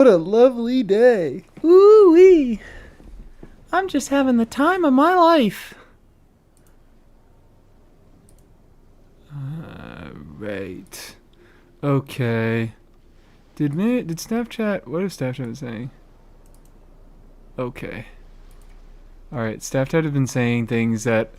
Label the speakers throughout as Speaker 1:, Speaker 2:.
Speaker 1: What a lovely day. Ooh-wee. I'm just having the time of my life. Right. Okay. Did Snapchat... What is Snapchat saying? Okay. Alright, Snapchat have been saying things that...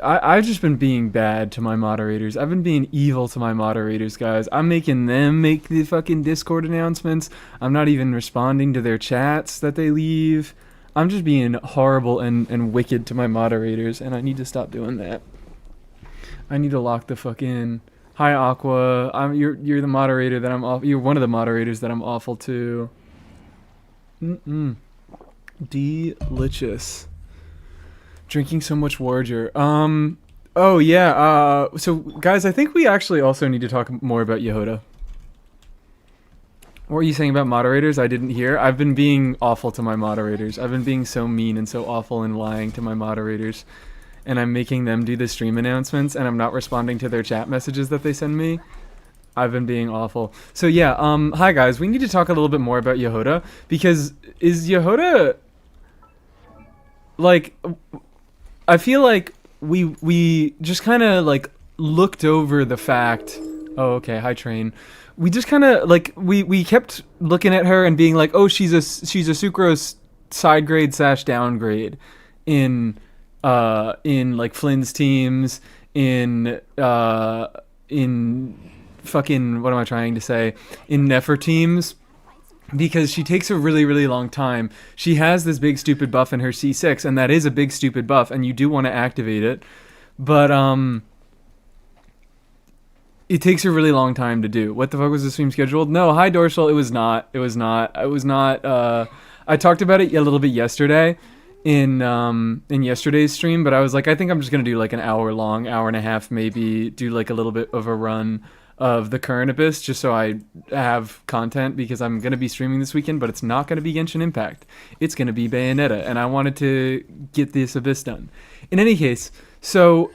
Speaker 1: I've just been being bad to my moderators. I've been being evil to my moderators, guys. I'm making them make the fucking Discord announcements. I'm not even responding to their chats that they leave. I'm just being horrible and wicked to my moderators, and I need to stop doing that. I need to lock the fuck in. Hi, Aqua. You're the moderator that I'm off. You're one of the moderators that I'm awful to. Delicious. Drinking so much Warger. Oh yeah. So guys, I think we actually also need to talk more about Yoda. What were you saying about moderators? I didn't hear. I've been being awful to my moderators. I've been being so mean and so awful and lying to my moderators. And I'm making them do the stream announcements, and I'm not responding to their chat messages that they send me. I've been being awful. So yeah, hi guys. We need to talk a little bit more about Yehoda, because is Yehoda... Like... I feel like we just kind of like looked over the fact. Oh, okay. Hi, Train. We just kind of like we kept looking at her and being like, oh, she's a sucrose side grade / downgrade in like Flynn's teams in fucking, what am I trying to say, in Nefer teams. Because she takes a really, really long time. She has this big stupid buff in her C6, and that is a big stupid buff, and you do want to activate it. But, it takes a really long time to do. What the fuck was the stream scheduled? No, hi Dorsal, it was not. I talked about it a little bit yesterday in yesterday's stream, but I was like, I think I'm just gonna do like an hour long, hour and a half maybe, do like a little bit of a run of the current Abyss, just so I have content, because I'm going to be streaming this weekend, but it's not going to be Genshin Impact. It's going to be Bayonetta, and I wanted to get this Abyss done. In any case, so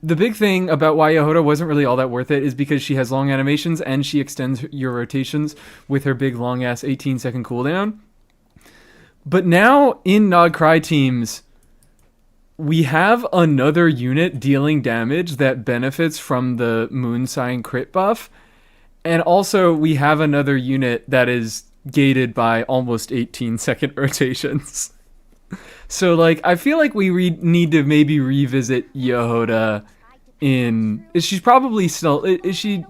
Speaker 1: the big thing about why Yehoda wasn't really all that worth it is because she has long animations, and she extends your rotations with her big long-ass 18-second cooldown. But now, in Nod Cry teams, we have another unit dealing damage that benefits from the Moon Sign crit buff. And also, we have another unit that is gated by almost 18-second rotations. So, like, I feel like we need to maybe revisit Yehoda in... Is she probably still... Is she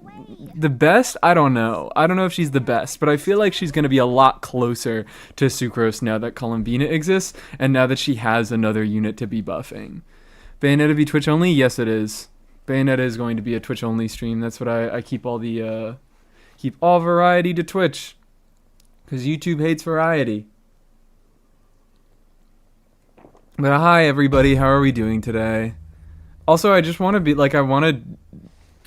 Speaker 1: the best? I don't know. I don't know if she's the best, but I feel like she's going to be a lot closer to Sucrose now that Columbina exists, and now that she has another unit to be buffing. Bayonetta be Twitch only? Yes, it is. Bayonetta is going to be a Twitch only stream. That's what I keep all the... keep all variety to Twitch. Because YouTube hates variety. But hi, everybody. How are we doing today? Also, I just want to be... Like, I want to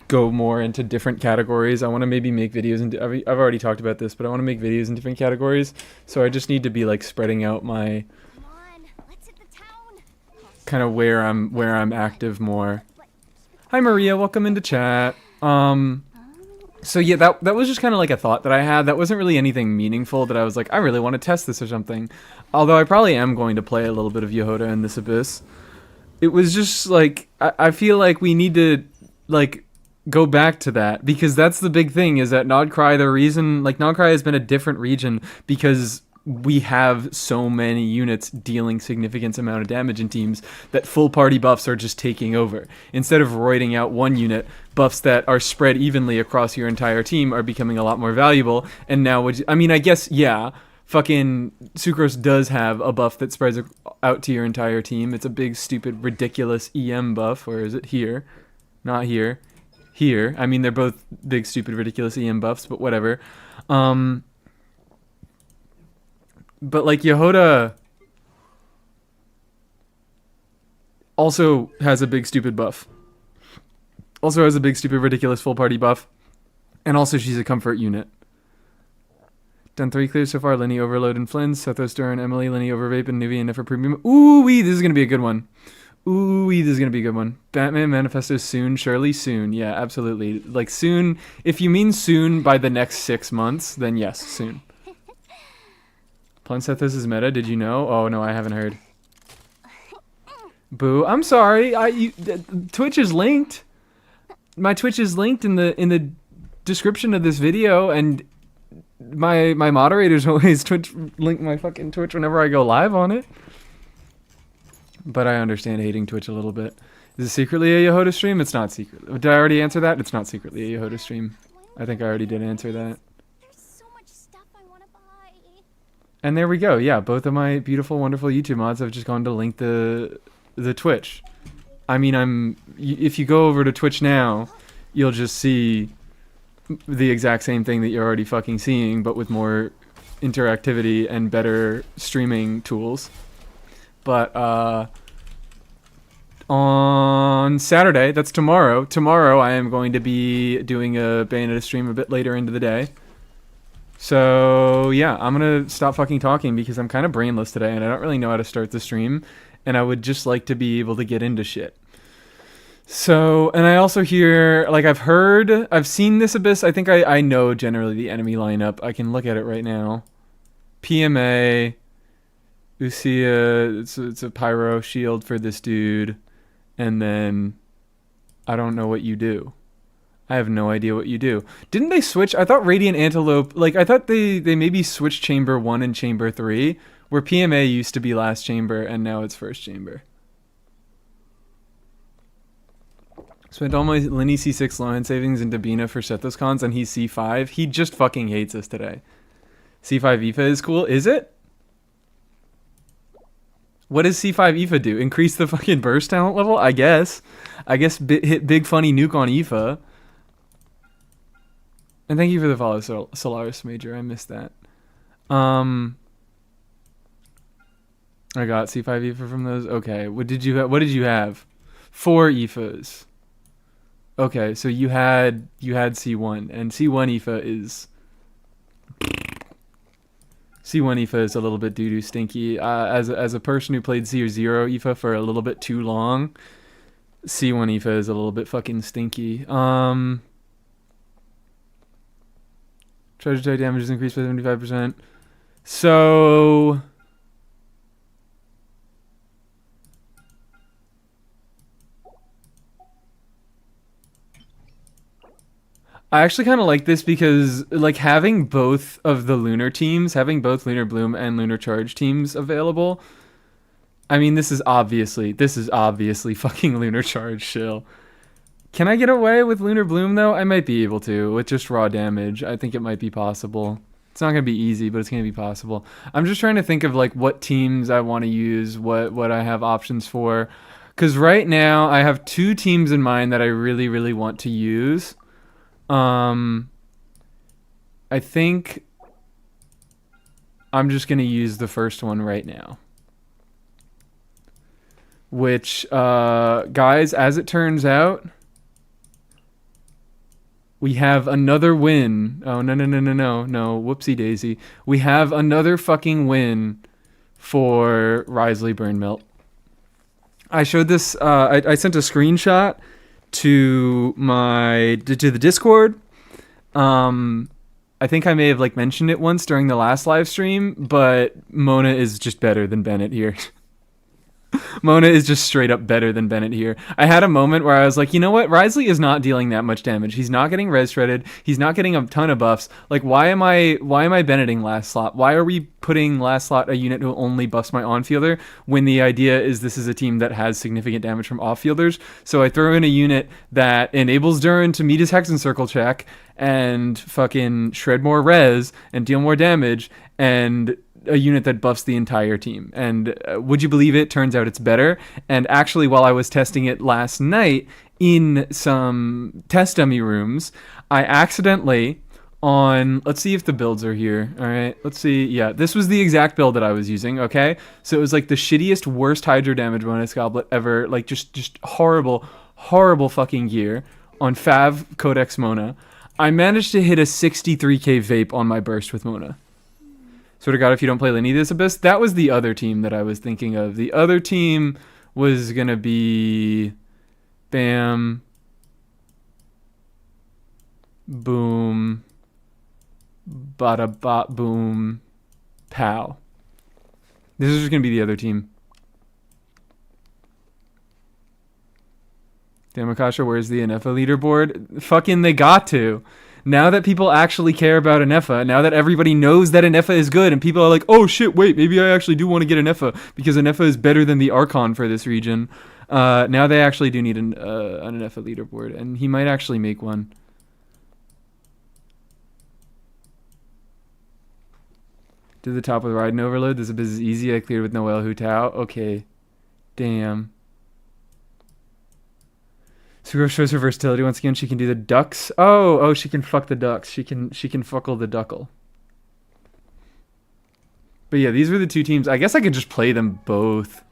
Speaker 1: go more into different categories. I want to maybe make videos, and I've already talked about this, but I want to make videos in different categories. So I just need to be like spreading out my kind of where I'm active more. Hi Maria, welcome into chat. So yeah, that was just kind of like a thought that I had. That wasn't really anything meaningful that I was like, I really want to test this or something. Although I probably am going to play a little bit of Yehoda in this Abyss. It was just like, I feel like we need to like go back to that, because that's the big thing, is that Nod Cry, the reason, like, Nod Cry has been a different region because we have so many units dealing significant amount of damage in teams that full party buffs are just taking over. Instead of roiding out one unit, buffs that are spread evenly across your entire team are becoming a lot more valuable. And now, I mean, I guess, yeah, fucking Sucrose does have a buff that spreads out to your entire team. It's a big, stupid, ridiculous EM buff. Where is it? Here. Not here. Here. I mean, they're both big, stupid, ridiculous EM buffs, but whatever. But, like, Yehoda also has a big, stupid buff. Also has a big, stupid, ridiculous full party buff. And also she's a comfort unit. Done 3 clears so far. Lenny Overload and Flynn, Sethos Duran, Emily, Lenny Overvape, and Nivea Nefer Premium. Ooh-wee, this is going to be a good one. Ooh-wee, this is going to be a good one. Batman Manifesto soon, surely soon. Yeah, absolutely. Like, soon. If you mean soon by the next 6 months, then yes, soon. Plensethus is meta. Did you know? Oh no, I haven't heard. Boo. I'm sorry. Twitch is linked. My Twitch is linked in the description of this video, and my moderators always link my fucking Twitch whenever I go live on it. But I understand hating Twitch a little bit. Is it secretly a Yoda stream? It's not secret. Did I already answer that? It's not secretly a Yoda stream. I think I already did answer that.
Speaker 2: There's so much stuff I want to buy.
Speaker 1: And there we go. Yeah, both of my beautiful, wonderful YouTube mods have just gone to link the Twitch. I mean, if you go over to Twitch now, you'll just see the exact same thing that you're already fucking seeing, but with more interactivity and better streaming tools. But on Saturday, that's tomorrow. Tomorrow I am going to be doing a Bayonetta stream a bit later into the day. So yeah, I'm gonna stop fucking talking because I'm kind of brainless today and I don't really know how to start the stream, and I would just like to be able to get into shit. So, and I also hear, like, I've seen this Abyss. I think I know generally the enemy lineup. I can look at it right now. PMA, Usia, it's a pyro shield for this dude. And then, I don't know what you do. I have no idea what you do. Didn't they switch? I thought Radiant Antelope, like, I thought they maybe switched Chamber 1 and Chamber 3, where PMA used to be last chamber, and now it's first chamber. Spent all my Linny C6 low end savings into Bina for Sethos cons, and he's C5. He just fucking hates us today. C5 IFA is cool. Is it? What does C5 IFA do? Increase the fucking burst talent level? I guess. Hit big funny nuke on IFA. And thank you for the follow, Solaris Major. I missed that. I got C5 IFA from those. Okay. What did you have? 4 IFAs. Okay, so you had C1, and C1 IFA is a little bit doo-doo stinky. As a person who played C0 IFA for a little bit too long, C1 IFA is a little bit fucking stinky. Treasure type damage is increased by 75%. So I actually kind of like this because, like, having both of the lunar teams, having both Lunar Bloom and Lunar Charge teams available, I mean, this is obviously fucking Lunar Charge shill. Can I get away with Lunar Bloom, though? I might be able to, with just raw damage. I think it might be possible. It's not going to be easy, but it's going to be possible. I'm just trying to think of, like, what teams I want to use, what I have options for. Because right now, I have 2 teams in mind that I really, really want to use. I think I'm just going to use the first one right now. Which, guys, as it turns out, we have another win. Oh, no, whoopsie daisy. We have another fucking win for Risley Burnmelt. I showed this, I sent a screenshot to the Discord. I think I may have, like, mentioned it once during the last live stream, but Mona is just better than Bennett here. Mona is just straight up better than Bennett here. I had a moment where I was like, you know what? Risley is not dealing that much damage. He's not getting res shredded. He's not getting a ton of buffs. Like, why am I Bennetting last slot? Why are we putting last slot a unit who only buffs my on-fielder when the idea is this is a team that has significant damage from off-fielders? So I throw in a unit that enables Durin to meet his Hexen Circle check and fucking shred more res and deal more damage, and a unit that buffs the entire team. And would you believe it? Turns out it's better. And actually, while I was testing it last night in some test dummy rooms, I accidentally let's see if the builds are here. All right, let's see. Yeah, this was the exact build that I was using. Okay, so it was like the shittiest, worst Hydro damage bonus goblet ever. Like just horrible fucking gear on Fav Codex Mona. I managed to hit a 63k vape on my burst with Mona. Swear to God, if you don't play Lenny this Abyss, that was the other team that I was thinking of. The other team was gonna be Bam, Boom, Bada Bot Boom, Pow. This is just gonna be the other team. Damn, Akasha, where's the Anefa leaderboard? Fucking they got to. Now that people actually care about Anefa, now that everybody knows that Anefa is good, and people are like, oh shit, wait, maybe I actually do want to get Anefa because Anefa is better than the Archon for this region. Now they actually do need an Anefa leaderboard, and he might actually make one. To the top with Raiden Overload. This is easy. I cleared with Noel Hutao. Okay. Damn. Sugro shows her versatility once again. She can do the ducks. Oh, she can fuck the ducks. She can fuckle the duckle. But yeah, these were the two teams. I guess I could just play them both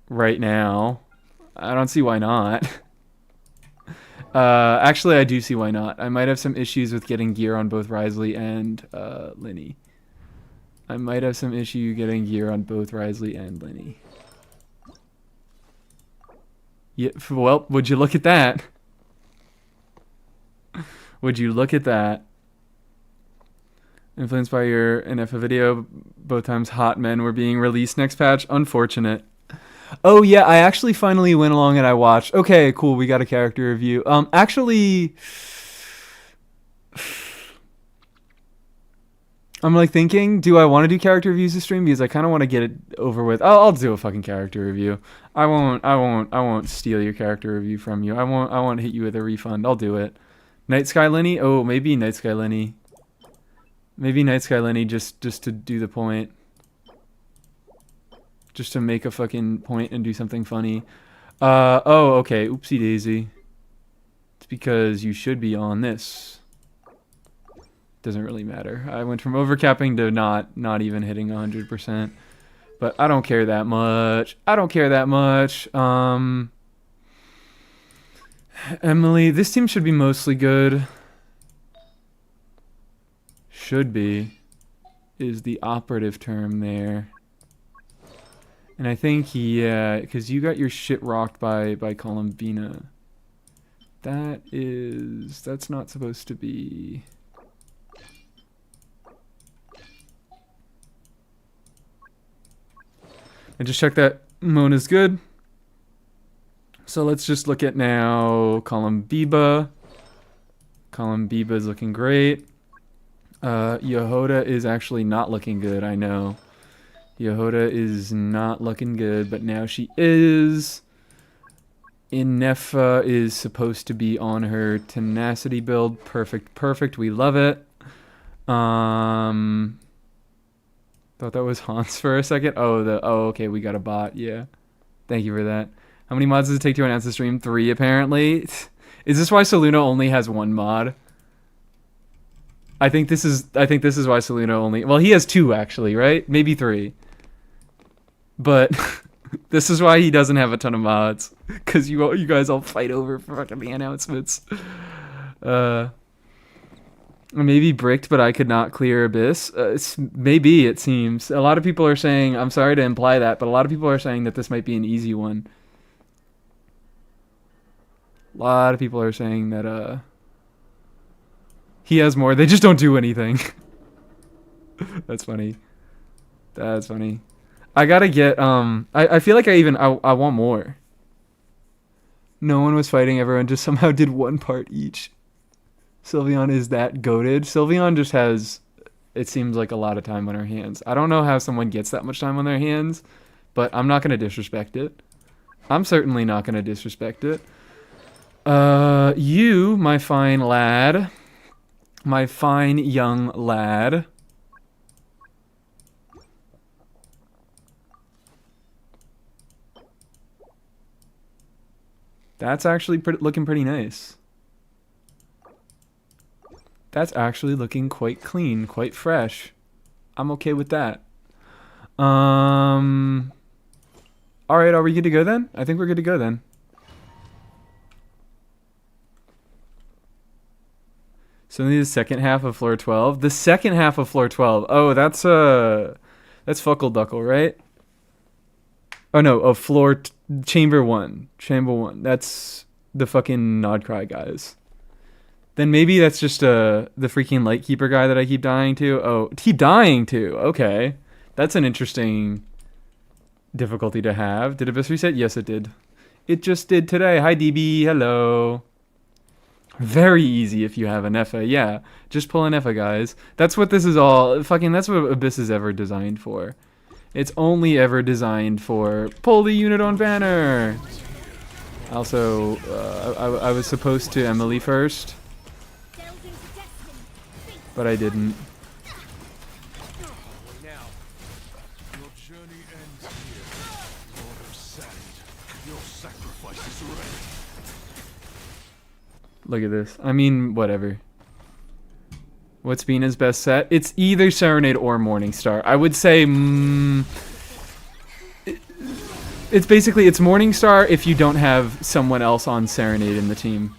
Speaker 1: right now. I don't see why not. Actually, I do see why not. I might have some issues with getting gear on both Risley and Linny. I might have some issue getting gear on both Risley and Linny. Yeah, well, would you look at that? Would you look at that? Influenced by your NFA video, both times hot men were being released next patch. Unfortunate. Oh yeah, I actually finally went along and I watched. Okay, cool, we got a character review. Actually, I'm like thinking, do I want to do character reviews to stream? Because I kind of want to get it over with. I'll do a fucking character review. I won't steal your character review from you. I won't hit you with a refund. I'll do it. Night Sky Lenny? Oh, maybe Night Sky Lenny. Maybe Night Sky Lenny just to do the point. Just to make a fucking point and do something funny. Oh, okay. Oopsie daisy. It's because you should be on this. Doesn't really matter. I went from overcapping to not even hitting 100%. But I don't care that much. I don't care that much. Emily, this team should be mostly good. Should be is the operative term there. And I think, yeah, because you got your shit rocked by Columbina. That's not supposed to be. I just checked that Mona's good. So let's just look at now Columbiba. Columbiba is looking great. Yehoda is actually not looking good, I know. Yehoda is not looking good, but now she is. Inefa is supposed to be on her tenacity build. Perfect. We love it. Thought that was Hans for a second. Oh, okay, we got a bot. Yeah. Thank you for that. How many mods does it take to announce the stream? 3, apparently. Is this why Soluna only has 1 mod? I think this is why Soluna only. Well, he has 2 actually, right? Maybe 3. But this is why he doesn't have a ton of mods, because you guys all fight over fucking the announcements. Maybe bricked, but I could not clear Abyss. Maybe, it seems. A lot of people are saying, I'm sorry to imply that, but a lot of people are saying that this might be an easy one. A lot of people are saying that he has more. They just don't do anything. That's funny. That's funny. I gotta get, I feel like I want more. No one was fighting, everyone just somehow did 1 part each. Sylveon is that goated. Sylveon just has, it seems like a lot of time on her hands. I don't know how someone gets that much time on their hands, but I'm not gonna disrespect it. I'm certainly not gonna disrespect it. You, my fine lad, my fine young lad. That's actually looking pretty nice. That's actually looking quite clean, quite fresh. I'm okay with that. All right, are we good to go then? I think we're good to go then. So the second half of floor 12. The second half of floor 12. Oh, that's Fuckle Duckle, right? Oh no, of floor chamber 1. Chamber 1. That's the fucking Nodcry guys. Then maybe that's just the freaking Lightkeeper guy that I keep dying to. Oh, keep dying to. Okay. That's an interesting difficulty to have. Did Abyss reset? Yes, it did. It just did today. Hi, DB. Hello. Very easy if you have an Effa. Yeah, just pull an Effa, guys. That's what this is all. Fucking, that's what Abyss is ever designed for. It's only ever designed for pull the unit on banner. Also, I was supposed to Emily first, but I didn't. Look at this. I mean, whatever. What's Bina's best set? It's either Serenade or Morningstar. I would say... it's basically... It's Morningstar if you don't have someone else on Serenade in the team.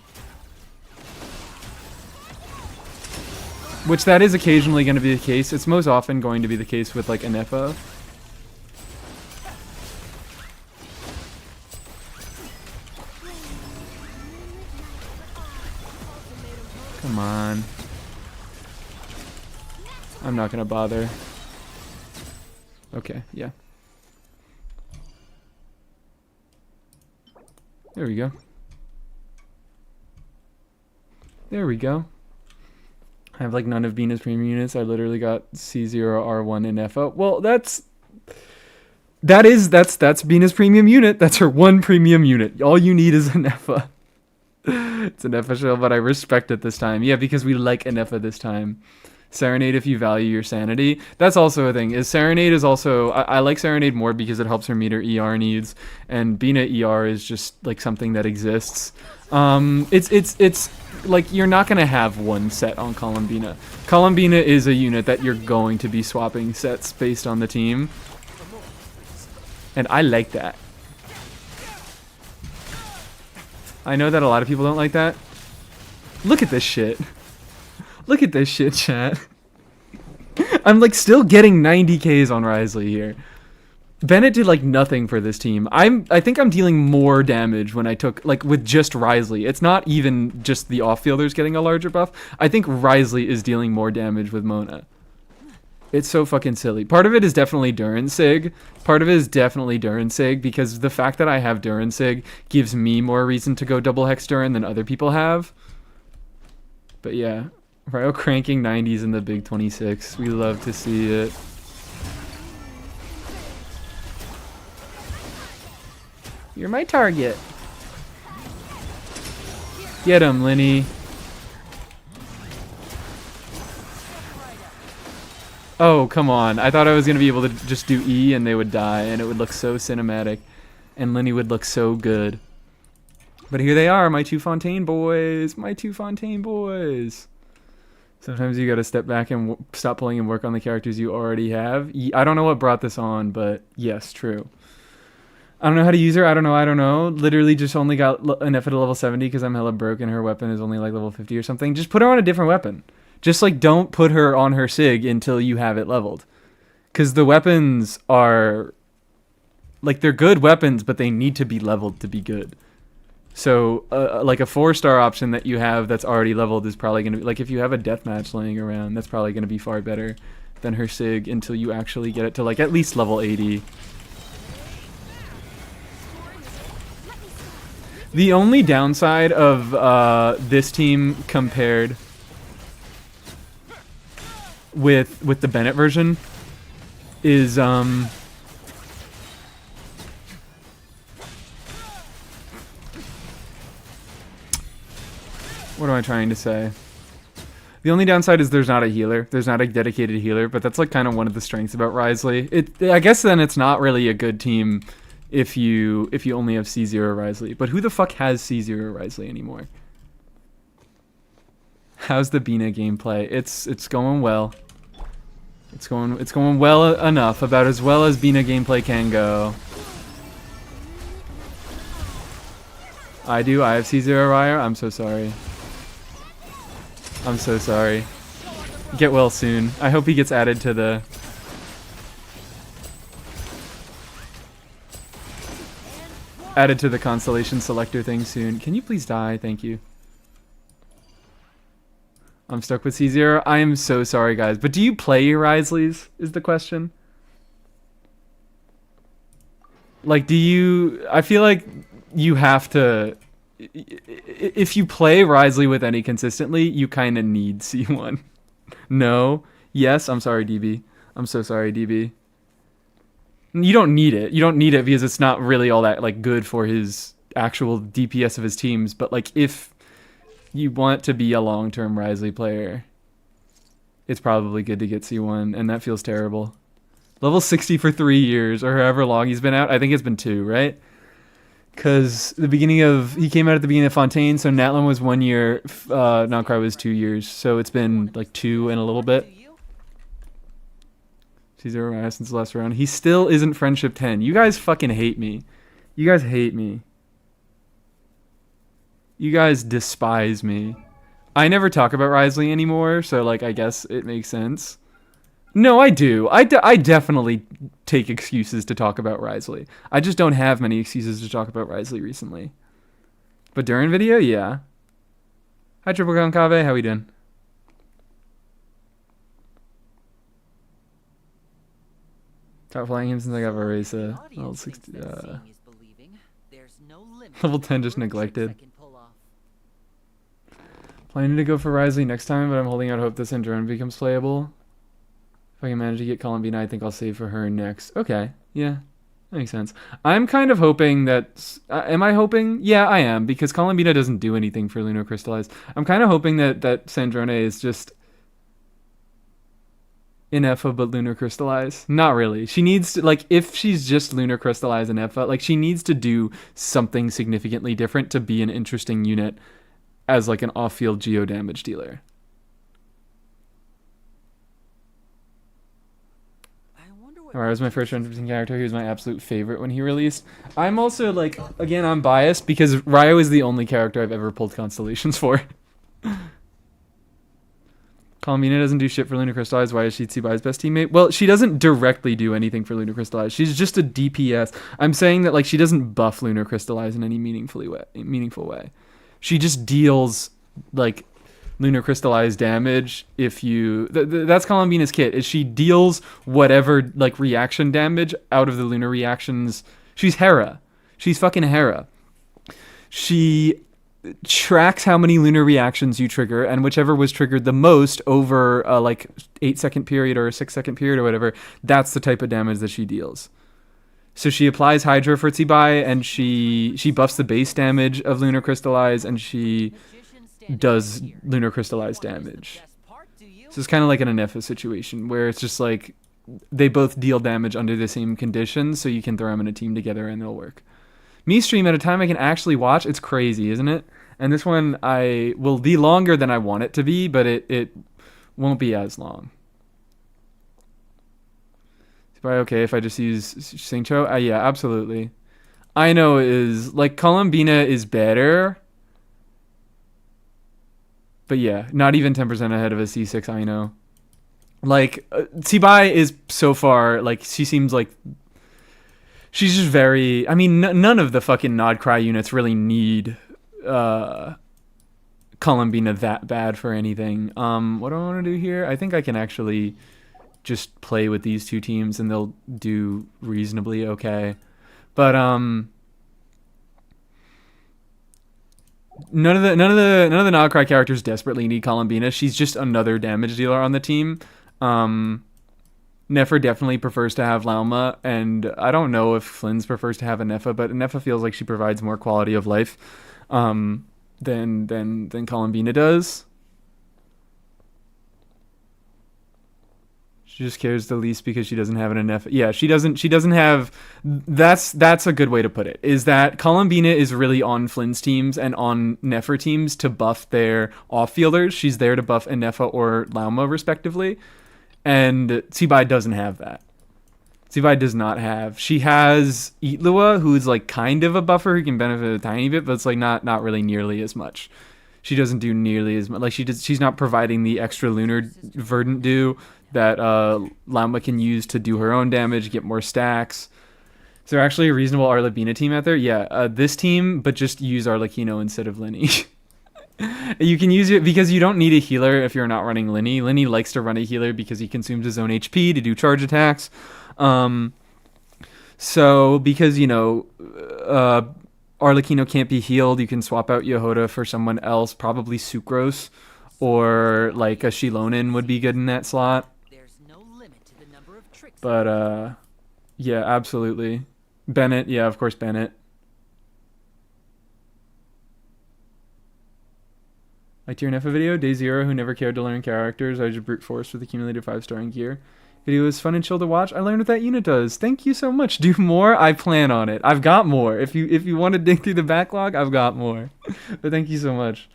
Speaker 1: Which that is occasionally going to be the case. It's most often going to be the case with like an Effa. Come on. I'm not gonna bother. Okay, yeah. There we go. There we go. I have like none of Bina's premium units. I literally got C0, R1, and FO. Well, that's Bina's premium unit. That's her one premium unit. All you need is an EFA. It's an EFA shell, but I respect it this time. Yeah, because we like an EFA this time. Serenade if you value your sanity. That's also a thing. Is Serenade is also... I like Serenade more because it helps her meet her ER needs. And Bina ER is just like something that exists. It's like you're not going to have one set on Columbina. Columbina is a unit that you're going to be swapping sets based on the team. And I like that. I know that a lot of people don't like that. Look at this shit. Look at this shit, chat. I'm like still getting 90Ks on Risley here. Bennett did like nothing for this team. I think I'm dealing more damage when I took like with just Risley. It's not even just the off-fielders getting a larger buff. I think Risley is dealing more damage with Mona. It's so fucking silly. Part of it is definitely Sig. Part of it is definitely Sig because the fact that I have Sig gives me more reason to go double hex Durin than other people have. But yeah, Ryo cranking 90s in the big 26. We love to see it. You're my target. Get him, Linny. Oh, come on. I thought I was going to be able to just do E and they would die and it would look so cinematic. And Linny would look so good. But here they are, my two Fontaine boys. My two Fontaine boys. Sometimes you got to step back and stop playing and work on the characters you already have. I don't know what brought this on, but yes, true. I don't know how to use her. I don't know. Literally just only got an F at level 70 because I'm hella broke and her weapon is only like level 50 or something. Just put her on a different weapon. Just like don't put her on her Sig until you have it leveled. Because the weapons are... like they're good weapons, but they need to be leveled to be good. So like a 4-star option that you have that's already leveled is probably going to be... like if you have a deathmatch laying around, that's probably going to be far better than her Sig until you actually get it to like at least level 80. The only downside of this team compared with the Bennett version is what am I trying to say? The only downside is there's not a healer. There's not a dedicated healer, but that's like kind of one of the strengths about Risley. I guess then it's not really a good team if you only have C0 Risley. But who the fuck has C0 Risley anymore? How's the Bina gameplay? It's going well. It's going well enough, about as well as Bina gameplay can go. I do. I have C0 Ryer. I'm so sorry. I'm so sorry. Get well soon. I hope he gets added to the... constellation selector thing soon. Can you please die? Thank you. I'm stuck with C0. I am so sorry, guys. But do you play your Risleys, is the question? Like, do you? I feel like you have to. If you play Risley with any consistently, you kind of need C1. No. Yes. I'm sorry, DB. I'm so sorry, DB. You don't need it. You don't need it because it's not really all that like good for his actual DPS of his teams. But like, if you want to be a long-term Risley player, it's probably good to get C1, and that feels terrible. Level 60 for 3 years, or however long he's been out. I think it's been 2, right? Because he came out at the beginning of Fontaine, so Natlin was 1 year, Nocry was 2 years, so it's been like 2 and a little bit. She's over since the last round. He still isn't friendship 10. You guys fucking hate me. You guys hate me. You guys despise me. I never talk about Risley anymore, so like I guess it makes sense. No, I do. I definitely take excuses to talk about Risley. I just don't have many excuses to talk about Risley recently. But during video, yeah. Hi, Triple Concave. How we doing? Top flying him since I got Varesa. Level 60. Level 10 just neglected. Planning to go for Risley next time, but I'm holding out hope this Androne becomes playable. If I can manage to get Columbina, I think I'll save for her next. Okay, yeah, that makes sense. I'm kind of hoping that... am I hoping? Yeah, I am, because Columbina doesn't do anything for Lunar Crystallize. I'm kind of hoping that Sandrone is just... in Effa, but Lunar Crystallize. Not really. She needs to, like, if she's just Lunar Crystallize and Effa, like, she needs to do something significantly different to be an interesting unit as, like, an off-field geo damage dealer. Alright, was my first interesting character. He was my absolute favorite when he released. I'm also, like, again, I'm biased because Ryo is the only character I've ever pulled constellations for. Columbina doesn't do shit for Lunar Crystallize. Why is she Tsubai's best teammate? Well, she doesn't directly do anything for Lunar Crystallize. She's just a DPS. I'm saying that, like, she doesn't buff Lunar Crystallize in any meaningful way. She just deals, like, Lunar Crystallize damage if you... that's Columbina's kit, is she deals whatever, like, reaction damage out of the Lunar reactions. She's Hera. She's fucking Hera. She tracks how many Lunar reactions you trigger, and whichever was triggered the most over a, like, 8-second period or a 6-second period or whatever, that's the type of damage that she deals. So she applies Hydra for Tsibai, and she buffs the base damage of Lunar Crystallize, and she does Lunar Crystallize damage. So it's kind of like an Anefa situation, where it's just like, they both deal damage under the same conditions, so you can throw them in a team together and they'll work. Me stream at a time I can actually watch, it's crazy, isn't it? And this one I will be longer than I want it to be, but it won't be as long. Is it okay if I just use Singcho? Yeah, absolutely. I know is, like, Columbina is better. But yeah, not even 10% ahead of a C6 I know. Like, Tsibai is so far, like, she seems like... she's just very... I mean, none of the fucking Nodcry units really need Columbina that bad for anything. What do I want to do here? I think I can actually just play with these two teams and they'll do reasonably okay. But none of the Nodcry characters desperately need Columbina. She's just another damage dealer on the team. Nefer definitely prefers to have Lauma, and I don't know if Flynn's prefers to have Anefa, but Anefa feels like she provides more quality of life than Columbina does. She just cares the least because she doesn't have an Anefa. Yeah, she doesn't have... That's a good way to put it, is that Columbina is really on Flynn's teams and on Nefer teams to buff their off-fielders. She's there to buff Anefa or Lauma, respectively. And Tsibai doesn't have that. Tsibai does not have. She has Itlua, who's like kind of a buffer who can benefit a tiny bit, but it's like not really nearly as much. She doesn't do nearly as much. Like she's not providing the extra lunar verdant do that Lauma can use to do her own damage, get more stacks. Is there actually a reasonable Arlabina team out there? Yeah, this team, but just use Arlecchino instead of Lenny. You can use it because you don't need a healer if you're not running Lenny. Lenny likes to run a healer because he consumes his own HP to do charge attacks. So So because Arlecchino can't be healed, you can swap out Yehoda for someone else, probably Sucrose or like a Shilonin would be good in that slot.
Speaker 3: There's no limit to the number of tricks.
Speaker 1: But yeah, absolutely. Bennett, yeah, of course Bennett. Like your Nefa video, Day Zero, who never cared to learn characters. I just brute force with accumulated 5-star in gear. Video was fun and chill to watch. I learned what that unit does. Thank you so much. Do more? I plan on it. I've got more. If you want to dig through the backlog, I've got more. But thank you so much.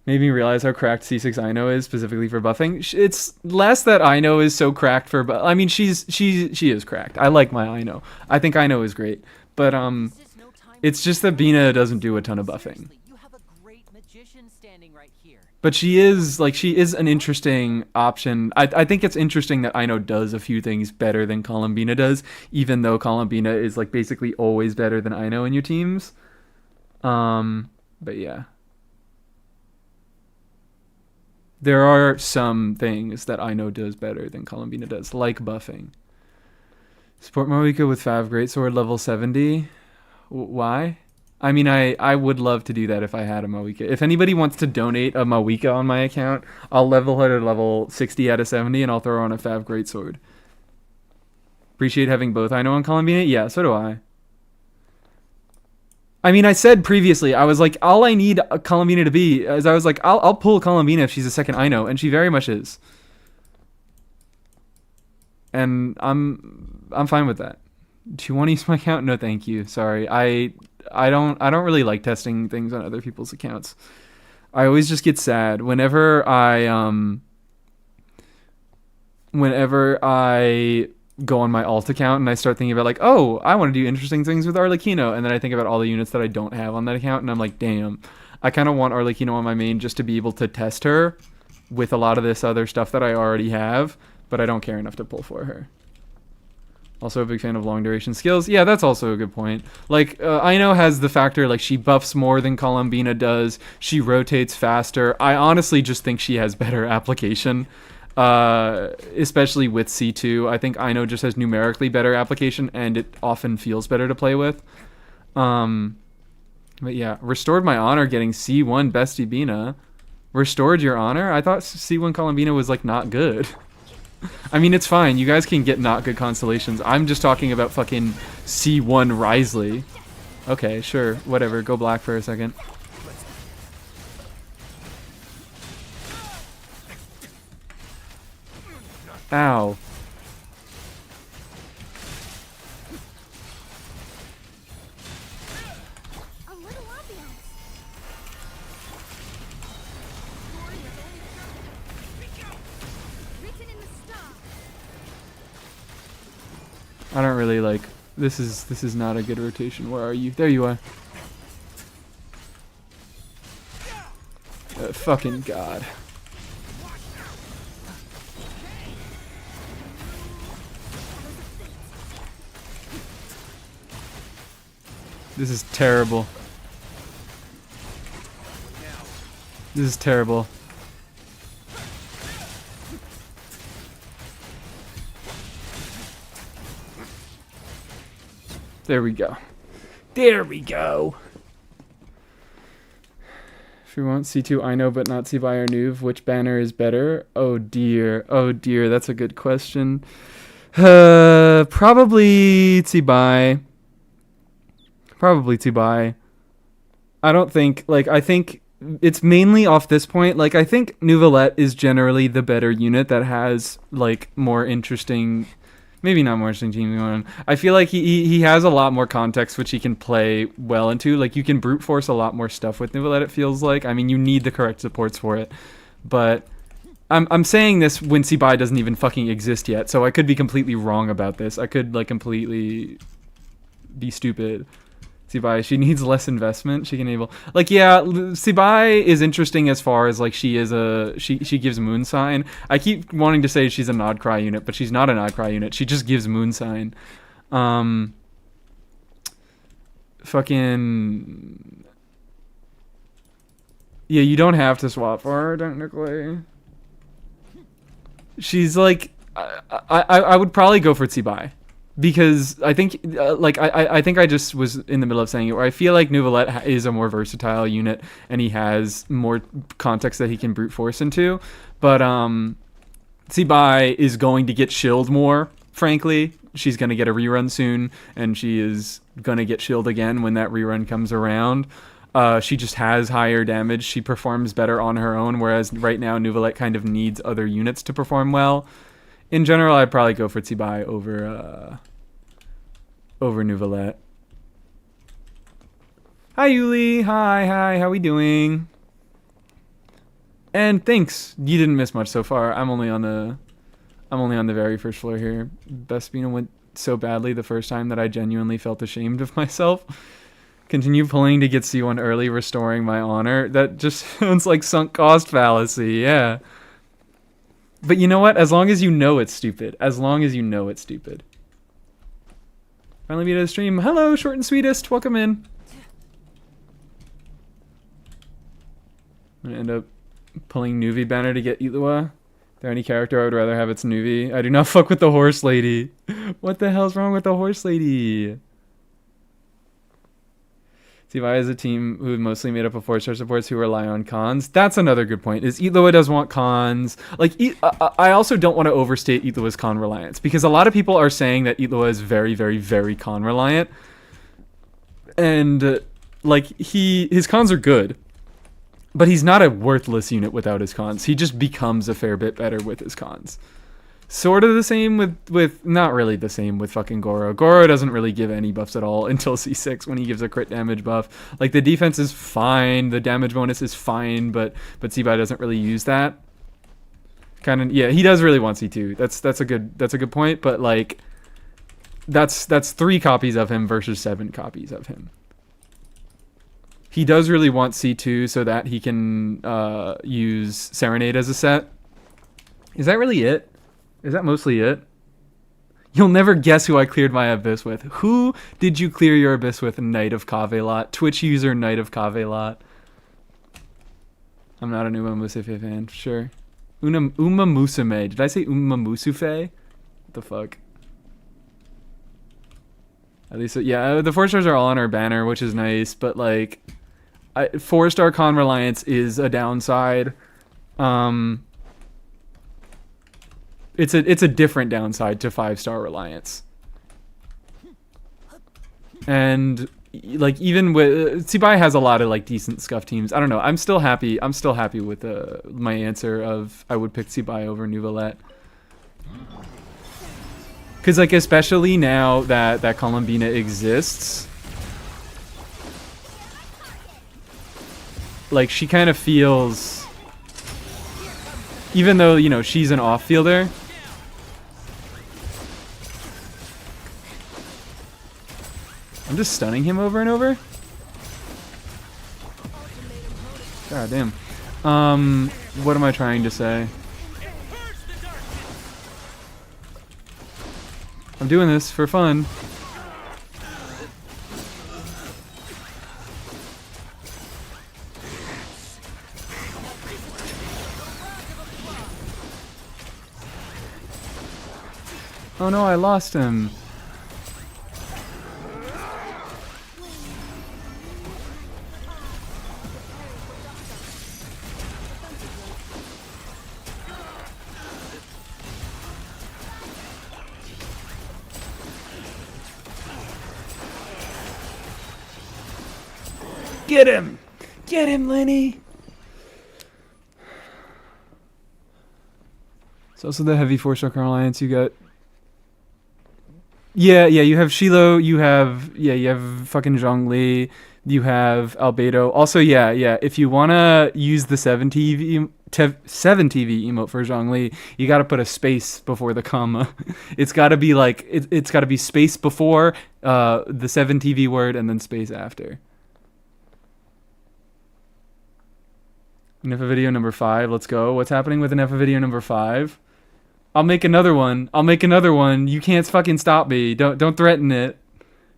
Speaker 1: Made me realize how cracked C6 Ino is specifically for buffing. It's less that Ino is so cracked for I mean, she is cracked. I like my Ino. I think Ino is great. But it's just that Bina doesn't do a ton of buffing.
Speaker 3: You have a great magician standing right here.
Speaker 1: But she is an interesting option. I think it's interesting that Ino does a few things better than Columbina does, even though Columbina is like basically always better than Ino in your teams. But yeah. There are some things that Ino does better than Columbina does, like buffing. Support Moika with Fav Greatsword level 70. Why? I mean, I would love to do that if I had a Moika. If anybody wants to donate a Moika on my account, I'll level her to level 60 out of 70 and I'll throw her on a Fav Greatsword. Appreciate having both Ino and Columbina? Yeah, so do I. I mean, I said previously, I was like, all I need a Columbina to be is I was like, I'll pull Columbina if she's a second Ino, and she very much is. And I'm fine with that. Do you want to use my account? No, thank you. Sorry. I don't really like testing things on other people's accounts. I always just get sad whenever I go on my alt account and I start thinking about like, oh, I want to do interesting things with Arlecchino, and then I think about all the units that I don't have on that account, and I'm like, damn, I kind of want Arlecchino on my main just to be able to test her with a lot of this other stuff that I already have, but I don't care enough to pull for her. Also a big fan of long duration skills. Yeah, that's also a good point. Like, Ino has the factor, like, she buffs more than Columbina does. She rotates faster. I honestly just think she has better application. Especially with C2. I think Ino just has numerically better application, and it often feels better to play with. But yeah, restored my honor getting C1 Bestie Bina. Restored your honor? I thought C1 Columbina was, like, not good. I mean, it's fine. You guys can get not good constellations. I'm just talking about fucking C1 Risley. Okay, sure. Whatever. Go black for a second. Ow.
Speaker 2: A little ambiance. Written in the star.
Speaker 1: I don't really like this is not a good rotation. Where are you? There you are. Fucking god. This is terrible. This is terrible. There we go. There we go. If we want C2 Ino but not C-Buy or Nuve, which banner is better? Oh dear. Oh dear, that's a good question. Probably C-Buy. Probably C-Buy. I don't think, like, I think it's mainly off this point. Like, I think Nuvolette is generally the better unit that has, like, more interesting, maybe not more interesting teams going on. I feel like he has a lot more context which he can play well into. Like, you can brute force a lot more stuff with Nuvolette, it feels like. I mean, you need the correct supports for it. But I'm saying this when C-Buy doesn't even fucking exist yet, so I could be completely wrong about this. I could, like, completely be stupid. C-Buy, she needs less investment. She can enable, like, yeah, C-Buy is interesting as far as, like, she gives moon sign. I keep wanting to say she's a Nod Cry unit, but she's not a Nod Cry unit. She just gives moon sign. Fucking, yeah, you don't have to swap for her technically. She's like, I would probably go for C-Buy. because I think like I think I just was in the middle of saying it where I feel like Neuvillette is a more versatile unit and he has more context that he can brute force into, but Tsibai is going to get shilled more, frankly. She's going to get a rerun soon, and she is going to get shilled again when that rerun comes around. She just has higher damage. She performs better on her own, whereas right now Neuvillette kind of needs other units to perform well. In general, I'd probably go for Tsibai over Neuvillette. Hi, Yuli. Hi. How we doing? And thanks. You didn't miss much so far. I'm only on the very first floor here. Best bina went so badly the first time that I genuinely felt ashamed of myself. Continue pulling to get C1 early, restoring my honor. That just sounds like sunk cost fallacy. Yeah. But you know what? As long as you know it's stupid. Finally beat a stream. Hello, short and sweetest. Welcome in. I'm gonna end up pulling Nuvi banner to get Itlua. Is there any character I would rather have? It's Nuvi. I do not fuck with the horse lady. What the hell's wrong with the horse lady? Tsibai is a team who mostly made up of 4-star supports who rely on cons. That's another good point. Is Itlua does want cons. Like, I also don't want to overstate Itlua's con reliance, because a lot of people are saying that Itlua is very, very, very con reliant. And like his cons are good, but he's not a worthless unit without his cons. He just becomes a fair bit better with his cons. Sort of the same with not really the same with fucking Goro. Goro doesn't really give any buffs at all until C6 when he gives a crit damage buff. Like, the defense is fine, the damage bonus is fine, but Tsibai doesn't really use that. Kind of, yeah, he does really want C2. That's a good point, but like that's 3 copies of him versus 7 copies of him. He does really want C2 so that he can use Serenade as a set. Is that really it? Is that mostly it? You'll never guess who I cleared my abyss with. Who did you clear your abyss with? Knight of Kavelot. Twitch user Knight of Kavelot. I'm not an Uma Musufe fan. Sure. Uma Musume. Did I say Uma Musufe? What the fuck? At least, yeah, the 4 stars are all on our banner, which is nice, but like, 4-star con reliance is a downside. It's a different downside to 5-star reliance. And like, even with Tsibai has a lot of like decent scuff teams. I don't know. I'm still happy with my answer of I would pick Tsibai over Neuvillette. Cause like, especially now that Columbina exists, like, she kind of feels, even though, you know, she's an off-fielder, I'm just stunning him over and over. God damn. What am I trying to say? I'm doing this for fun. Oh no, I lost him. Get him! Get him, Lenny! It's also the heavy 4-star Alliance. You got... Yeah, you have Shiloh, you have fucking Zhongli, you have Albedo. Also, yeah, if you want to use the 7 TV emote for Zhongli, you got to put a space before the comma. It's got to be like, it's got to be space before the 7 TV word and then space after. NEFA video number 5, let's go. What's happening with NEFA video number 5? I'll make another one. You can't fucking stop me. Don't threaten it.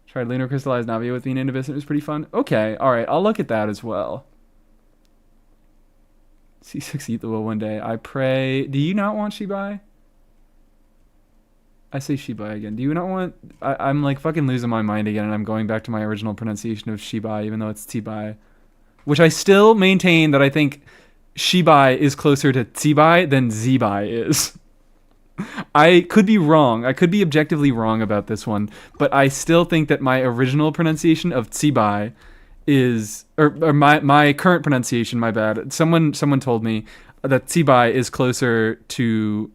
Speaker 1: Tried Lunar Crystallized Navia with Bina and Abyss. It was pretty fun. Okay, alright. I'll look at that as well. C6 eat the will one day. I pray. Do you not want Shibai? I say Shibai again. Do you not want... I'm like fucking losing my mind again, and I'm going back to my original pronunciation of Shibai, even though it's Tsibai. Which I still maintain that I think Shibai is closer to Tsibai than Zibai is. I could be wrong. I could be objectively wrong about this one, but I still think that my original pronunciation of Tsibai is... Or my current pronunciation, my bad. Someone told me that Tsibai is closer to...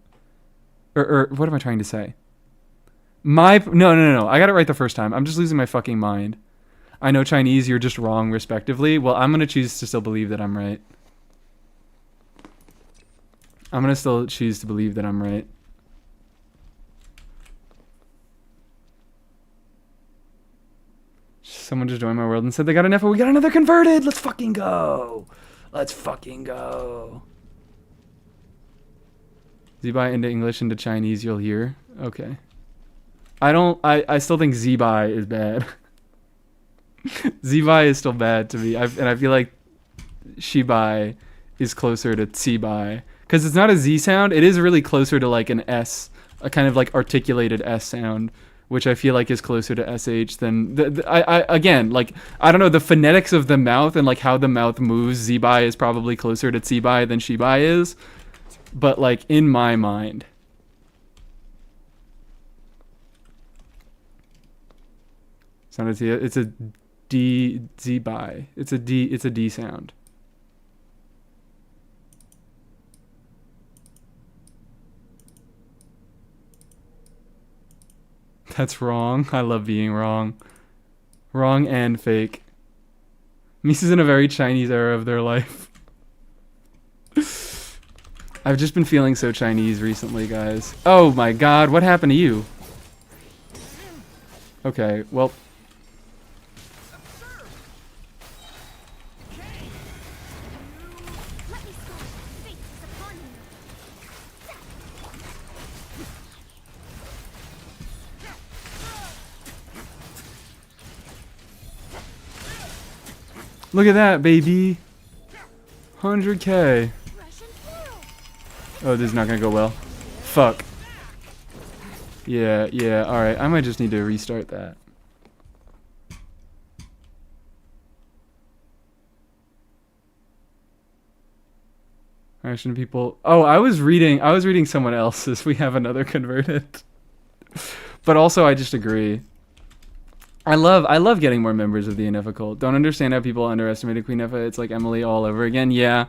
Speaker 1: Or what am I trying to say? No. I got it right the first time. I'm just losing my fucking mind. I know Chinese, you're just wrong, respectively. Well, I'm going to choose to still believe that I'm right. I'm going to still choose to believe that I'm right. Someone just joined my world and said they got an F. We got another converted. Let's fucking go. Let's fucking go. Zibai into English into Chinese, you'll hear. Okay. I still think Zibai is bad. Zibai is still bad to me. And I feel like Shibai is closer to Tsibai. Because it's not a Z sound. It is really closer to like an S. A kind of like articulated S sound. Which I feel like is closer to SH than... Again, like, I don't know, the phonetics of the mouth and like how the mouth moves, Zibai is probably closer to Tsibai than Shibai is. But like, in my mind... It's a D Zibai. It's a D sound. That's wrong. I love being wrong. Wrong and fake. Misa's in a very Chinese era of their life. I've just been feeling so Chinese recently, guys. Oh my god, what happened to you? Okay, well... Look at that, baby. 100k. Oh, this is not gonna go well. Fuck. Yeah, alright. I might just need to restart that. Action people. Oh, I was reading someone else's. We have another converted. But also, I just agree. I love getting more members of the Enefa cult. Don't understand how people underestimated Queen Efa. It's like Emily all over again. Yeah,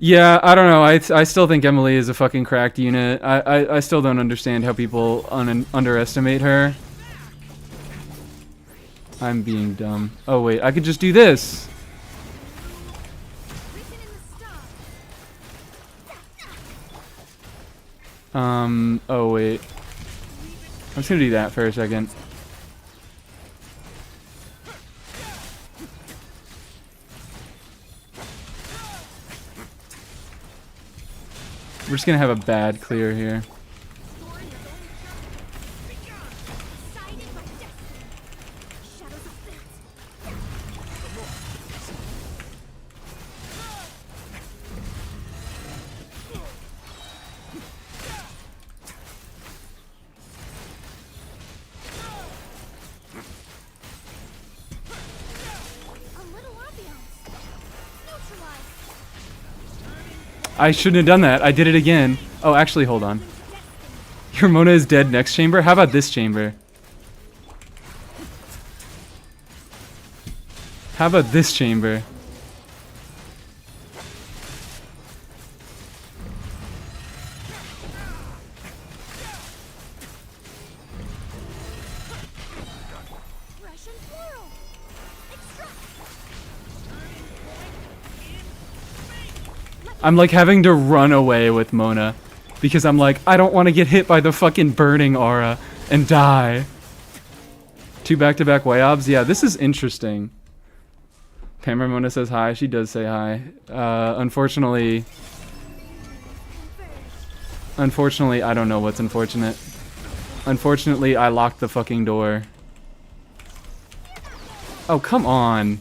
Speaker 1: I don't know. I still think Emily is a fucking cracked unit. I still don't understand how people underestimate her. I'm being dumb. Oh wait, I could just do this. Oh wait. I'm just gonna do that for a second. We're just gonna have a bad clear here. I shouldn't have done that. I did it again. Oh, actually, hold on. Your Mona is dead next chamber? How about this chamber? How about this chamber? I'm like having to run away with Mona because I'm like, I don't want to get hit by the fucking burning aura and die. 2 back-to-back Wayobs? Yeah, this is interesting. Pam Ramona says hi. She does say hi. Unfortunately, I don't know what's unfortunate. Unfortunately, I locked the fucking door. Oh, come on.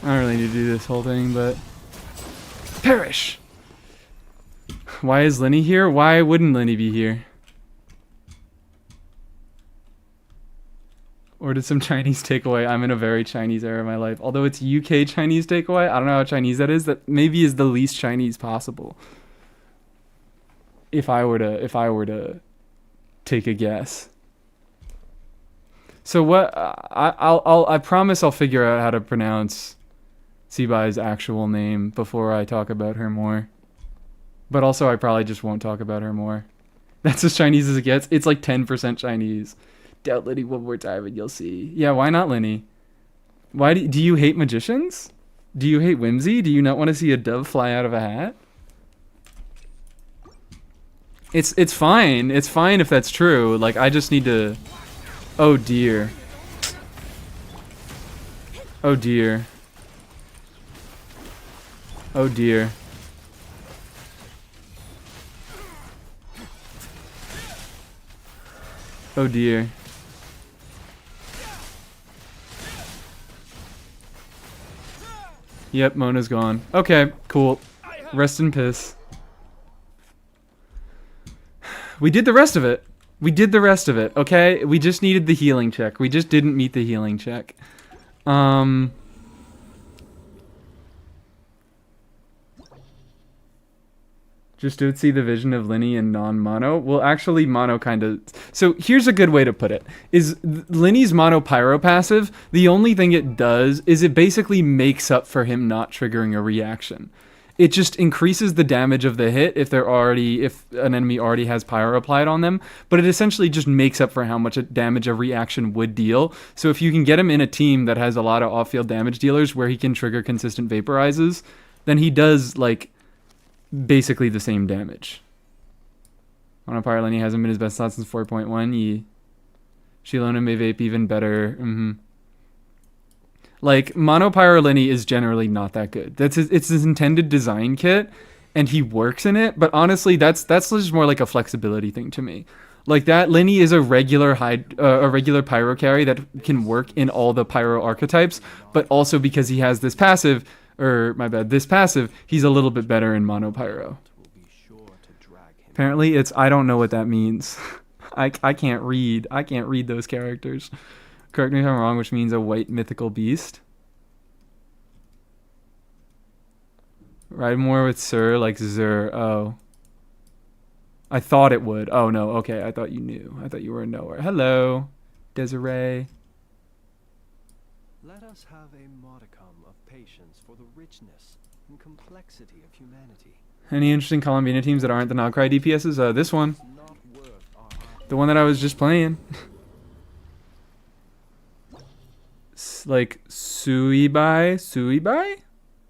Speaker 1: I don't really need to do this whole thing, but... Perish! Why is Lenny here? Why wouldn't Lenny be here? Ordered some Chinese takeaway. I'm in a very Chinese era of my life. Although it's UK Chinese takeaway, I don't know how Chinese that is. That maybe is the least Chinese possible. If I were to take a guess. So what? I promise I'll figure out how to pronounce Sibai's actual name before I talk about her more. But also, I probably just won't talk about her more. That's as Chinese as it gets. It's like 10% Chinese. Doubt Lenny one more time and you'll see. Yeah, why not Lenny? Why do you hate magicians? Do you hate whimsy? Do you not want to see a dove fly out of a hat? It's fine. It's fine if that's true. Like, I just need to... Oh dear. Oh dear. Oh dear. Oh dear. Yep, Mona's gone. Okay, cool. Rest in piss. We did the rest of it. We did the rest of it, okay? We just needed the healing check. We just didn't meet the healing check. Just don't see the vision of Lenny and non-mono. Well, actually, mono kind of... So here's a good way to put it. Is Lenny's mono pyro passive, the only thing it does is it basically makes up for him not triggering a reaction. It just increases the damage of the hit if an enemy already has pyro applied on them, but it essentially just makes up for how much damage a reaction would deal. So if you can get him in a team that has a lot of off-field damage dealers where he can trigger consistent vaporizes, then he does, like, basically the same damage. Monopyro Lenny hasn't been his best slot since 4.1. Ye. Shilona may vape even better. Like, Monopyro Lenny is generally not that good. It's his intended design kit, and he works in it, but honestly, that's just more like a flexibility thing to me. Like, that Lenny is a regular pyro carry that can work in all the pyro archetypes, but also because he has this passive, he's a little bit better in monopyro. Apparently I don't know what that means. I can't read those characters. Correct me if I'm wrong, which means a white mythical beast. Ride more with Sir, like Zur. Oh. I thought it would. Oh no, okay, I thought you knew. I thought you were a knower. Hello, Desiree.
Speaker 4: Let us have a modicum of patience for the richness and complexity of humanity.
Speaker 1: Any interesting Columbina teams that aren't the Nogcry DPSs? This one. The one that I was just playing. Like, Suibai?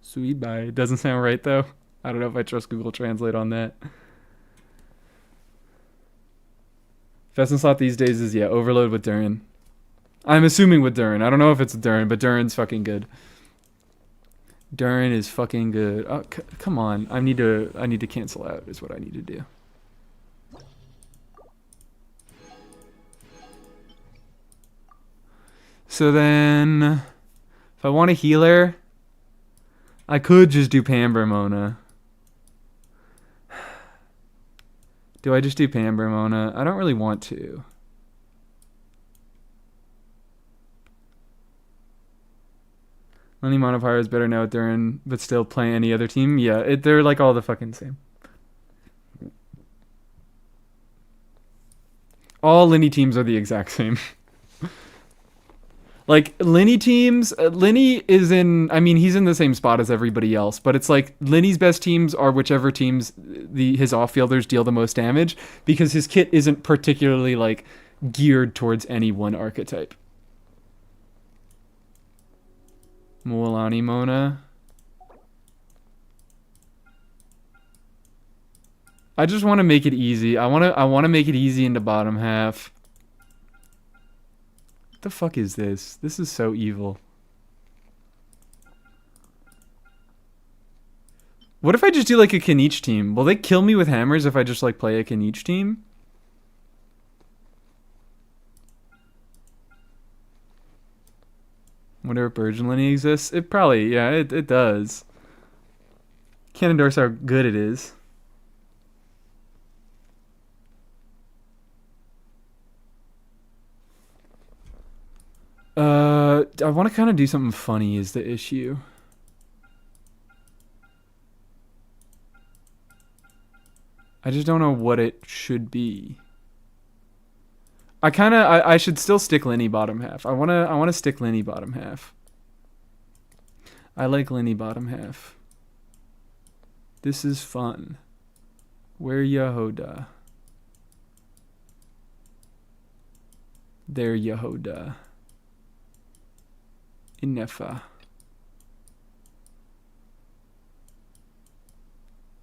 Speaker 1: Suibai. Doesn't sound right, though. I don't know if I trust Google Translate on that. Festin slot these days is, yeah, Overload with Durin. I'm assuming with Durin. I don't know if it's Durin, but Durin's fucking good. Durin is fucking good. Oh, come on. I need to cancel out is what I need to do. So then, if I want a healer, I could just do Pamber Mona. Do I just do Pamber Mona? I don't really want to. Lenny Monopyro is better now with Durin, but still play any other team? Yeah, they're like all the fucking same. All Lenny teams are the exact same. Like, Lenny teams, Lenny is in, I mean, he's in the same spot as everybody else, but it's like, Lenny's best teams are whichever teams his off-fielders deal the most damage, because his kit isn't particularly, like, geared towards any one archetype. Moalani Mona. I just want to make it easy. I want to make it easy in the bottom half. What the fuck is this? This is so evil. What if I just do like a Kaniche team? Will they kill me with hammers if I just like play a Kaniche team? Wonder if Burgeon Lineage exists. It probably, yeah, it does. Can't endorse how good it is. I want to kind of do something funny is the issue. I just don't know what it should be. I should still stick Linny bottom half. I wanna stick Linny bottom half. I like Linny bottom half. This is fun. Where Yehoda? There Yehoda. Inefa.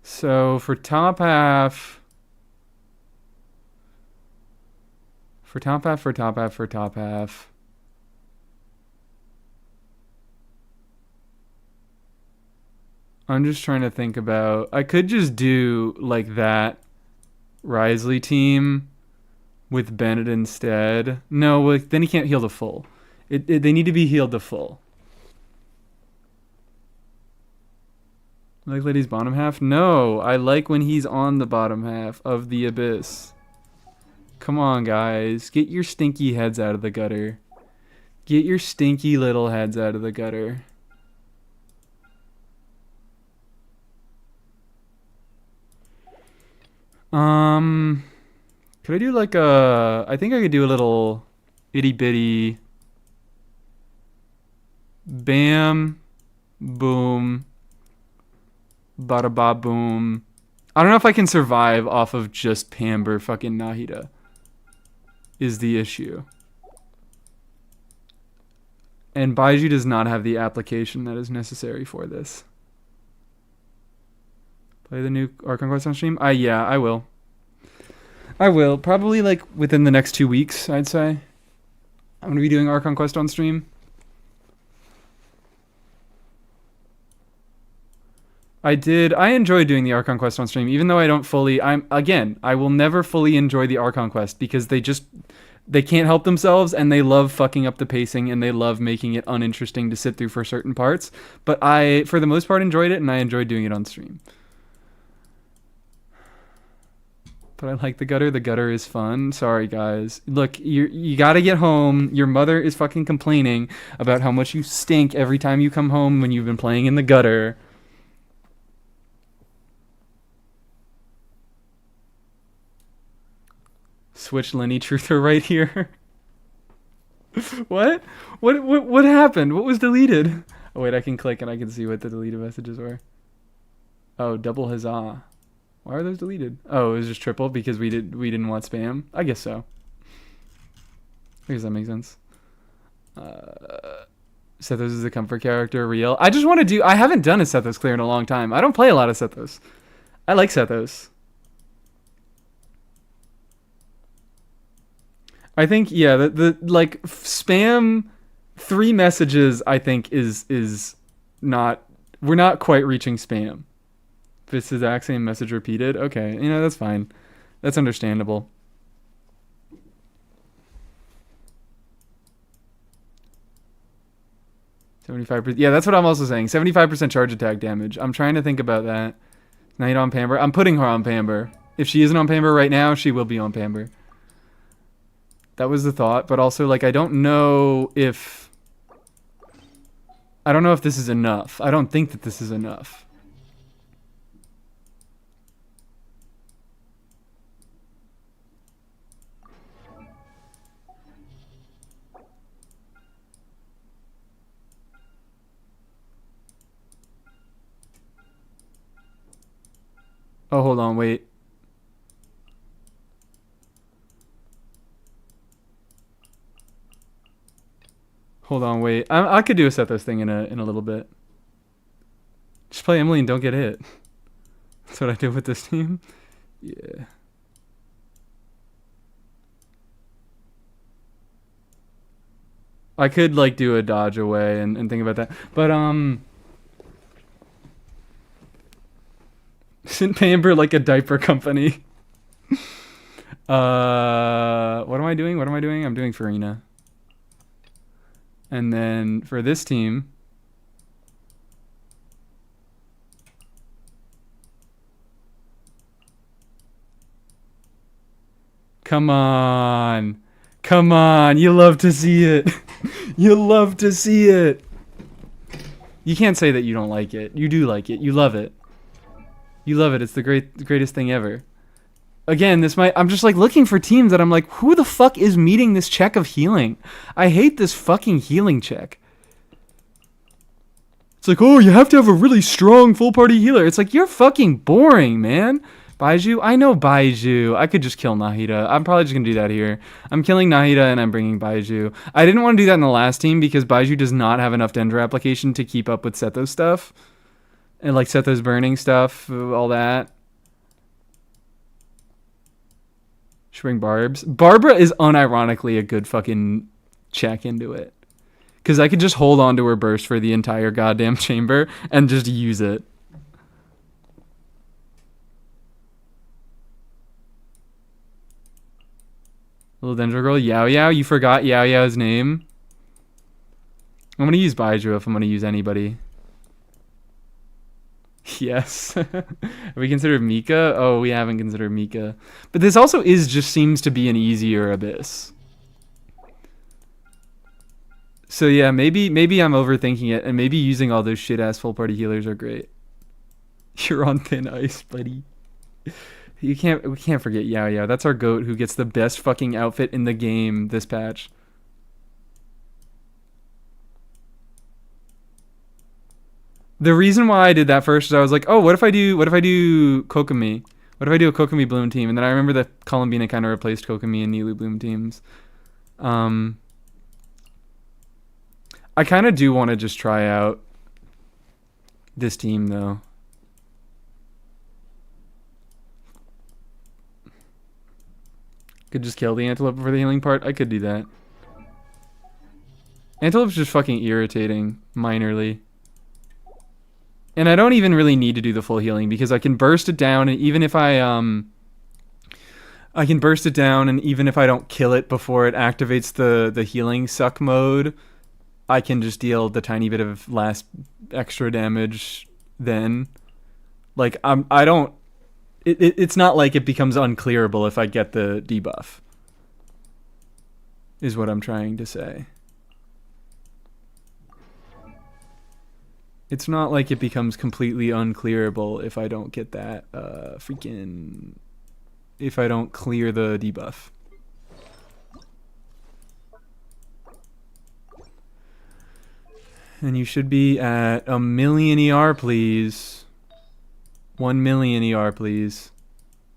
Speaker 1: So for top half, I'm just trying to think about, I could just do like that Risley team with Bennett instead. No, like, then he can't heal to full. They need to be healed to full. Like Lady's bottom half? No, I like when he's on the bottom half of the abyss. Come on, guys. Get your stinky heads out of the gutter. Get your stinky little heads out of the gutter. Could I do like a... I think I could do a little itty bitty... Bam. Boom. Bada ba boom. I don't know if I can survive off of just Pamber fucking Nahida. Is the issue. And Baiju does not have the application that is necessary for this. Play the new Archon Quest on stream? Yeah, I will. I will. Probably like within the next 2 weeks, I'd say. I'm going to be doing Archon Quest on stream. I enjoy doing the Archon Quest on stream, even though I don't fully, I will never fully enjoy the Archon Quest because they can't help themselves and they love fucking up the pacing and they love making it uninteresting to sit through for certain parts. But I, for the most part, enjoyed it and I enjoyed doing it on stream. But I like the gutter. The gutter is fun. Sorry, guys. Look, you gotta get home. Your mother is fucking complaining about how much you stink every time you come home when you've been playing in the gutter. Switch Lenny Truther right here. What? What happened? What was deleted? Oh wait, I can click and I can see what the deleted messages were. Oh, double huzzah. Why are those deleted? Oh, it was just triple because we didn't want spam. I guess so. I guess that makes sense. Sethos is a comfort character, real. I just want to do. I haven't done a Sethos clear in a long time. I don't play a lot of Sethos. I like Sethos. I think, yeah, the like spam 3 messages I think is not, we're not quite reaching spam. If it's the exact same message repeated, okay, that's fine. That's understandable. %75. Yeah, that's what I'm also saying. 75% charge attack damage. I'm trying to think about that. Night on Pamber. I'm putting her on Pamber. If she isn't on Pamber right now, she will be on Pamber. That was the thought, but also, like, I don't know if this is enough. I don't think that this is enough. Oh, hold on, wait. Hold on, wait. I could do a Sethos thing in a little bit. Just play Emily and don't get hit. That's what I did with this team. Yeah. I could like do a dodge away and think about that. But isn't Pamber like a diaper company? What am I doing? I'm doing Farina. And then for this team, come on. Come on. You love to see it. You love to see it. You can't say that you don't like it. You do like it. You love it. You love it. It's the greatest thing ever. Again, I'm just like looking for teams that I'm like, who the fuck is meeting this check of healing? I hate this fucking healing check. It's like, oh, you have to have a really strong full party healer. It's like, you're fucking boring, man. Baiju? I know Baiju. I could just kill Nahida. I'm probably just going to do that here. I'm killing Nahida and I'm bringing Baiju. I didn't want to do that in the last team because Baiju does not have enough Dendro application to keep up with Setho's stuff. And like Setho's burning stuff, all that. Should bring Barbs. Barbara is unironically a good fucking check into it. Because I could just hold on to her burst for the entire goddamn chamber and just use it. Little Dendro girl, Yao Yao. You forgot Yao Yao's name. I'm going to use Baiju if I'm going to use anybody. Yes. Have we considered Mika? Oh, we haven't considered Mika. But this also just seems to be an easier Abyss. So yeah, maybe I'm overthinking it, and maybe using all those shit-ass full party healers are great. You're on thin ice, buddy. We can't forget Yao Yao. That's our goat who gets the best fucking outfit in the game this patch. The reason why I did that first is I was like, oh, what if I do Kokomi? What if I do a Kokomi Bloom team? And then I remember that Columbina kind of replaced Kokomi and Nilu Bloom teams. I kind of do want to just try out this team though. Could just kill the Antelope for the healing part. I could do that. Antelope's just fucking irritating, minorly. And I don't even really need to do the full healing because I can burst it down, and even if I can burst it down, and even if I don't kill it before it activates the healing suck mode, I can just deal the tiny bit of last extra damage then. Like it's not like it becomes unclearable if I get the debuff. Is what I'm trying to say. It's not like it becomes completely unclearable if I don't get that if I don't clear the debuff. And you should be at 1,000,000 ER, please. 1,000,000 ER, please.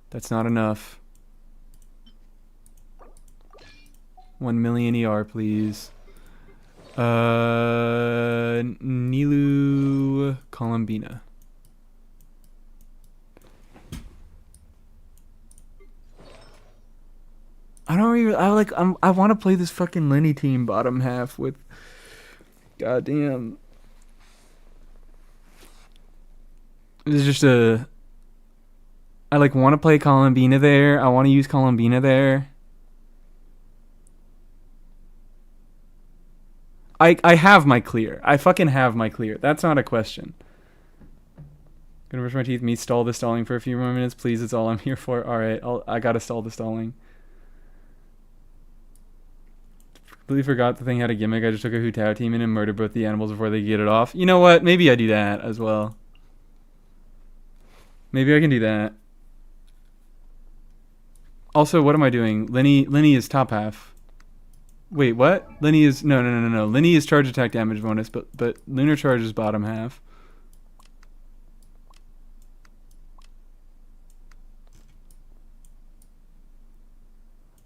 Speaker 1: That's not enough. 1,000,000 ER, please. Nilu Columbina. I want to play this fucking Lenny team bottom half with goddamn. It's just I want to play Columbina there. I want to use Columbina there. I have my clear. I fucking have my clear. That's not a question. Gonna brush my teeth. Me stall the stalling for a few more minutes, please. It's all I'm here for. All right, I gotta stall the stalling. Completely forgot the thing had a gimmick. I just took a Hu Tao team in and murdered both the animals before they get it off. You know what? Maybe I do that as well. Maybe I can do that. Also, what am I doing? Lenny is top half. Wait, what? Lenny is no. Lenny is charge attack damage bonus, but Lunar Charge is bottom half.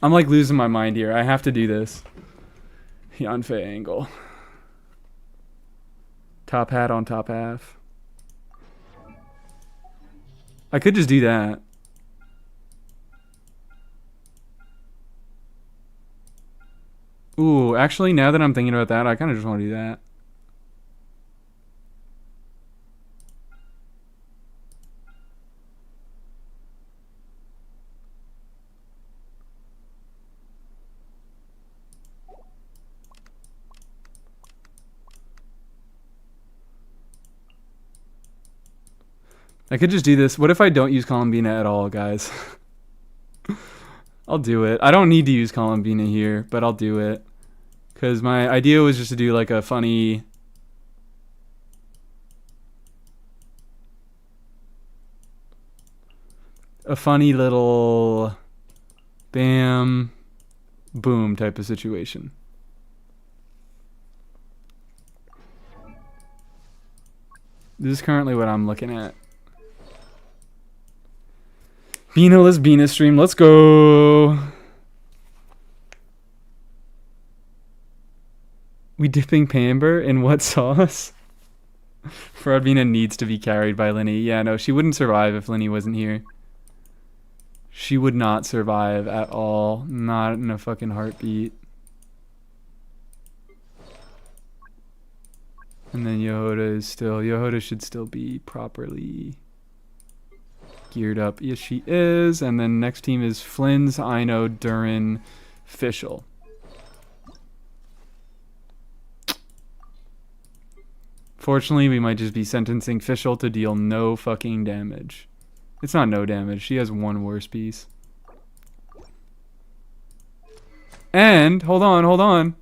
Speaker 1: I'm like losing my mind here. I have to do this. Yanfei angle. Top hat on top half. I could just do that. Ooh, actually, now that I'm thinking about that, I kind of just want to do that. I could just do this. What if I don't use Columbina at all, guys? I'll do it. I don't need to use Columbina here, but I'll do it. Because my idea was just to do like a funny... little... bam, boom type of situation. This is currently what I'm looking at. Bina-less Bina stream. Let's go. We dipping Pamber in what sauce? Fraudbina needs to be carried by Linny. Yeah, no, she wouldn't survive if Linny wasn't here. She would not survive at all. Not in a fucking heartbeat. And then Yoda should still be properly geared up. Yes, she is. And then next team is Flynn's, Ino, Durin, Fischl. Fortunately, we might just be sentencing Fischl to deal no fucking damage. It's not no damage. She has one worse piece. And, hold on.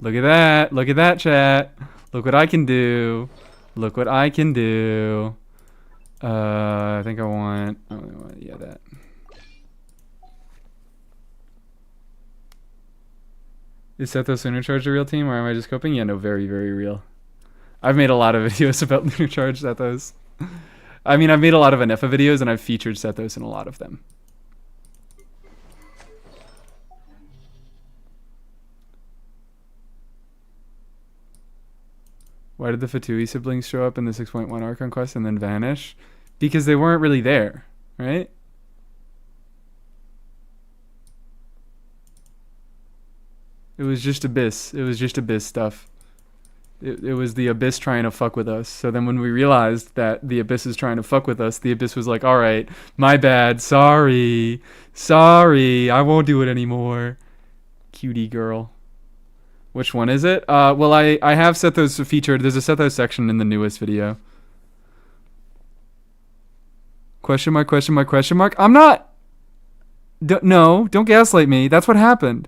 Speaker 1: Look at that. Look at that, chat. Look what I can do. Look what I can do. I think I want... Oh, yeah, that. Is Sethos Lunar Charge a real team, or am I just coping? Yeah, no, very, very real. I've made a lot of videos about Lunar Charge Sethos. I mean, I've made a lot of Anefa videos, and I've featured Sethos in a lot of them. Why did the Fatui siblings show up in the 6.1 Archon quest and then vanish? Because they weren't really there, right? It was just Abyss. It was just Abyss stuff. It was the Abyss trying to fuck with us. So then when we realized that the Abyss is trying to fuck with us, the Abyss was like, all right, my bad. Sorry. I won't do it anymore. Cutie girl. Which one is it? Well, I have Sethos featured. There's a Sethos section in the newest video. Question mark. I'm not... No, don't gaslight me. That's what happened.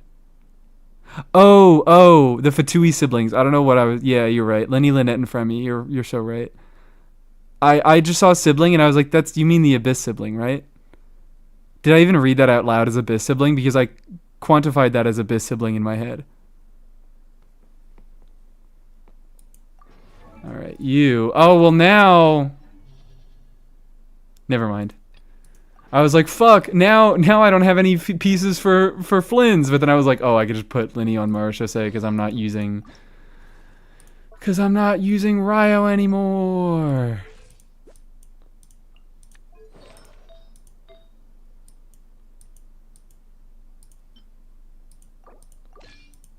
Speaker 1: Oh, the Fatui siblings. I don't know what I was... Yeah, you're right. Lenny, Lynette, and Fremi. You're so right. I just saw sibling, and I was like, that's... You mean the Abyss sibling, right? Did I even read that out loud as Abyss sibling? Because I quantified that as Abyss sibling in my head. Alright, you. Oh, well now... Never mind. I was like, fuck, now I don't have any pieces for Flynn's. But then I was like, oh, I could just put Linny on Marechaussee because I'm not using... Because I'm not using Ryo anymore.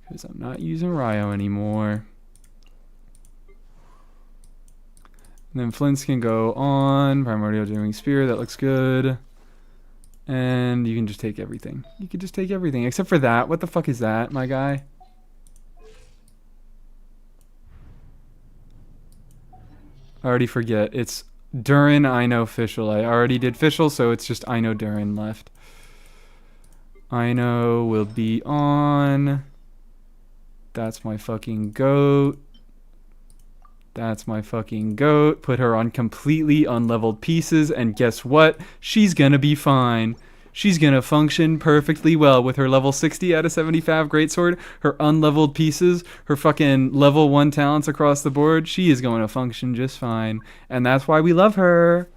Speaker 1: Because I'm not using Ryo anymore. And then Flynn's can go on. Primordial Jamming Spear, that looks good. And you can just take everything. You can just take everything. Except for that. What the fuck is that, my guy? I already forget. It's Durin, Ino, Fischl. I already did Fischl, so it's just Ino, Durin left. Ino will be on. That's my fucking goat. That's my fucking goat. Put her on completely unleveled pieces, and guess what? She's gonna be fine. She's gonna function perfectly well with her level 60 out of 75 greatsword, her unleveled pieces, her fucking level 1 talents across the board. She is going to function just fine. And that's why we love her.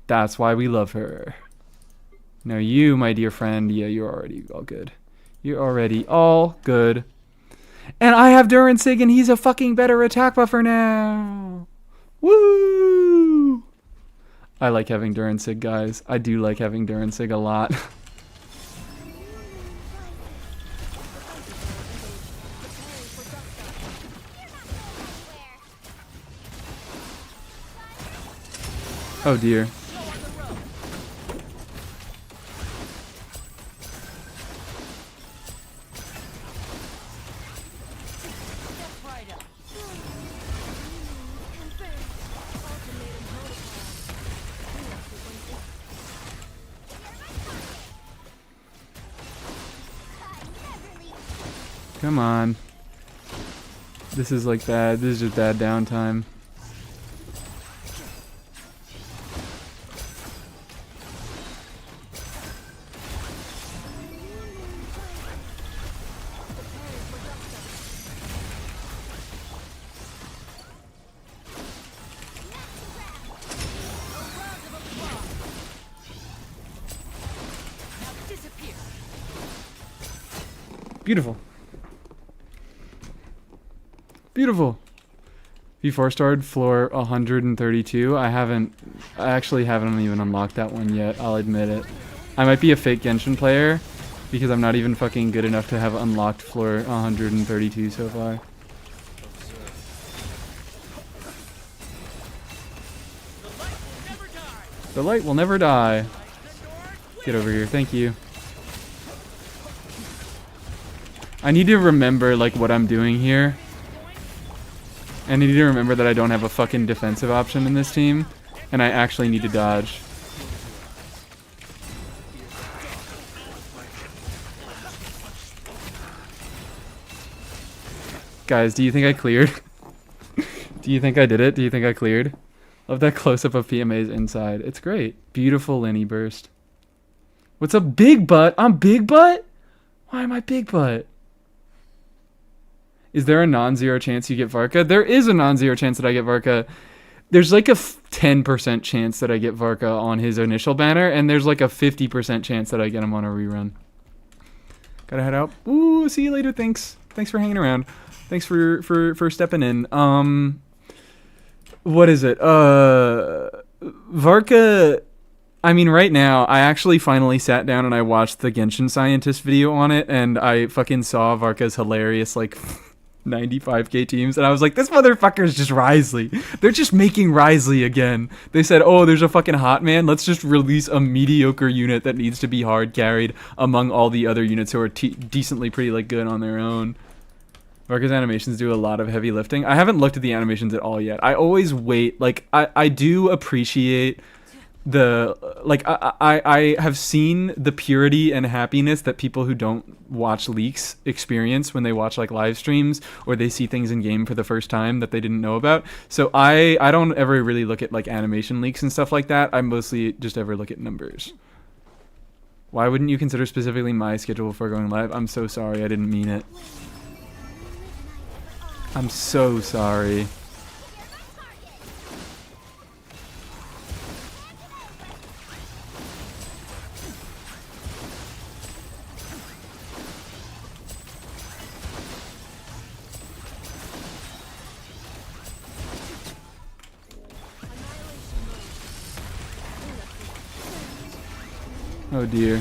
Speaker 1: That's why we love her. Now you, my dear friend, yeah, you're already all good. You're already all good. And I have Durin Sig, and he's a fucking better attack buffer now. Woo! I like having Durin Sig, guys. I do like having Durin Sig a lot. Oh dear. Come on. This is like bad. This is just bad downtime. Beautiful. Beautiful. V4 starred floor 132. I actually haven't even unlocked that one yet, I'll admit it. I might be a fake Genshin player because I'm not even fucking good enough to have unlocked floor 132 so far. The light will never die. Get over here, thank you. I need to remember like what I'm doing here. I need to remember that I don't have a fucking defensive option in this team, and I actually need to dodge. Guys, do you think I cleared? Do you think I did it? Do you think I cleared? Love that close-up of PMA's inside. It's great. Beautiful Lenny burst. What's up, Big Butt? I'm Big Butt? Why am I Big Butt? Is there a non-zero chance you get Varka? There is a non-zero chance that I get Varka. There's like a 10% chance that I get Varka on his initial banner, and there's like a 50% chance that I get him on a rerun. Gotta head out. Ooh, see you later. Thanks. Thanks for hanging around. Thanks for stepping in. What is it? Varka. I mean, right now, I actually finally sat down and I watched the Genshin Scientist video on it, and I fucking saw Varka's hilarious, like, 95k teams, and I was like, this motherfucker is just Risley. They're just making Risley again. They said, oh, there's a fucking hot man. Let's just release a mediocre unit that needs to be hard carried among all the other units who are decently pretty, like, good on their own. Varka's animations do a lot of heavy lifting. I haven't looked at the animations at all yet. I always wait. Like, I do appreciate the like I have seen the purity and happiness that people who don't watch leaks experience when they watch like live streams or they see things in game for the first time that they didn't know about. So I don't ever really look at like animation leaks and stuff like that. I mostly just ever look at numbers. Why wouldn't you consider specifically my schedule before going live? I'm so sorry, I didn't mean it. I'm so sorry. Oh dear.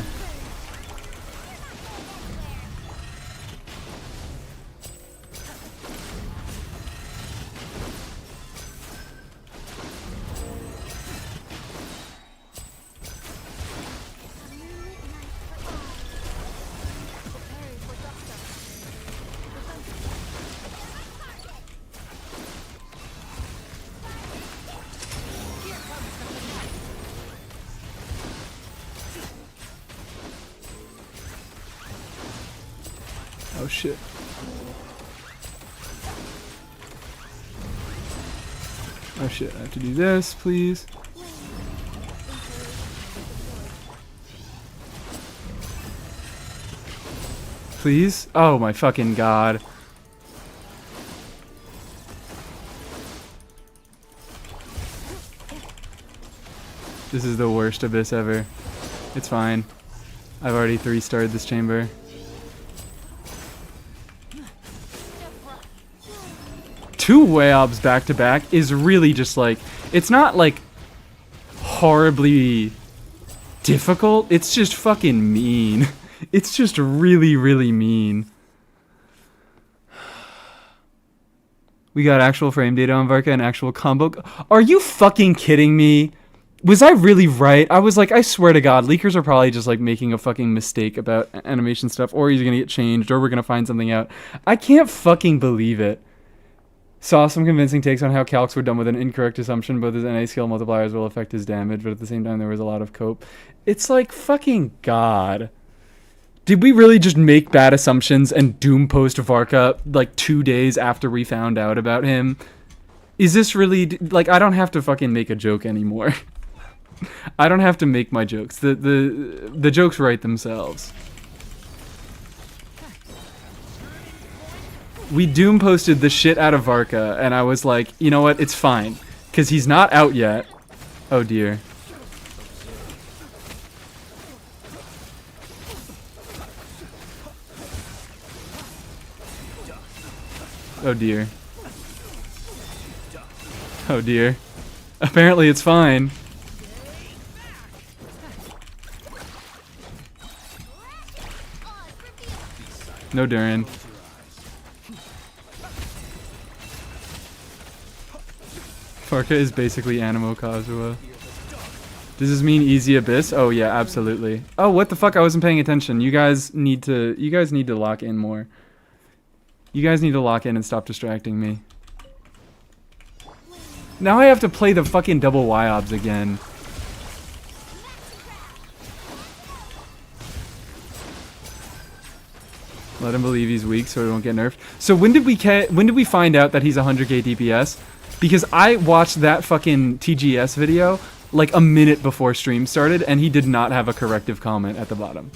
Speaker 1: Oh shit. Oh shit, I have to do this, please. Please? Oh my fucking god. This is the worst abyss ever. It's fine. I've already 3-starred this chamber. Two Wayobs back to back is really just like, it's not like horribly difficult, it's just fucking mean. It's just really, really mean. We got actual frame data on Varka and actual combo. Are you fucking kidding me? Was I really right? I was like, I swear to God, leakers are probably just like making a fucking mistake about animation stuff, or he's gonna get changed, or we're gonna find something out. I can't fucking believe it. Saw some convincing takes on how calcs were done with an incorrect assumption, both his NA skill multipliers will affect his damage, but at the same time there was a lot of cope. It's like, fucking God. Did we really just make bad assumptions and doom post Varka like 2 days after we found out about him? Is this really like I don't have to fucking make a joke anymore. I don't have to make my jokes. The jokes write themselves. We doom posted the shit out of Varka and I was like, you know what? It's fine cuz he's not out yet. Oh dear. Oh dear. Oh dear. Apparently it's fine. No Durin. Farka is basically Animo Kazuha. Does this mean easy abyss? Oh yeah, absolutely. Oh, what the fuck? I wasn't paying attention. You guys need to lock in more. You guys need to lock in and stop distracting me. Now I have to play the fucking double Y-obs again. Let him believe he's weak so he won't get nerfed. So when did we find out that he's 100k DPS? Because I watched that fucking TGS video like a minute before stream started and he did not have a corrective comment at the bottom.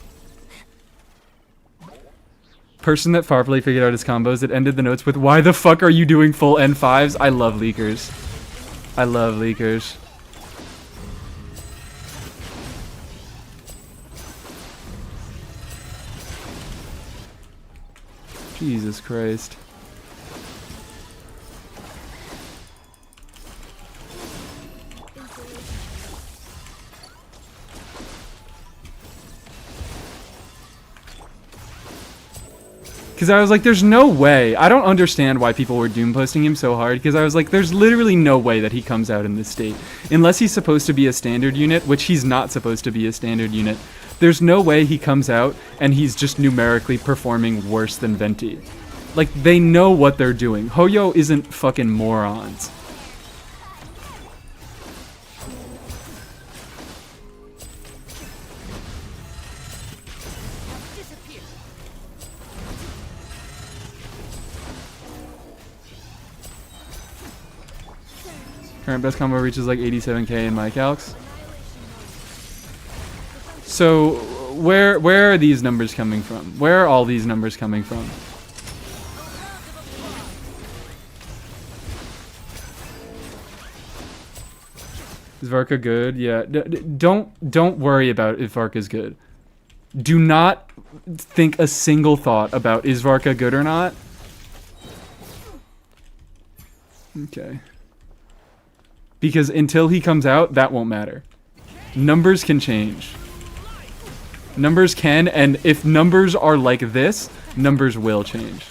Speaker 1: Person that Farplay figured out his combos, it ended the notes with, "Why the fuck are you doing full N5s?" I love leakers. I love leakers. Jesus Christ. Because I was like, there's no way. I don't understand why people were doom posting him so hard. Because I was like, there's literally no way that he comes out in this state. Unless he's supposed to be a standard unit, which he's not supposed to be a standard unit. There's no way he comes out and he's just numerically performing worse than Venti. Like, they know what they're doing. Hoyo isn't fucking morons. Current best combo reaches like 87k in my calcs. So where are these numbers coming from? Where are all these numbers coming from? Is Varka good? Yeah. Don't worry about if Varka's good. Do not think a single thought about is Varka good or not. Okay. Because until he comes out, that won't matter. Numbers can change. Numbers can, and if numbers are like this, numbers will change.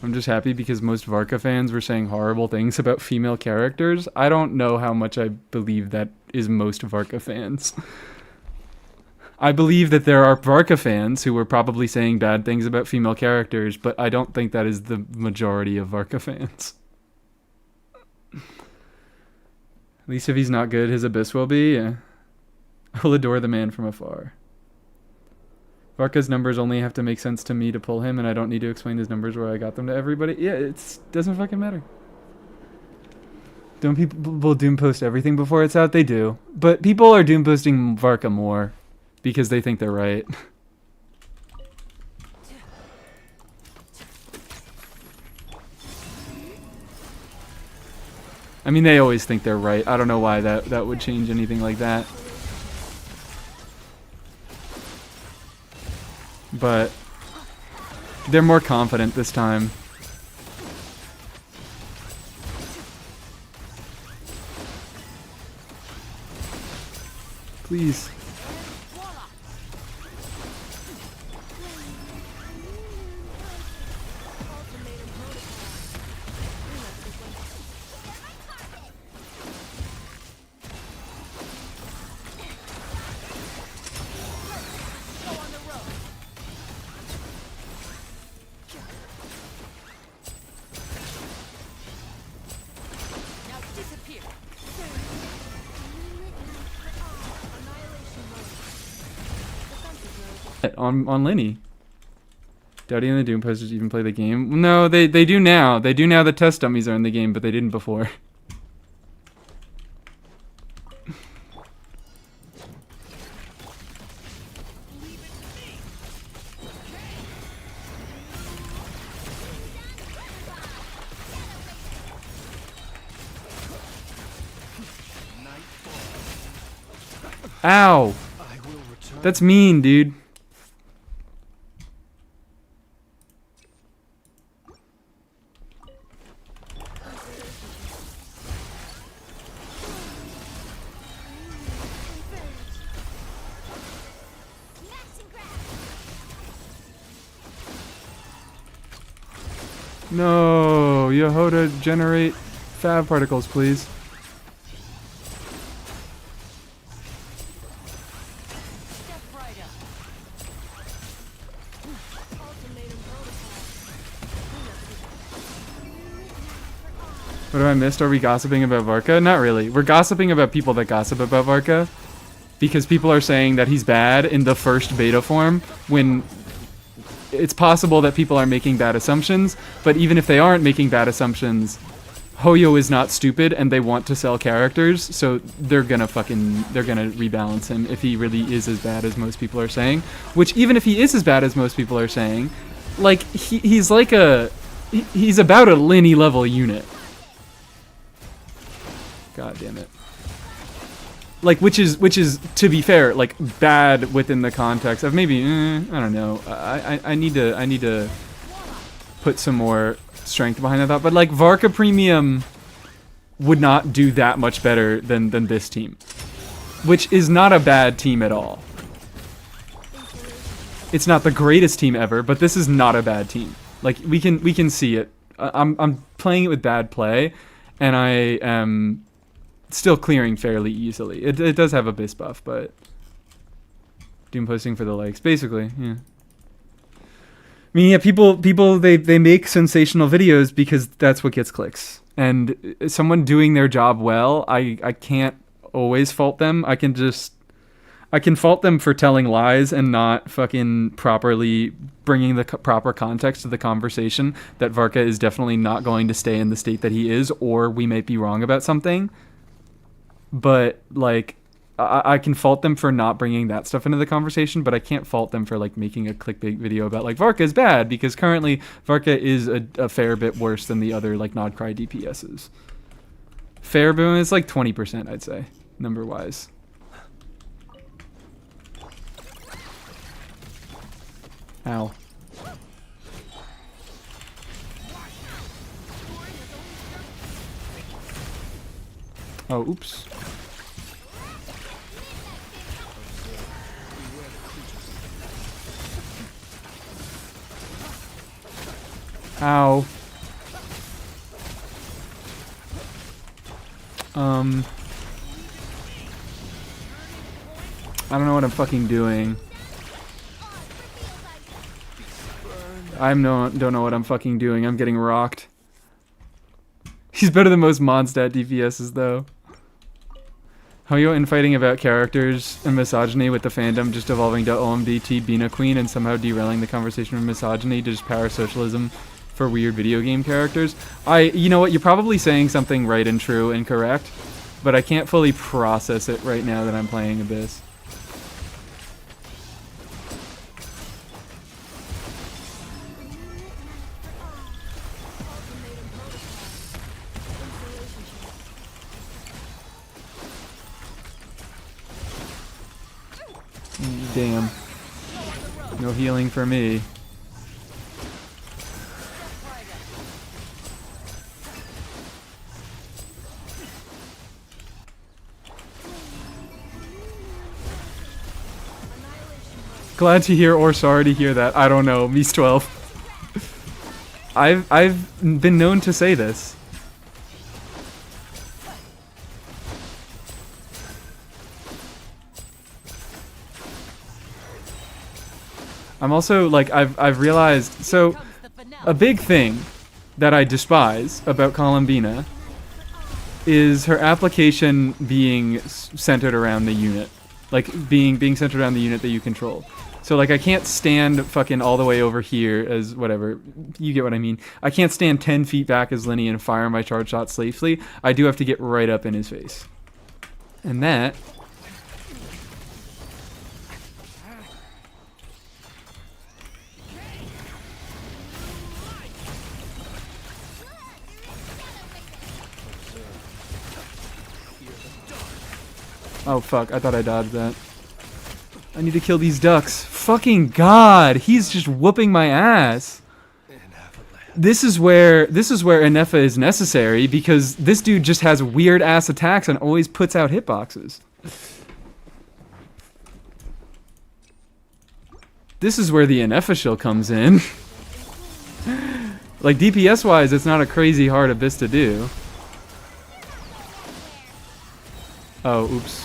Speaker 1: I'm just happy because most Varka fans were saying horrible things about female characters. I don't know how much I believe that is most Varka fans. I believe that there are Varka fans who were probably saying bad things about female characters, but I don't think that is the majority of Varka fans. At least if he's not good, his Abyss will be. Yeah. I'll adore the man from afar. Varka's numbers only have to make sense to me to pull him, and I don't need to explain his numbers where I got them to everybody. Yeah, it doesn't fucking matter. Don't people doom post everything before it's out? They do. But people are doom posting Varka more because they think they're right. I mean, they always think they're right. I don't know why that would change anything like that. But they're more confident this time. Please. On Linny. Dowdy and the Doom posters even play the game? No, they do now. They do now that test dummies are in the game, but they didn't before. Ow!
Speaker 4: I will return.
Speaker 1: That's mean, dude.
Speaker 2: Max and grab.
Speaker 1: No, Yoda, generate fab particles, please.
Speaker 3: Step right up.
Speaker 2: Ultimatum protocol.
Speaker 1: What have I missed? Are we gossiping about Varka? Not really. We're gossiping about people that gossip about Varka. Because people are saying that he's bad in the first beta form, when it's possible that people are making bad assumptions, but even if they aren't making bad assumptions, Hoyo is not stupid and they want to sell characters, so they're gonna rebalance him if he really is as bad as most people are saying. Which, even if he is as bad as most people are saying, like, he's about a Linny level unit. God damn it. Like, which is to be fair, like, bad within the context of maybe I don't know. I need to put some more strength behind that thought. But like, Varka Premium would not do that much better than this team, which is not a bad team at all. It's not the greatest team ever, but this is not a bad team. Like, we can see it. I'm playing it with bad play, and I am still clearing fairly easily. It does have a Abyss buff, but Doom posting for the likes, basically. Yeah. I mean, yeah, people they make sensational videos because that's what gets clicks. And someone doing their job well, I can't always fault them. I can fault them for telling lies and not fucking properly bringing the proper context to the conversation that Varka is definitely not going to stay in the state that he is, or we might be wrong about something. But, like, I can fault them for not bringing that stuff into the conversation, but I can't fault them for, like, making a clickbait video about, like, Varka is bad, because currently Varka is a fair bit worse than the other, like, Nodcry DPSs. Fair boom is, like, 20%, I'd say, number-wise. Ow. Oh, oops. Ow. I don't know what I'm fucking doing. Don't know what I'm fucking doing. I'm getting rocked. He's better than most Mondstadt DPSs, though. Hoyo infighting about characters and misogyny, with the fandom just evolving to OMDT Bina Queen and somehow derailing the conversation from misogyny to just parasocialism for weird video game characters. You know what, you're probably saying something right and true and correct, but I can't fully process it right now that I'm playing Abyss. Damn. No healing for me. Glad to hear or sorry to hear that. I don't know. Mies 12. I've been known to say this. I'm also, like, I've realized, so a big thing that I despise about Columbina is her application being centered around the unit, like being centered around the unit that you control. So like I can't stand fucking all the way over here as whatever. You get what I mean. I can't stand 10 feet back as Lenny and fire my charge shot safely. I do have to get right up in his face. And that... Oh fuck, I thought I dodged that. I need to kill these ducks. Fucking god, he's just whooping my ass. This is where Inefa is necessary because this dude just has weird ass attacks and always puts out hitboxes. This is where the Inefa shield comes in. Like DPS wise, it's not a crazy hard abyss to do. Oh, oops.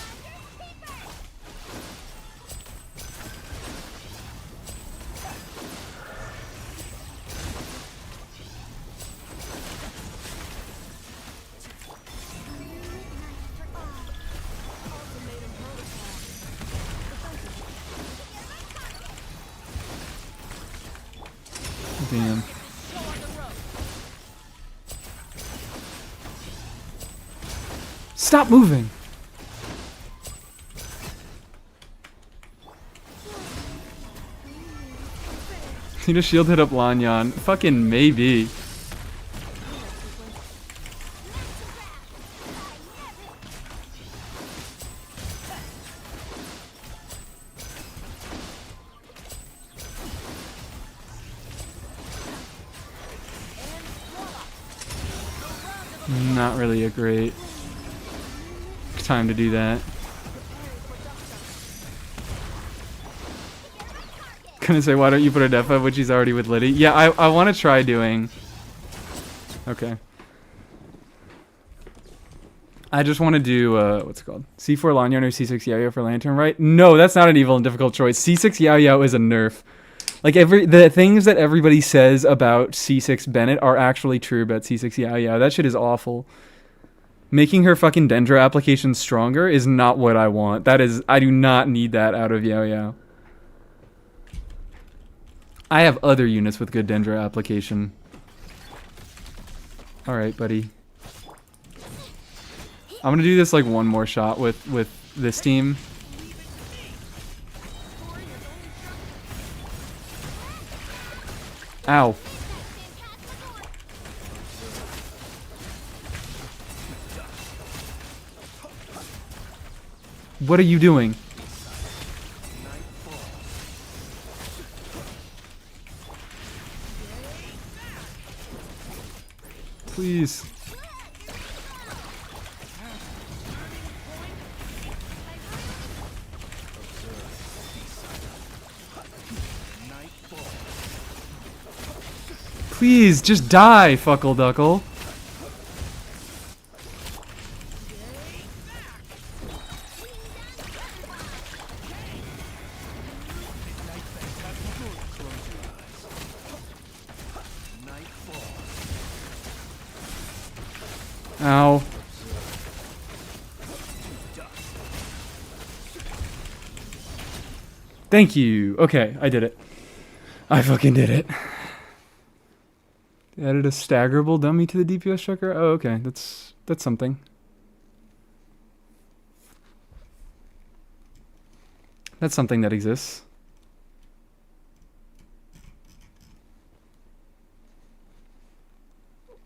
Speaker 1: Damn. Stop moving! Need a shield hit up Lanyan. Fucking maybe. Not really a great time to do that. Gonna say, why don't you put a defa, which he's already with Liddy? Yeah, I want to try doing. Okay. I just want to do, what's it called? C4 Lanyan or C6 Yao Yao for Lantern, right? No, that's not an evil and difficult choice. C6 Yao Yao is a nerf. Like, the things that everybody says about C6 Bennett are actually true about C6 Yao Yao. That shit is awful. Making her fucking Dendro application stronger is not what I want. That is, I do not need that out of Yao Yao. I have other units with good Dendro application. Alright, buddy. I'm gonna do this like one more shot with this team. Ow. What are you doing? Please. Please, just die, Fuckle Duckle. Ow. Thank you. Okay, I did it. I fucking did it. Added a staggerable dummy to the DPS tracker. Oh, okay. That's something. That's something that exists.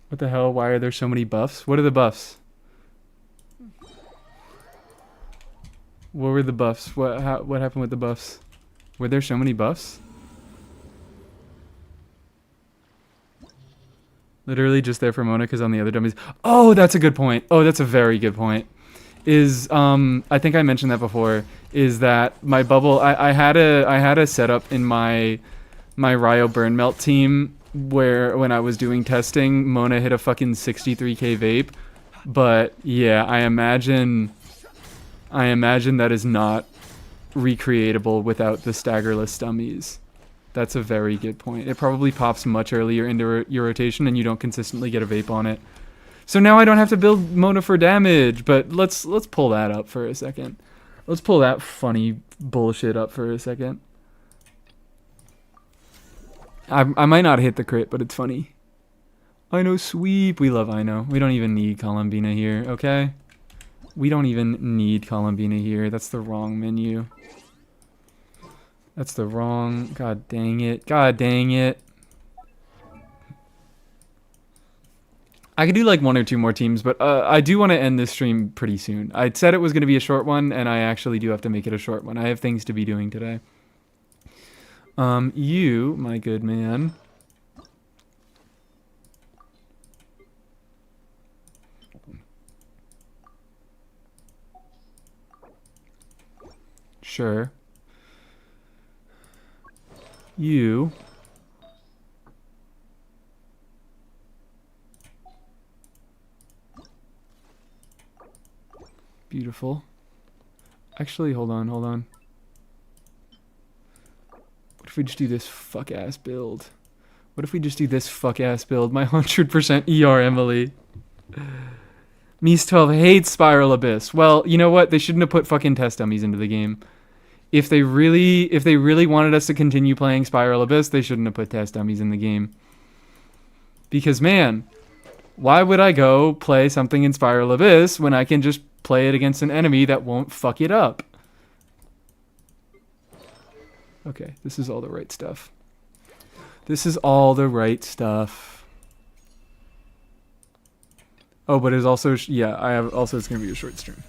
Speaker 1: What the hell? Why are there so many buffs? What are the buffs? What were the buffs? What happened with the buffs? Were there so many buffs? Literally just there for Mona because on the other dummies. Oh, that's a good point. Oh, that's a very good point. Is I think I mentioned that before. Is that my bubble? I had a setup in my Ryo Burn Melt team where when I was doing testing, Mona hit a fucking 63k vape. But yeah, I imagine that is not recreatable without the staggerless dummies. That's a very good point. It probably pops much earlier into your rotation and you don't consistently get a vape on it. So now I don't have to build Mona for damage, but let's pull that up for a second. Let's pull that funny bullshit up for a second. I might not hit the crit, but it's funny. I know sweep. We love I know. We don't even need Columbina here, okay? We don't even need Columbina here. That's the wrong menu. That's the wrong... God dang it. God dang it. I could do like 1 or 2 more teams, but I do want to end this stream pretty soon. I said it was going to be a short one, and I actually do have to make it a short one. I have things to be doing today. You, my good man... Sure. You. Beautiful. Actually, hold on. What if we just do this fuck-ass build? My 100% ER Emily. Mies 12 hates Spiral Abyss. Well, you know what? They shouldn't have put fucking test dummies into the game. If they really wanted us to continue playing Spiral Abyss, they shouldn't have put test dummies in the game. Because, man, why would I go play something in Spiral Abyss when I can just play it against an enemy that won't fuck it up? Okay, this is all the right stuff. Oh, but it's also, yeah, it's going to be a short stream.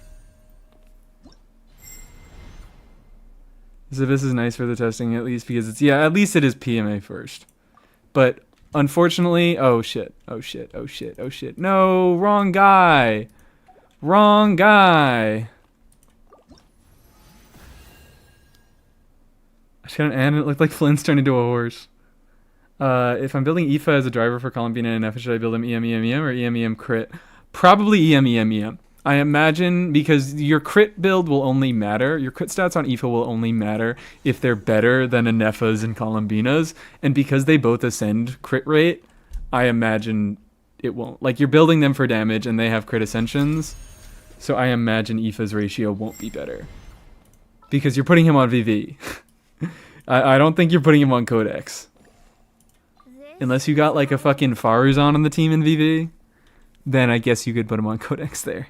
Speaker 1: So this is nice for the testing, at least, because it's, yeah, at least it is PMA first. But, unfortunately, oh shit. No, wrong guy. I shot an ant and it looked like Flynn's turned into a horse. If I'm building Aoife as a driver for Columbina and F, should I build him EM or EM crit? Probably EM. I imagine, because your crit build will only matter, your crit stats on Aoife will only matter if they're better than Anefas and Columbinas, and because they both ascend crit rate, I imagine it won't. Like, you're building them for damage and they have crit ascensions, so I imagine Aoife's ratio won't be better. Because you're putting him on VV. I don't think you're putting him on Codex. Unless you got like a fucking Faruzan on the team in VV, then I guess you could put him on Codex there.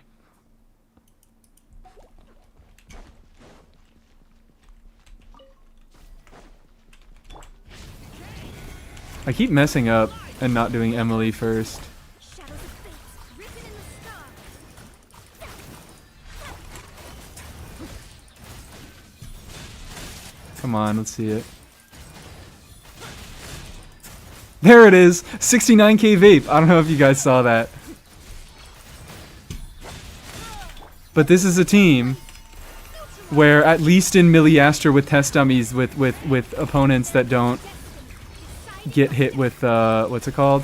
Speaker 1: I keep messing up and not doing Emily first.
Speaker 2: Shadows of fate, written in the stars.
Speaker 1: Come on, let's see it. There it is! 69k vape! I don't know if you guys saw that. But this is a team where, at least in Milliaster with test dummies with opponents that don't get hit with, what's it called?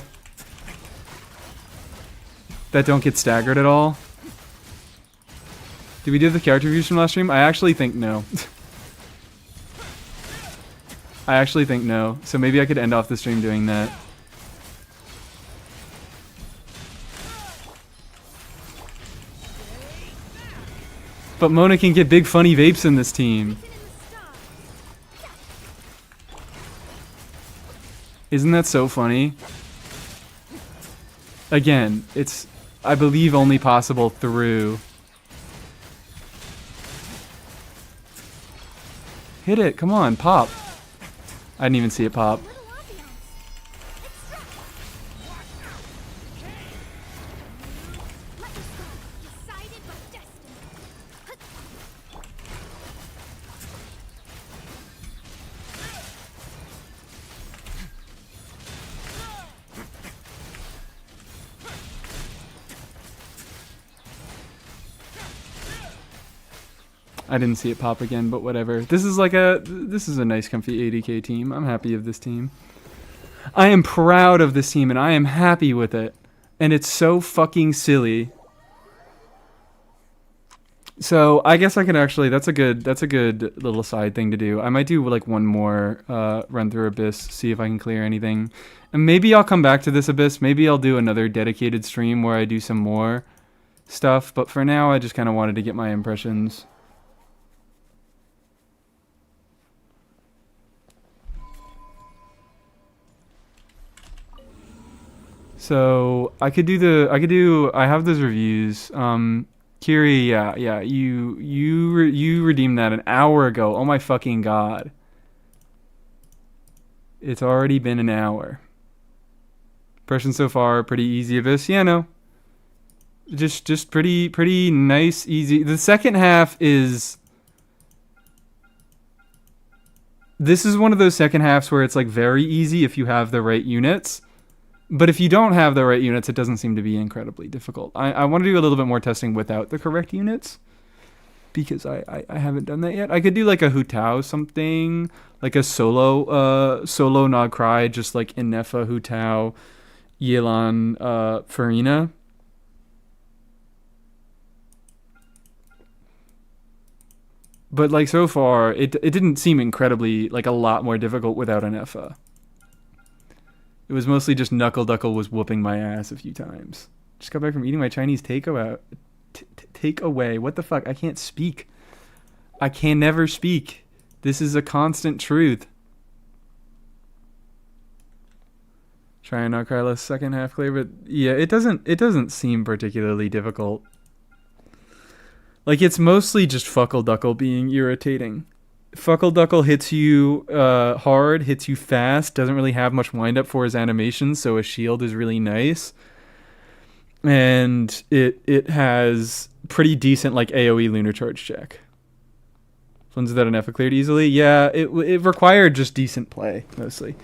Speaker 1: That don't get staggered at all. Did we do the character reviews from last stream? I actually think no. So maybe I could end off the stream doing that. But Mona can get big funny vapes in this team. Isn't that so funny? Again, it's, I believe, only possible through... Hit it, come on, pop. I didn't even see it pop. I didn't see it pop again, but whatever. This is a nice comfy 80k team. I'm happy of this team. I am proud of this team and I am happy with it. And it's so fucking silly. So I guess I could actually, that's a good little side thing to do. I might do like one more run through Abyss, see if I can clear anything. And maybe I'll come back to this Abyss. Maybe I'll do another dedicated stream where I do some more stuff. But for now, I just kind of wanted to get my impressions. So I have those reviews. Kiri, yeah, you redeemed that an hour ago. Oh my fucking god. It's already been an hour. Impression so far, pretty easy. Abyss, yeah, no. Just pretty nice, easy. The second half is... This is one of those second halves where it's like very easy if you have the right units. But if you don't have the right units, it doesn't seem to be incredibly difficult. I want to do a little bit more testing without the correct units. Because I haven't done that yet. I could do like a Hu Tao something. Like a solo Nog Cry, just like Inefa, Hu Tao, Yelan, Farina. But like so far, it didn't seem incredibly like a lot more difficult without an Effa. It was mostly just Knuckle Duckle was whooping my ass a few times. Just got back from eating my Chinese takeaway. Takeaway. What the fuck? I can't speak. I can never speak. This is a constant truth. Try and not cry less second half clear, but yeah, it doesn't seem particularly difficult. Like, it's mostly just Fuckle Duckle being irritating. Fuckle Duckle hits you hard, hits you fast, doesn't really have much wind-up for his animation, so a shield is really nice. And it has pretty decent, like, AoE Lunar Charge check. Ones that an F cleared easily? Yeah, it required just decent play, mostly.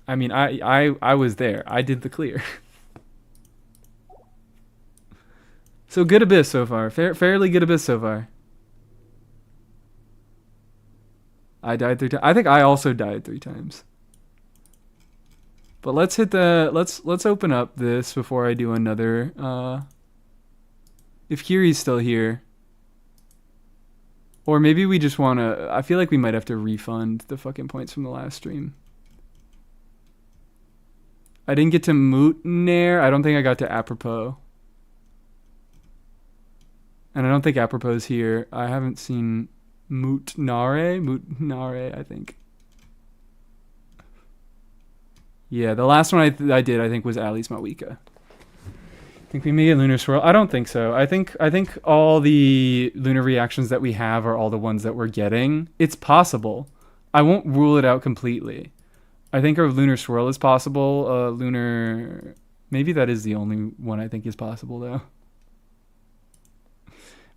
Speaker 1: I mean, I was there. I did the clear. So good Abyss so far. Fairly good Abyss so far. I died 3 times. I think I also died 3 times. But let's hit the let's open up this before I do another. If Kiri's still here, or maybe we just want to. I feel like we might have to refund the fucking points from the last stream. I didn't get to Mootnair. I don't think I got to Apropos. And I don't think Apropos is here. I haven't seen Mootnare, I think. Yeah, the last one I did, I think, was Ali's Mawika. I think we may get Lunar Swirl. I don't think so. I think all the lunar reactions that we have are all the ones that we're getting. It's possible. I won't rule it out completely. I think our Lunar Swirl is possible. Lunar... Maybe that is the only one I think is possible, though.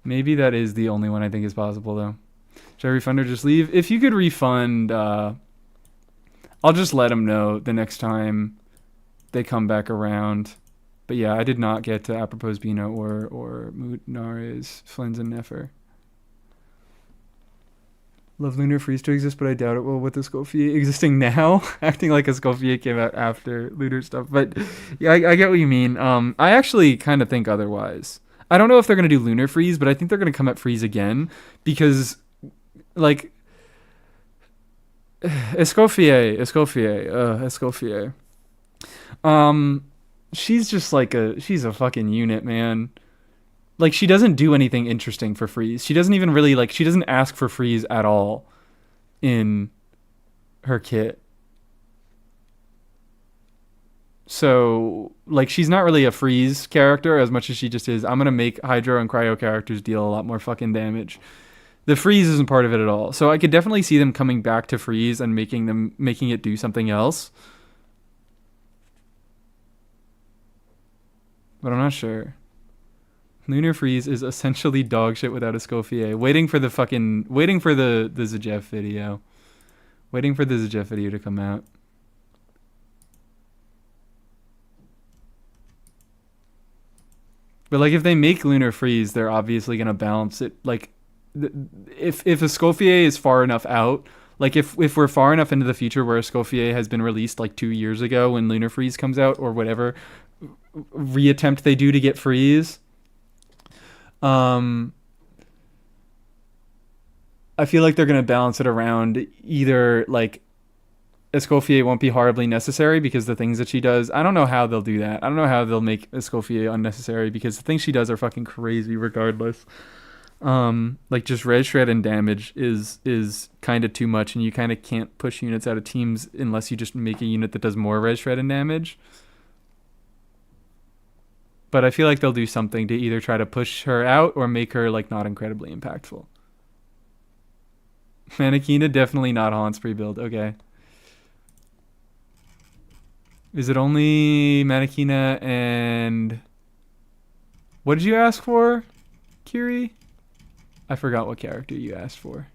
Speaker 1: Maybe that is the only one I think is possible, though. Should I refund or just leave? If you could refund, I'll just let them know the next time they come back around. But yeah, I did not get to Apropos Bina or Mootnare's Flins and Nefer. Love Lunar Freeze to exist, but I doubt it will with the Scofier existing now. Acting like a Scofier came out after Lunar stuff. But yeah, I get what you mean. I actually kind of think otherwise. I don't know if they're going to do Lunar Freeze, but I think they're going to come at Freeze again. Because, like, Escoffier. She's just like she's a fucking unit, man. Like, she doesn't do anything interesting for Freeze. She doesn't even really, like, she doesn't ask for Freeze at all in her kit. So, like, she's not really a Freeze character as much as she just is. I'm going to make Hydro and Cryo characters deal a lot more fucking damage. The Freeze isn't part of it at all. So I could definitely see them coming back to Freeze and making it do something else. But I'm not sure. Lunar Freeze is essentially dog shit without a Scofier. Waiting for the Zajeff video. Waiting for the Zajeff video to come out. But, like, if they make Lunar Freeze, they're obviously going to balance it. Like, if a Scofier is far enough out, like, if we're far enough into the future where a Scofier has been released, like, 2 years ago when Lunar Freeze comes out, or whatever reattempt they do to get Freeze, I feel like they're going to balance it around either, like, Escoffier won't be horribly necessary because the things that she does, I don't know how they'll do that. I don't know how they'll make Escoffier unnecessary because the things she does are fucking crazy regardless. Like just res shred and damage is kind of too much, and you kind of can't push units out of teams unless you just make a unit that does more res shred and damage. But I feel like they'll do something to either try to push her out or make her like not incredibly impactful. Manakina definitely not Haunt Spree build. Okay. Is it only Manakina and what did you ask for, Kiri? I forgot what character you asked for.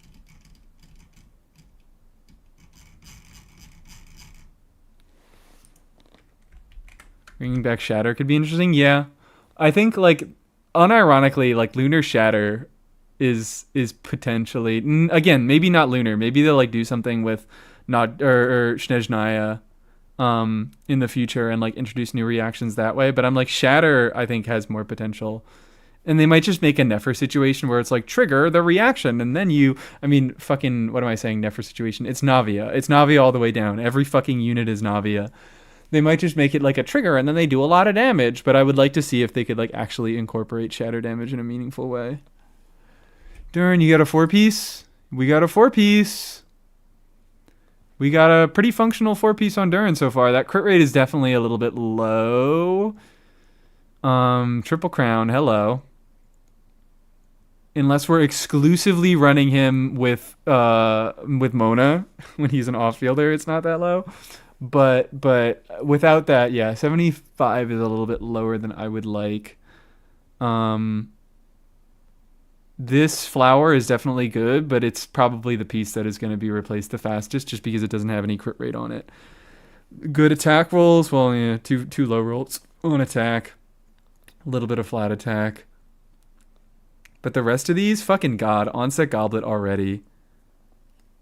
Speaker 1: Bringing back Shatter could be interesting. Yeah. I think like unironically like Lunar Shatter is potentially again, maybe not Lunar. Maybe they'll like do something with not or Snezhnaya in the future and like introduce new reactions that way, but I'm like Shatter I think has more potential. And they might just make a Nefer situation where it's like trigger the reaction and then fucking what am I saying, Nefer situation? It's Navia. It's Navia all the way down. Every fucking unit is Navia. They might just make it like a trigger and then they do a lot of damage, but I would like to see if they could like actually incorporate shatter damage in a meaningful way. Durin, you got a 4-piece? We got a 4-piece. We got a pretty functional 4-piece on Durin so far. That crit rate is definitely a little bit low. Triple Crown, hello. Unless we're exclusively running him with Mona when he's an off-fielder, it's not that low. But without that, yeah, 75 is a little bit lower than I would like. This flower is definitely good, but it's probably the piece that is going to be replaced the fastest just because it doesn't have any crit rate on it. Good attack rolls, well, yeah, two low rolls on attack. A little bit of flat attack. But the rest of these, fucking god, onset goblet already.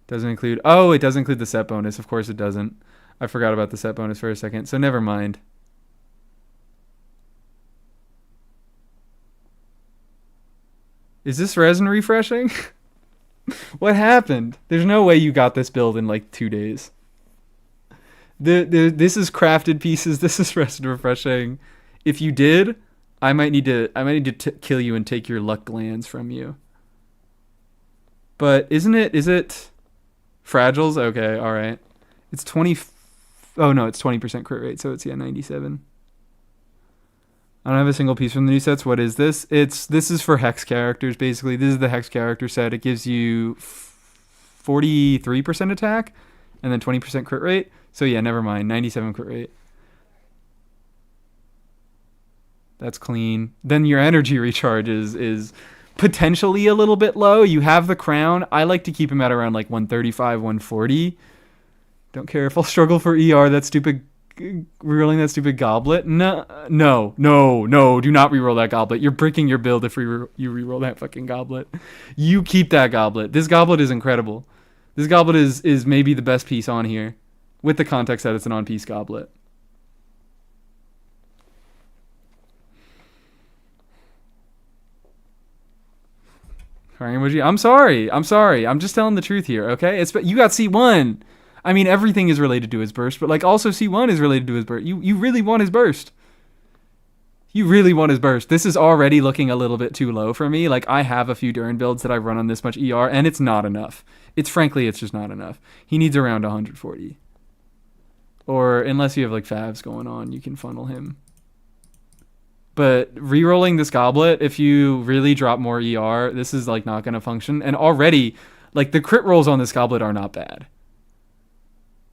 Speaker 1: Doesn't include, oh, it does include the set bonus. Of course it doesn't. I forgot about the set bonus for a second, so never mind. Is this resin refreshing? What happened? There's no way you got this build in like 2 days. This is crafted pieces. This is resin refreshing. If you did, I might need to kill you and take your luck glands from you. But is it fragiles? Okay, all right. It's 20. Oh no, it's 20% crit rate, so it's 97. I don't have a single piece from the new sets. What is this? This is for hex characters basically. This is the hex character set. It gives you 43% attack and then 20% crit rate. So yeah, never mind. 97 crit rate. That's clean. Then your energy recharge is potentially a little bit low. You have the crown. I like to keep him at around like 135, 140. Don't care if I'll struggle for ER. That stupid rerolling that stupid goblet. No. Do not reroll that goblet. You're breaking your build if you reroll that fucking goblet. You keep that goblet. This goblet is incredible. This goblet is maybe the best piece on here, with the context that it's an on-piece goblet. Crying emoji. I'm sorry. I'm just telling the truth here, okay? You got C1. I mean, everything is related to his burst, but like also C1 is related to his burst. You really want his burst. You really want his burst. This is already looking a little bit too low for me. Like, I have a few Durin builds that I've run on this much ER, and it's not enough. Frankly, it's just not enough. He needs around 140. Or, unless you have, like, favs going on, you can funnel him. But rerolling this goblet, if you really drop more ER, this is, like, not going to function. And already, like, the crit rolls on this goblet are not bad.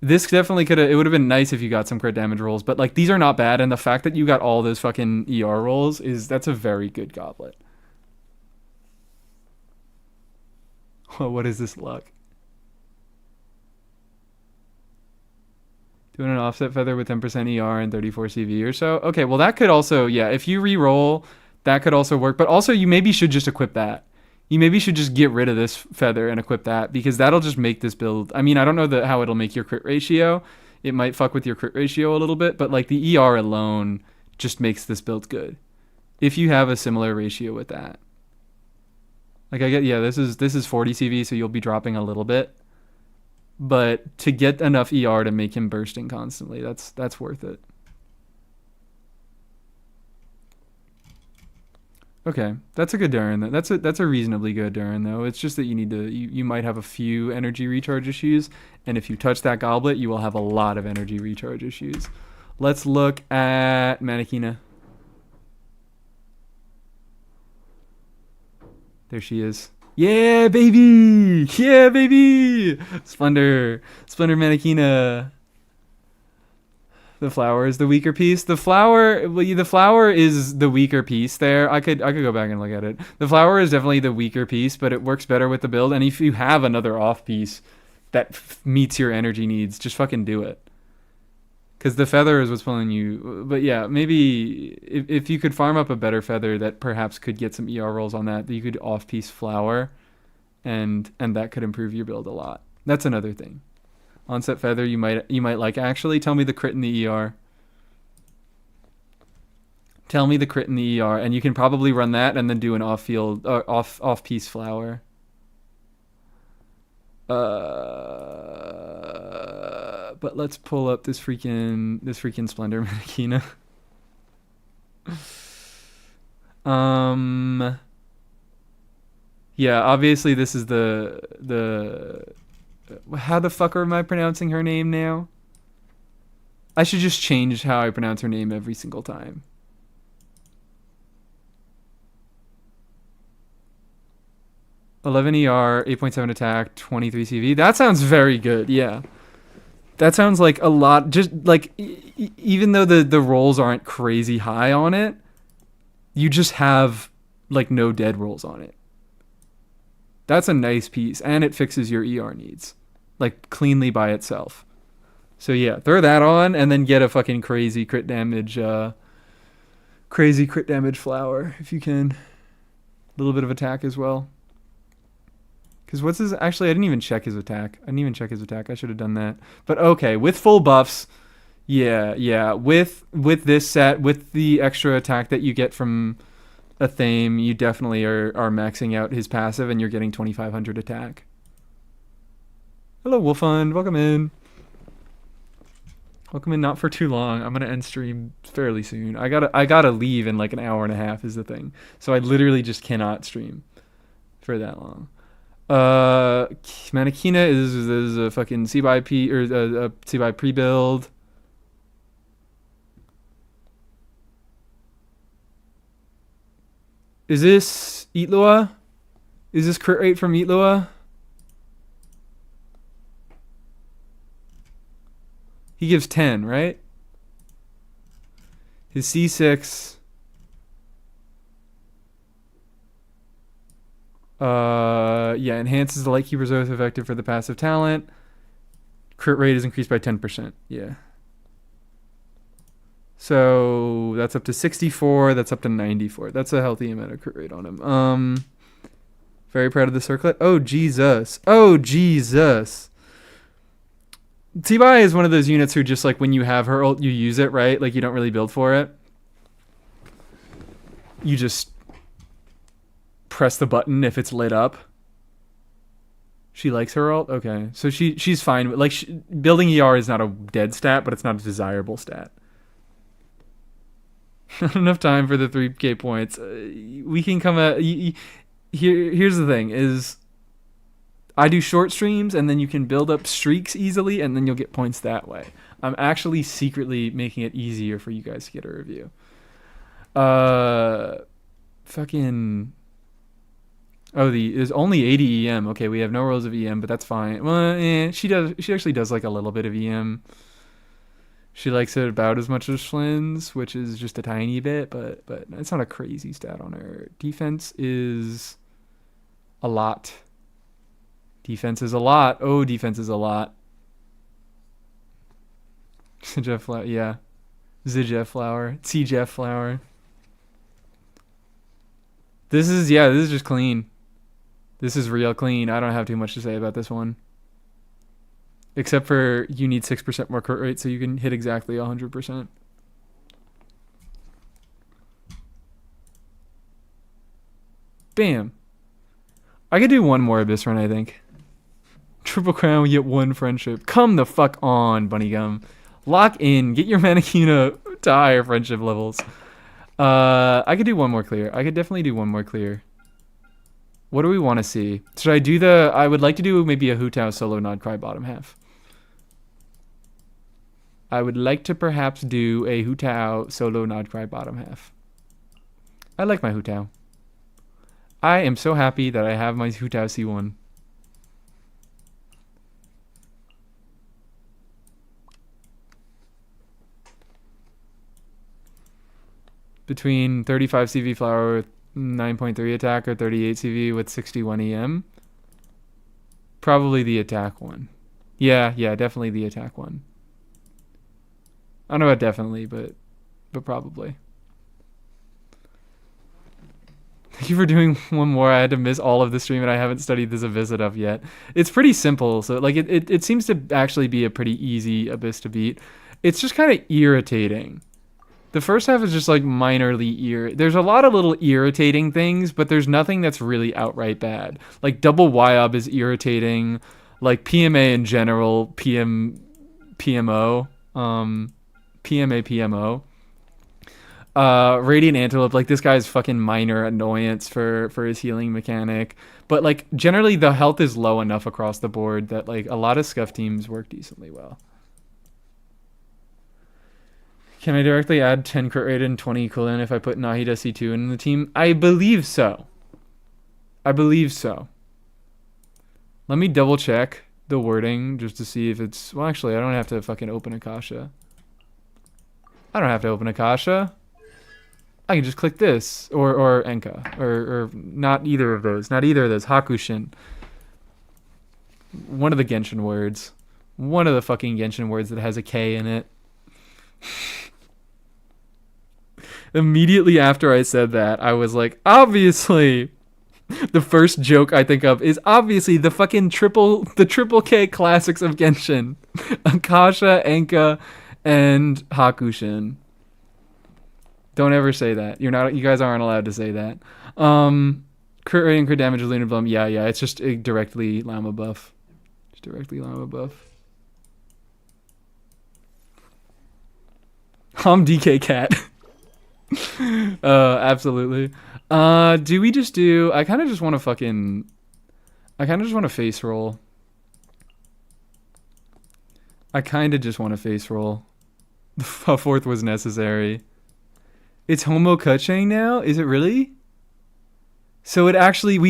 Speaker 1: This definitely it would have been nice if you got some crit damage rolls, but like these are not bad, and the fact that you got all those fucking ER rolls that's a very good goblet. Oh, what is this luck? Doing an offset feather with 10% ER and 34 CV or so. Okay, well that could also, yeah, if you re-roll, that could also work, but also you maybe should just equip that. You maybe should just get rid of this feather and equip that, because that'll just make this build. I mean, I don't know how it'll make your crit ratio. It might fuck with your crit ratio a little bit, but like the ER alone just makes this build good. If you have a similar ratio with that. Like this is 40 CV, so you'll be dropping a little bit. But to get enough ER to make him bursting constantly, that's worth it. Okay, that's a good Durin. That's a reasonably good Durin though. It's just that you might have a few energy recharge issues, and if you touch that goblet, you will have a lot of energy recharge issues. Let's look at Manakina. There she is. Yeah, baby! Yeah, baby! Splendor Manakina. The flower is the weaker piece. The flower is the weaker piece there. I could go back and look at it. The flower is definitely the weaker piece, but it works better with the build. And if you have another off piece that meets your energy needs, just fucking do it. Because the feather is what's pulling you. But yeah, maybe if you could farm up a better feather that perhaps could get some ER rolls on that, you could off piece flower, and that could improve your build a lot. That's another thing. Onset feather you might like. Actually, tell me the crit in the ER. Tell me the crit in the ER, and you can probably run that and then do an off piece flower. But let's pull up this freaking Splendor Manakina. Yeah, obviously this is the how the fuck am I pronouncing her name now? I should just change how I pronounce her name every single time. (11 ER, 8.7 attack, 23 CV. That sounds very good. Yeah, that sounds like a lot. Just like even though the rolls aren't crazy high on it, you just have like no dead rolls on it. That's a nice piece, and it fixes your ER needs, like cleanly by itself. So yeah, throw that on, and then get a fucking crazy crit damage flower if you can. A little bit of attack as well. Because what's his... Actually, I didn't even check his attack. I should have done that. But okay, with full buffs, yeah. With this set, with the extra attack that you get from a Thame, you definitely are maxing out his passive, and you're getting 2,500 attack. Hello, Wolfund. Welcome in. Welcome in. Not for too long. I'm gonna end stream fairly soon. I gotta leave in like an hour and a half is the thing. So I literally just cannot stream for that long. Manakina is a fucking C-Buy P or a C-Buy pre-build. Is this Eatlua? Is this crit rate from Eatlua? He gives 10, right? His C6. Yeah, enhances the Lightkeeper's Oath effective for the passive talent. Crit rate is increased by 10%. Yeah. So that's up to 64. That's up to 94. That's a healthy amount of crit rate on him. Very proud of the circlet. Oh, Jesus. T-Buy is one of those units who just like when you have her ult, you use it, right? Like you don't really build for it. You just press the button if it's lit up. She likes her ult? Okay. So she's fine. Like building ER is not a dead stat, but it's not a desirable stat. Not enough time for the 3k points. We can come at... Here's the thing, is I do short streams, and then you can build up streaks easily, and then you'll get points that way. I'm actually secretly making it easier for you guys to get a review. Fucking... Oh, there's only 80 EM. Okay, we have no rolls of EM, but that's fine. Well, she actually does like a little bit of EM. She likes it about as much as Flynn's, which is just a tiny bit, but it's not a crazy stat on her. Defense is a lot. Defense is a lot. Oh, defense is a lot. Jeff Flower, yeah. Jeff Flower. Jeff Flower. This is just clean. This is real clean. I don't have too much to say about this one. Except for you need 6% more crit rate so you can hit exactly 100%. Bam. I could do one more Abyss run, I think. Triple Crown, we get one friendship. Come the fuck on, Bunny Gum. Lock in. Get your Manakina to higher friendship levels. I could do one more clear. I could definitely do one more clear. What do we want to see? Should I do the... I would like to do maybe a Hu Tao solo Nod Cry bottom half. I would like to perhaps do a Hu Tao solo Nod Cry bottom half. I like my Hu Tao. I am so happy that I have my Hu Tao C1. Between 35 CV flower with 9.3 attack or 38 CV with 61 EM. Probably the attack one. Yeah, definitely the attack one. I don't know about definitely, but probably. Thank you for doing one more. I had to miss all of the stream and I haven't studied this Abyss enough yet. It's pretty simple, so like it seems to actually be a pretty easy Abyss to beat. It's just kind of irritating. The first half is just like minorly there's a lot of little irritating things, but there's nothing that's really outright bad. Like double YOB is irritating, like PMA in general, PMO, PMO. Radiant Antelope, like this guy's fucking minor annoyance for his healing mechanic. But like generally the health is low enough across the board that like a lot of scuff teams work decently well. Can I directly add 10 crit rate and 20 cooldown if I put Nahida C2 in the team? I believe so. I believe so. Let me double check the wording just to see if it's... Well, actually, I don't have to fucking open Akasha. I don't have to open Akasha. I can just click this. Or Enka. Or not either of those. Not either of those. Hakushin. One of the Genshin words. One of the fucking Genshin words that has a K in it. Immediately after I said that, I was like, obviously, the first joke I think of is obviously the fucking triple K classics of Genshin. Akasha, Enka, and Hakushin. Don't ever say that. You guys aren't allowed to say that. Crit rate and crit damage of Lunar Bloom. Yeah, it's just a directly Llama buff. Just directly Llama buff. DK cat. Absolutely. Do we just do... I kind of just want to face roll. A fourth was necessary. It's Homo Kachang now? Is it really? So we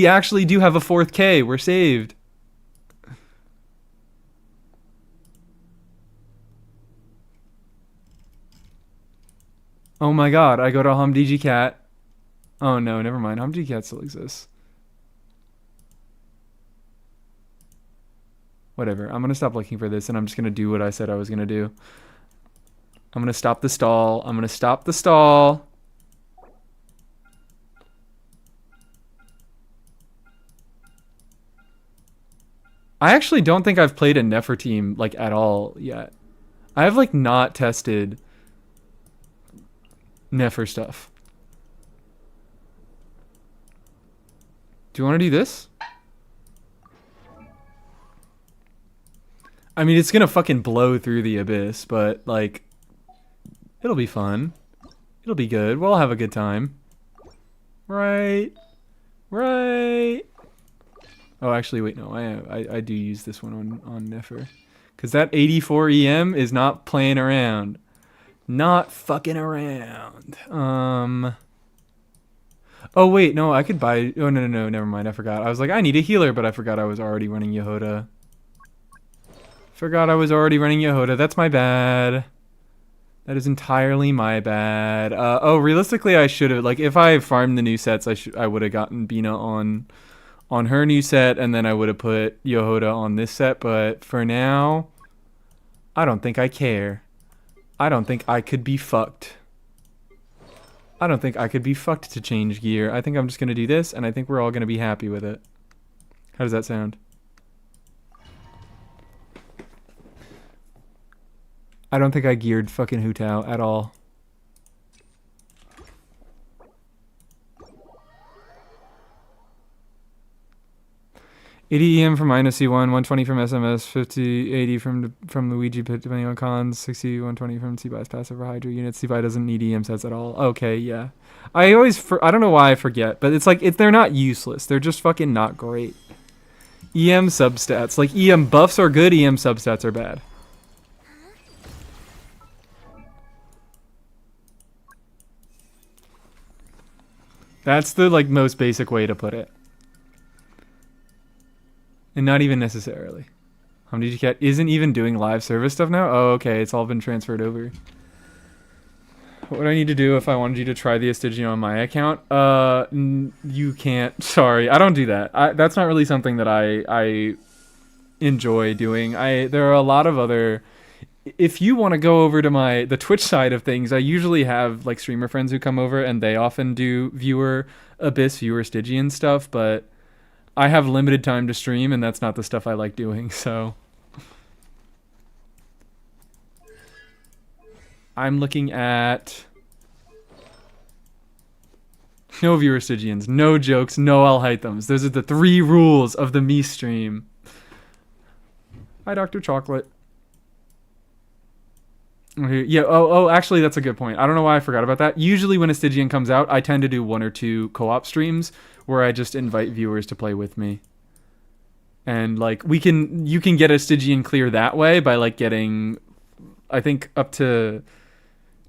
Speaker 1: actually do have a 4th K. We're saved. Oh my god, I go to HumDG Cat. Oh no, never mind. HumDG Cat still exists. Whatever. I'm gonna stop looking for this and I'm just gonna do what I said I was gonna do. I'm gonna stop the stall. I actually don't think I've played a Nefer team like at all yet. I have like not tested Nefer stuff. Do you want to do this? I mean, it's gonna fucking blow through the abyss, but like, it'll be fun. It'll be good. We'll have a good time. Right. Oh, actually, wait, no. I do use this one on Nefer. Because that 84 EM is not playing around. Not fucking around. Oh, wait, no, I could buy... Oh, no, never mind. I forgot. I was like, I need a healer, but I forgot I was already running Yoda. That's my bad. That is entirely my bad. Oh, realistically, I should have... Like, if I farmed the new sets, I would have gotten Bina on her new set, and then I would have put Yoda on this set, but for now, I don't think I care. I don't think I could be fucked. To change gear. I think I'm just going to do this, and I think we're all going to be happy with it. How does that sound? I don't think I geared fucking Hu Tao at all. 80 EM from minus C1, 120 from SMS, 50, 80 from Luigi, depending on cons, 60, 120 from C-By's passive or Hydra units. C-By doesn't need EM sets at all. Okay, yeah. I don't know why I forget, but it's like, they're not useless. They're just fucking not great. EM substats. Like, EM buffs are good, EM substats are bad. That's the, like, most basic way to put it. And not even necessarily. How many did you get? Isn't even doing live service stuff now? Oh, okay. It's all been transferred over. What would I need to do if I wanted you to try the Astigio on my account? You can't. Sorry. I don't do that. That's not really something that I enjoy doing. There are a lot of other... If you want to go over to the Twitch side of things, I usually have like streamer friends who come over and they often do viewer Stygian stuff, but I have limited time to stream and that's not the stuff I like doing, so I'm looking at no viewer Stygians, no jokes, no Alhaithams. Those are the 3 rules of the me stream. Hi, Dr. Chocolate. Yeah, actually, that's a good point. I don't know why I forgot about that. Usually when a Stygian comes out, I tend to do 1 or 2 co-op streams where I just invite viewers to play with me. And, like, you can get a Stygian clear that way by, like, getting, I think, up to...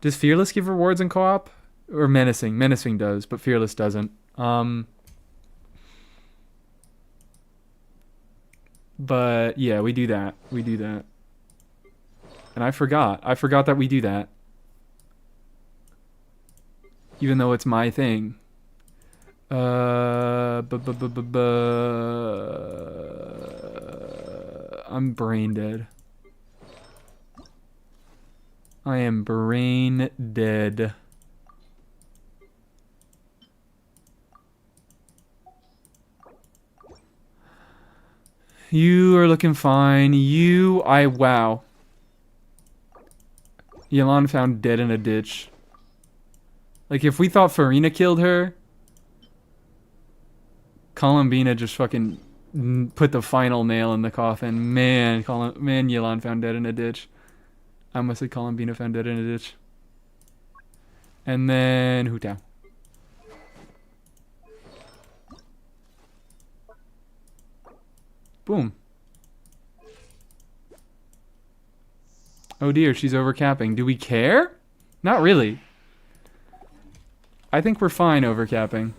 Speaker 1: Does Fearless give rewards in co-op? Or Menacing? Menacing does, but Fearless doesn't. But, yeah, we do that. We do that. And I forgot that we do that. Even though it's my thing. I'm brain dead. I am brain dead. You are looking fine. Wow. Yelan found dead in a ditch. Like, if we thought Farina killed her, Columbina just fucking put the final nail in the coffin. Man, Yelan found dead in a ditch. I almost said Columbina found dead in a ditch. And then Hu Tao. Boom. Oh dear, she's overcapping. Do we care? Not really. I think we're fine overcapping.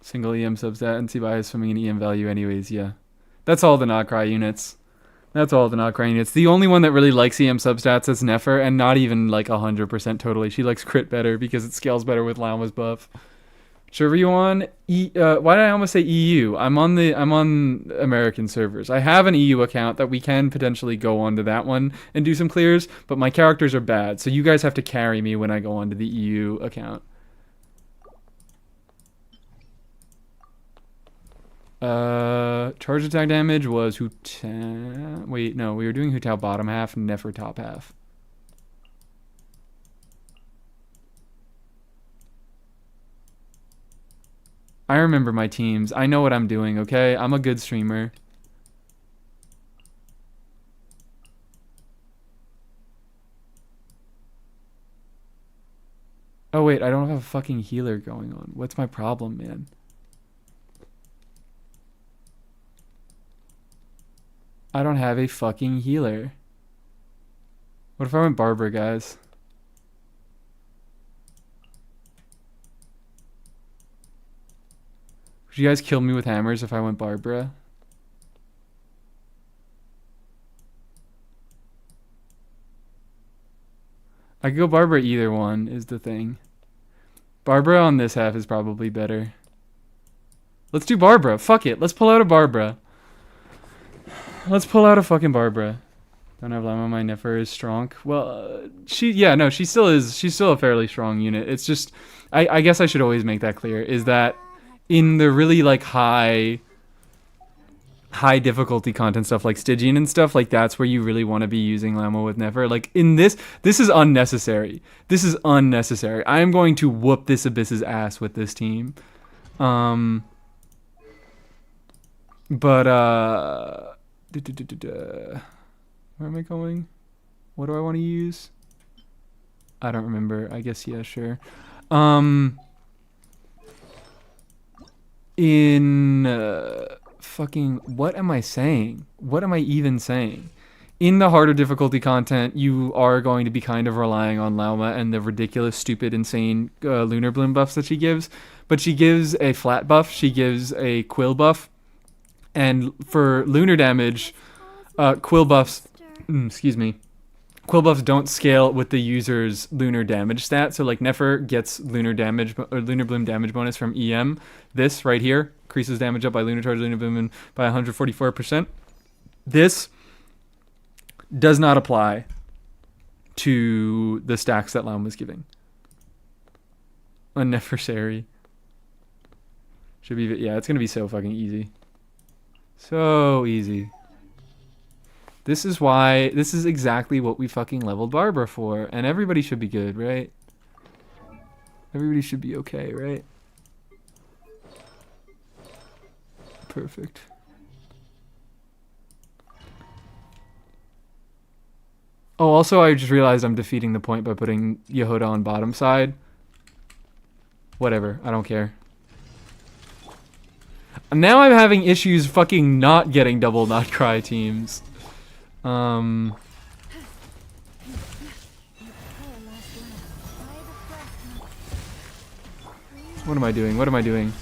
Speaker 1: Single EM substat and C-By is swimming in EM value anyways, yeah. That's all the Notcry units. That's all the Notcry units. The only one that really likes EM substats is Nefer, and not even like 100% totally. She likes crit better because it scales better with Llama's buff. Server you on? Why did I almost say EU? I'm on American servers. I have an EU account that we can potentially go onto that one and do some clears, but my characters are bad, so you guys have to carry me when I go onto the EU account. Charge attack damage was Hu Tao. Wait, no, we were doing Hu Tao bottom half, Nefer top half. I remember my teams. I know what I'm doing, okay? I'm a good streamer. Oh wait, I don't have a fucking healer going on. What's my problem, man? I don't have a fucking healer. What if I went Barbara, guys? Would you guys kill me with hammers if I went Barbara? I could go Barbara either one is the thing. Barbara on this half is probably better. Let's do Barbara. Fuck it. Let's pull out a Barbara. Let's pull out a fucking Barbara. Don't have Llama. My Nefer is strong. Well, she still is. She's still a fairly strong unit. It's just, I guess I should always make that clear, is that in the really like high difficulty content stuff like Stygian and stuff, like that's where you really want to be using Llama with Nefer. Like in this is unnecessary. This is unnecessary. I am going to whoop this Abyss's ass with this team. Um, but where am I going? What do I want to use? I don't remember. I guess yeah, sure. In fucking what am I saying? What am I even saying? In the harder difficulty content, you are going to be kind of relying on Lauma and the ridiculous, stupid, insane lunar bloom buffs that she gives. But she gives a flat buff, she gives a quill buff, and for lunar damage, quill buffs, excuse me, quill buffs don't scale with the user's lunar damage stat. So like Nefer gets lunar damage or lunar bloom damage bonus from EM. This right here increases damage up by lunar charge, lunar bloom by 144%. This does not apply to the stacks that Laum was giving. Unnecessary. Should be, yeah, it's gonna be so fucking easy. So easy. This is why, this is exactly what we fucking leveled Barbara for, and everybody should be good, right? Everybody should be okay, right? Perfect. Oh, also, I just realized I'm defeating the point by putting Yehoda on bottom side. Whatever, I don't care. Now I'm having issues fucking not getting double not cry teams. What am I doing? What am I doing?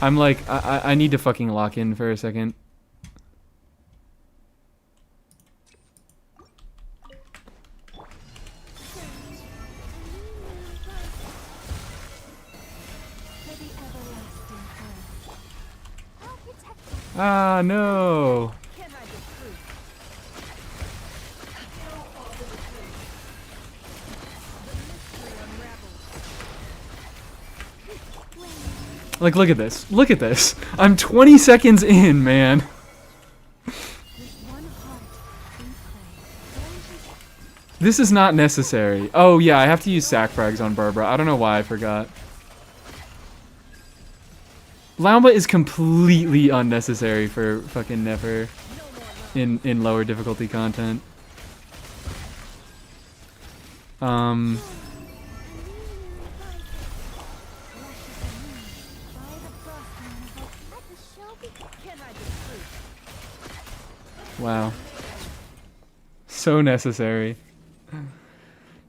Speaker 1: I'm like, I need to fucking lock in for a second. Ah, no. Like, look at this. Look at this. I'm 20 seconds in, man. This is not necessary. Oh, yeah, I have to use sack frags on Barbara. I don't know why I forgot. Lauma is completely unnecessary for fucking Nefer in lower difficulty content. Wow. So necessary.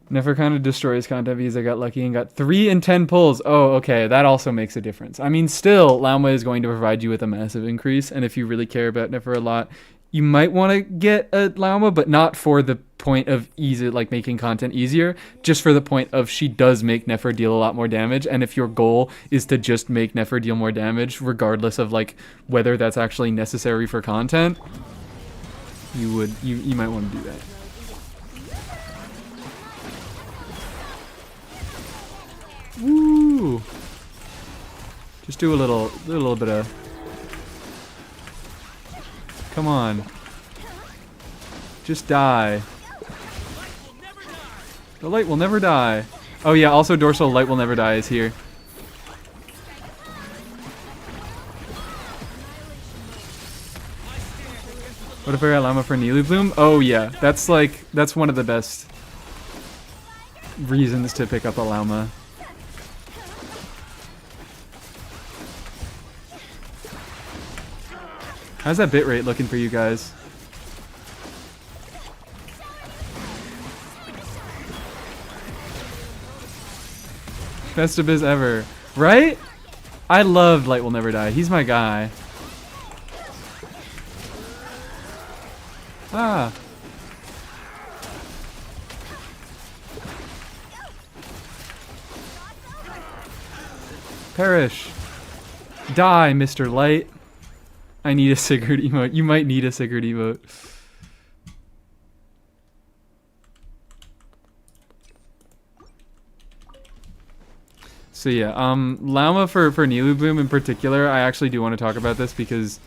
Speaker 1: Never kind of destroys content because I got lucky and got 3 in 10 pulls. Oh, okay. That also makes a difference. I mean, still, Lauma is going to provide you with a massive increase. And if you really care about Nefer a lot, you might want to get a Lauma, but not for the point of easy, like making content easier. Just for the point of she does make Nefer deal a lot more damage. And if your goal is to just make Nefer deal more damage, regardless of like whether that's actually necessary for content, you might want to do that. Woo! Just do a little bit of. Come on. Just die. The light will never die. Oh yeah, also dorsal light will never die is here. What if I got Llama for Nilu Bloom? Oh yeah, that's one of the best reasons to pick up a Llama. How's that bitrate looking for you guys? Best of biz ever. Right? I love Light Will Never Die. He's my guy. Ah. Perish. Die, Mr. Light. I need a Sigurd emote. You might need a Sigurd emote. So yeah, Llama for Nilu Bloom in particular, I actually do want to talk about this because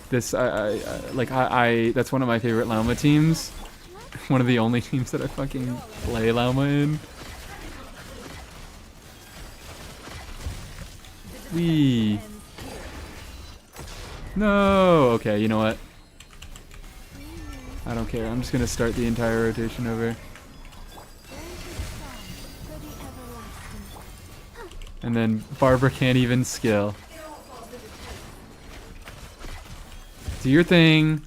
Speaker 1: this, that's one of my favorite Llama teams. One of the only teams that I fucking play Llama in. Wee. No. Okay, you know what? I don't care. I'm just gonna start the entire rotation over. And then Barbara can't even skill. Do your thing.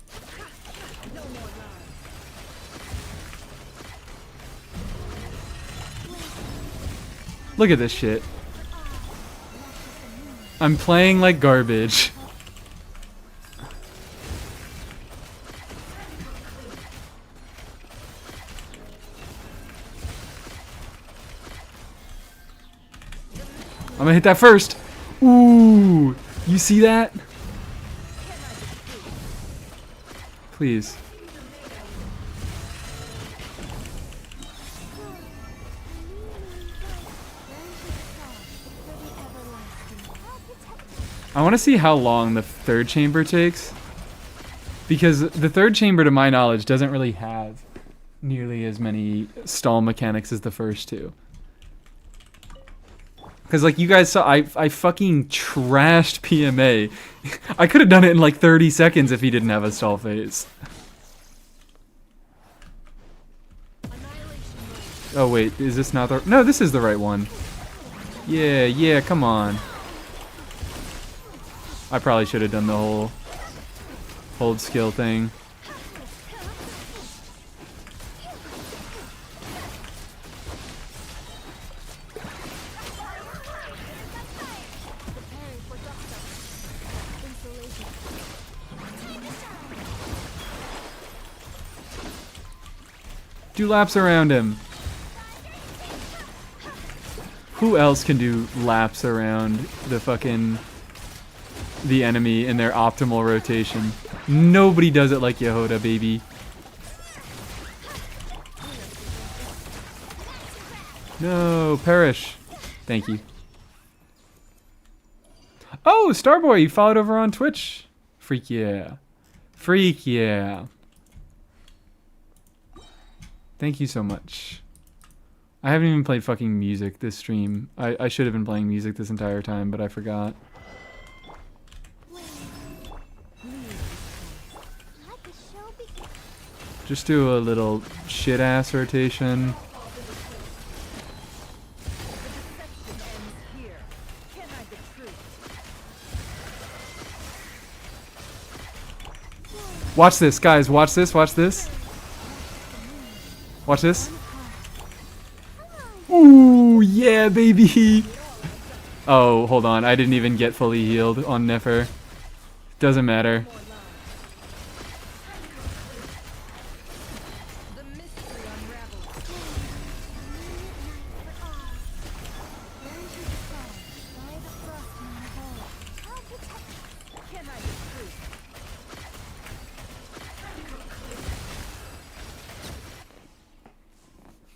Speaker 1: Look at this shit. I'm playing like garbage. I'm gonna hit that first. Ooh, you see that? Please. I want to see how long the third chamber takes. Because the third chamber, to my knowledge, doesn't really have nearly as many stall mechanics as the first two. Because, like, you guys saw, I fucking trashed PMA. I could have done it in, like, 30 seconds if he didn't have a stall phase. Oh, wait, is this not the... No, this is the right one. Yeah, come on. I probably should have done the whole hold skill thing. Do laps around him. Who else can do laps around the enemy in their optimal rotation? Nobody does it like Yoda, baby. No, perish. Thank you. Oh, Starboy, you followed over on Twitch. Freak yeah. Freak yeah. Thank you so much. I haven't even played fucking music this stream. I should have been playing music this entire time, but I forgot. Just do a little shit-ass rotation. Watch this, guys. Watch this. Watch this. Watch this. Ooh, yeah, baby. Oh, hold on. I didn't even get fully healed on Nefer. Doesn't matter.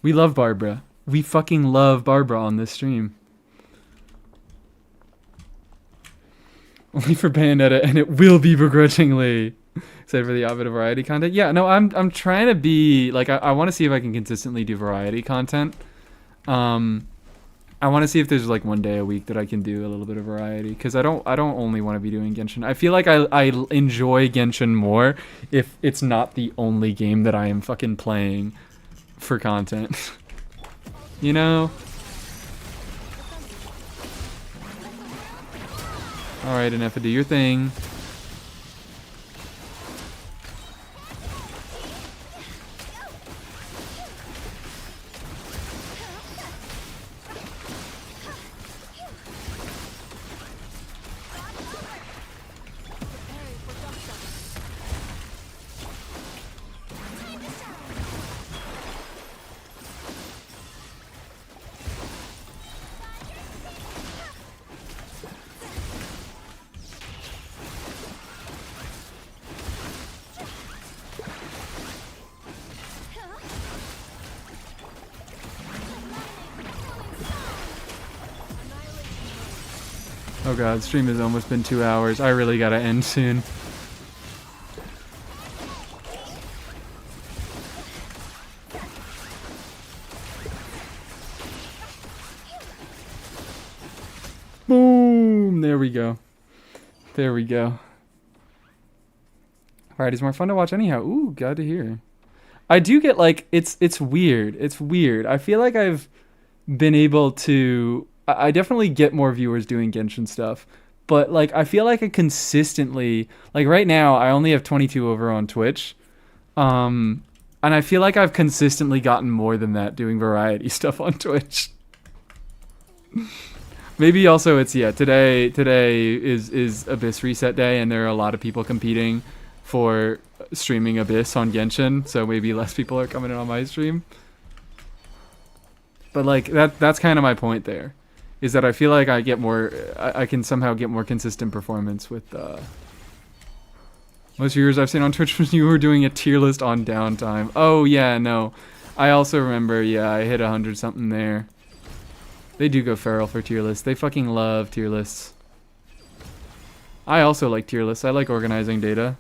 Speaker 1: We love Barbara. We fucking love Barbara on this stream. Only for Bayonetta, and it will be begrudgingly. Except for the odd bit of variety content. Yeah, no, I'm trying to be like I want to see if I can consistently do variety content. I want to see if there's like one day a week that I can do a little bit of variety, because I don't only want to be doing Genshin. I feel like I enjoy Genshin more if it's not the only game that I am fucking playing for content. You know? Alright, Anefa, do your thing. Oh god, stream has almost been 2 hours. I really gotta end soon. Boom! There we go. There we go. Variety's more fun to watch anyhow. Ooh, glad to hear. I do get like it's weird. It's weird. I feel like I've been able to. I definitely get more viewers doing Genshin stuff, but like I feel like I consistently like right now I only have 22 over on Twitch, and I feel like I've consistently gotten more than that doing variety stuff on Twitch. Maybe also it's today is Abyss reset day and there are a lot of people competing for streaming Abyss on Genshin, so maybe less people are coming in on my stream. But like that's kind of my point there, is that I feel like I get more I can somehow get more consistent performance with most viewers I've seen on Twitch when you were doing a tier list on downtime. Oh yeah, no. I also remember, I hit 100 something there. They do go feral for tier lists. They fucking love tier lists. I also like tier lists. I like organizing data.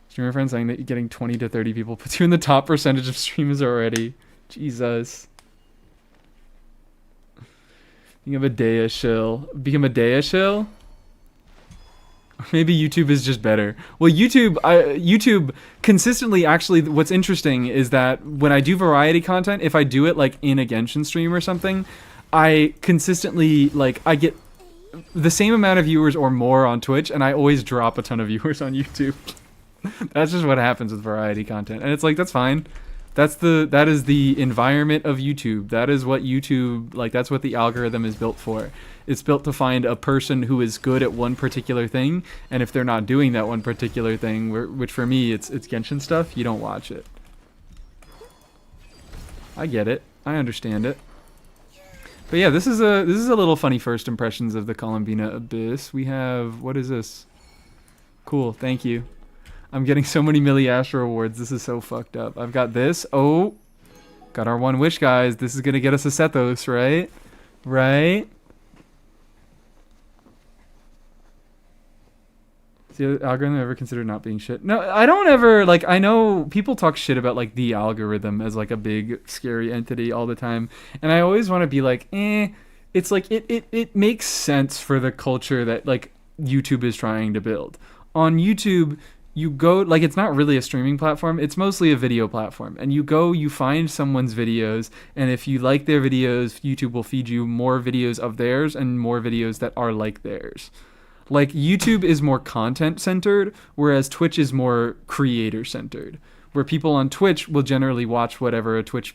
Speaker 1: Streamer friend saying that getting 20 to 30 people puts you in the top percentage of streamers already. Jesus. Become a Dea shill. Become a Dea shill? Maybe YouTube is just better. Well, YouTube consistently, actually, what's interesting is that when I do variety content, if I do it like in a Genshin stream or something, I consistently, like, I get the same amount of viewers or more on Twitch, and I always drop a ton of viewers on YouTube. That's just what happens with variety content. And it's like, that's fine. That is the environment of YouTube. That is what YouTube, like, that's what the algorithm is built for. It's built to find a person who is good at one particular thing, and if they're not doing that one particular thing, which for me it's Genshin stuff, you don't watch it. I get it. I understand it. But yeah, this is a little funny first impressions of the Columbina Abyss. We have, what is this? Cool, thank you. I'm getting so many Millie Asher awards. This is so fucked up. I've got this. Oh, got our one wish, guys. This is gonna get us a Sethos, right? Right? Is the algorithm ever considered not being shit? No, I don't ever, like, I know people talk shit about, like, the algorithm as, like, a big, scary entity all the time. And I always want to be like, it's like, it makes sense for the culture that, like, YouTube is trying to build. On YouTube, you go, like, it's not really a streaming platform, it's mostly a video platform. And you find someone's videos, and if you like their videos, YouTube will feed you more videos of theirs and more videos that are like theirs. Like, YouTube is more content-centered, whereas Twitch is more creator-centered. Where people on Twitch will generally watch whatever a Twitch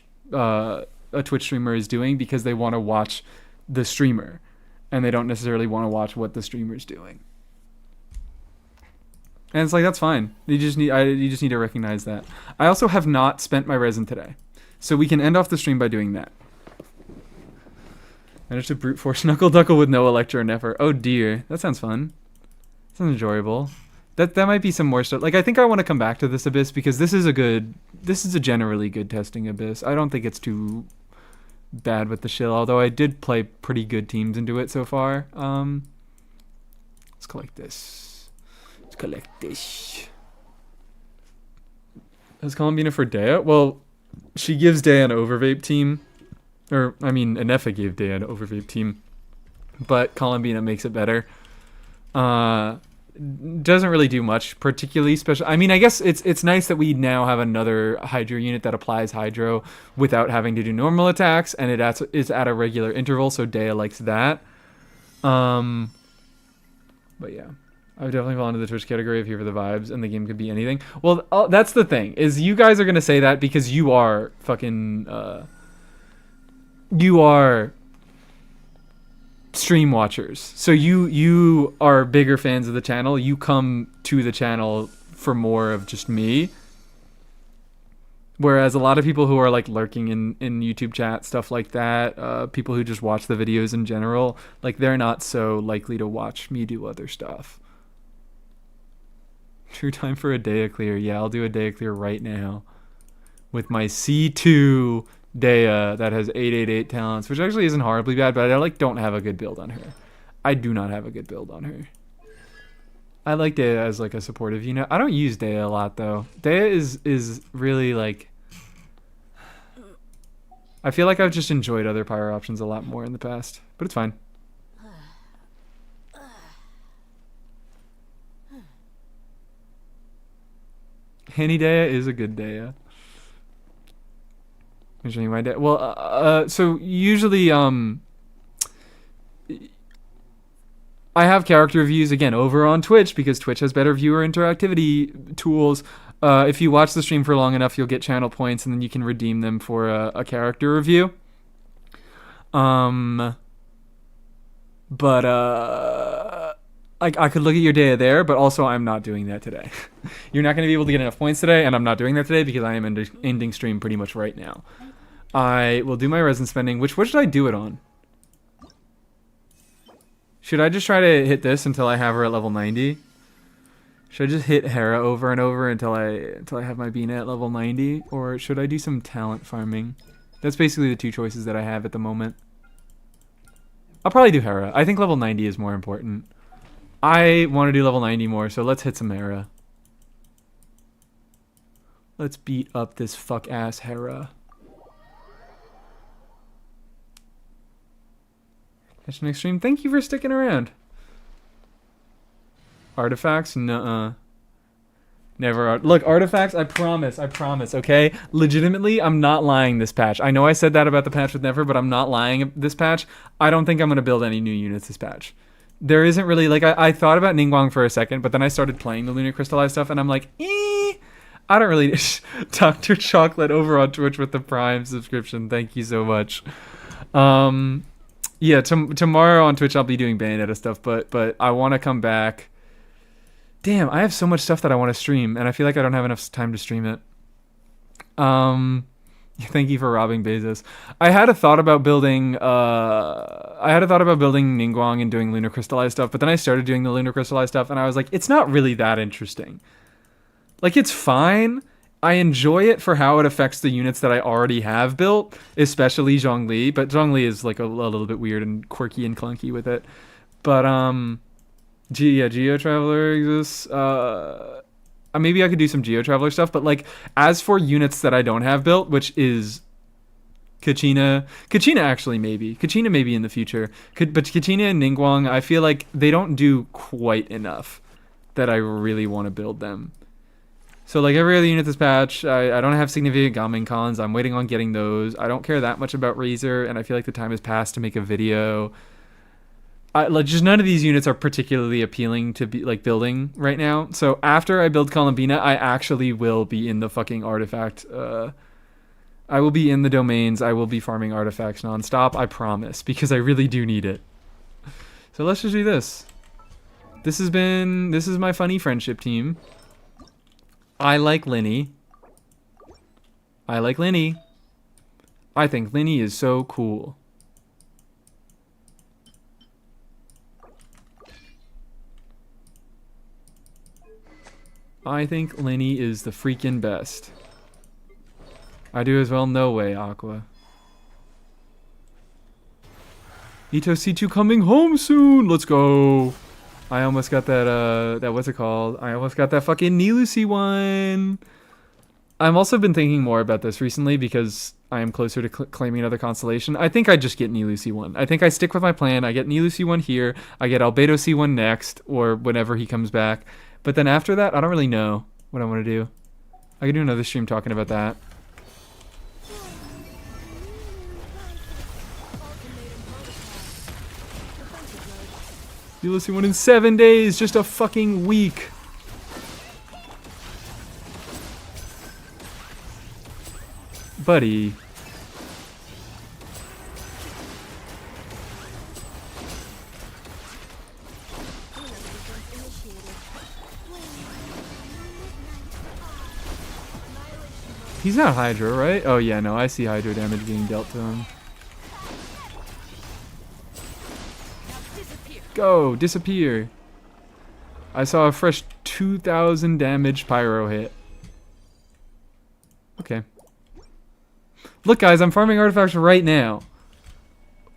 Speaker 1: streamer is doing because they want to watch the streamer. And they don't necessarily want to watch what the streamer's doing. And it's like, that's fine. You just need to recognize that. I also have not spent my resin today. So we can end off the stream by doing that. Managed to brute force Knuckle Duckle with no Electro Never. Oh dear. That sounds fun. Sounds enjoyable. That might be some more stuff. Like, I think I want to come back to this Abyss because this is a generally good testing Abyss. I don't think it's too bad with the shill, although I did play pretty good teams into it so far. Let's collect this. Let's collect this. Has Columbina for Dea? Well, she gives Dea an overvape team. Or, I mean, Anefa gave Dea an overvape team. But Columbina makes it better. Doesn't really do much particularly special. I mean, I guess it's nice that we now have another Hydro unit that applies Hydro without having to do normal attacks. And it's at a regular interval, so Dea likes that. But yeah. I would definitely fall into the Twitch category if here for the vibes, and the game could be anything. Well, that's the thing, is you guys are going to say that because you are fucking... you are stream watchers. So you are bigger fans of the channel. You come to the channel for more of just me. Whereas a lot of people who are like lurking in YouTube chat, stuff like that, people who just watch the videos in general, like they're not so likely to watch me do other stuff. True time for a Dea clear. Yeah, I'll do a Dea clear right now. With my C2 Dea that has 888 talents, which actually isn't horribly bad, but I don't have a good build on her. I do not have a good build on her. I like Dea as like a supportive unit. I don't use Dea a lot though. Dea is really like, I feel like I've just enjoyed other pyro options a lot more in the past, but it's fine. Any day is a good day. I'm showing you my day. Well, so usually, I have character reviews again over on Twitch because Twitch has better viewer interactivity tools. If you watch the stream for long enough, you'll get channel points, and then you can redeem them for a character review. I could look at your data there, but also I'm not doing that today. You're not going to be able to get enough points today, and I'm not doing that today because I am ending stream pretty much right now. I will do my resin spending. What should I do it on? Should I just try to hit this until I have her at level 90? Should I just hit Hera over and over until I have my Bina at level 90? Or should I do some talent farming? That's basically the two choices that I have at the moment. I'll probably do Hera. I think level 90 is more important. I want to do level 90 more, so let's hit some Hera. Let's beat up this fuck-ass Hera. Catch next stream. Thank you for sticking around. Artifacts? Nuh-uh. Never. Look, artifacts, I promise, okay? Legitimately, I'm not lying this patch. I know I said that about the patch with Never, but I'm not lying this patch. I don't think I'm going to build any new units this patch. There isn't really, like, I thought about Ningguang for a second, but then I started playing the Lunar Crystallized stuff, and I'm like, I don't really... Dr. Chocolate over on Twitch with the Prime subscription. Thank you so much. Yeah, tomorrow on Twitch I'll be doing Bayonetta stuff, but I want to come back. Damn, I have so much stuff that I want to stream, and I feel like I don't have enough time to stream it. Thank you for robbing Bezos. I had a thought about building Ningguang and doing Lunar Crystallized stuff, but then I started doing the Lunar Crystallized stuff, and I was like, it's not really that interesting. Like, it's fine. I enjoy it for how it affects the units that I already have built, especially Zhongli, but Zhongli is like a little bit weird and quirky and clunky with it. But Geo Traveler exists. Maybe I could do some Geo Traveler stuff, but like as for units that I don't have built, which is Kachina actually maybe. Kachina maybe in the future. But Kachina and Ningguang, I feel like they don't do quite enough that I really want to build them. So like every other unit this patch, I don't have significant Gaming cons. I'm waiting on getting those. I don't care that much about Razor, and I feel like the time has passed to make a video. Just none of these units are particularly appealing to be like building right now. So after I build Columbina, I actually will be in the fucking artifact. I will be in the domains. I will be farming artifacts nonstop. I promise, because I really do need it. So let's just do this. This is my funny friendship team. I like Linny. I think Linny is so cool. I think Linny is the freaking best. I do as well. No way, Aqua. Ito C2 coming home soon. Let's go. I almost got that what's it called? I almost got that fucking Nilusi one. I've also been thinking more about this recently because I am closer to claiming another constellation. I think I just get Nilusi one. I think I stick with my plan. I get Nilusi one here. I get Albedo C1 next, or whenever he comes back. But then after that, I don't really know what I want to do. I could do another stream talking about that. You'll see one in 7 days, just a fucking week. Buddy. He's not Hydra, right? Oh yeah, no, I see Hydra damage being dealt to him. Go, disappear. I saw a fresh 2,000 damage pyro hit. Okay. Look guys, I'm farming artifacts right now.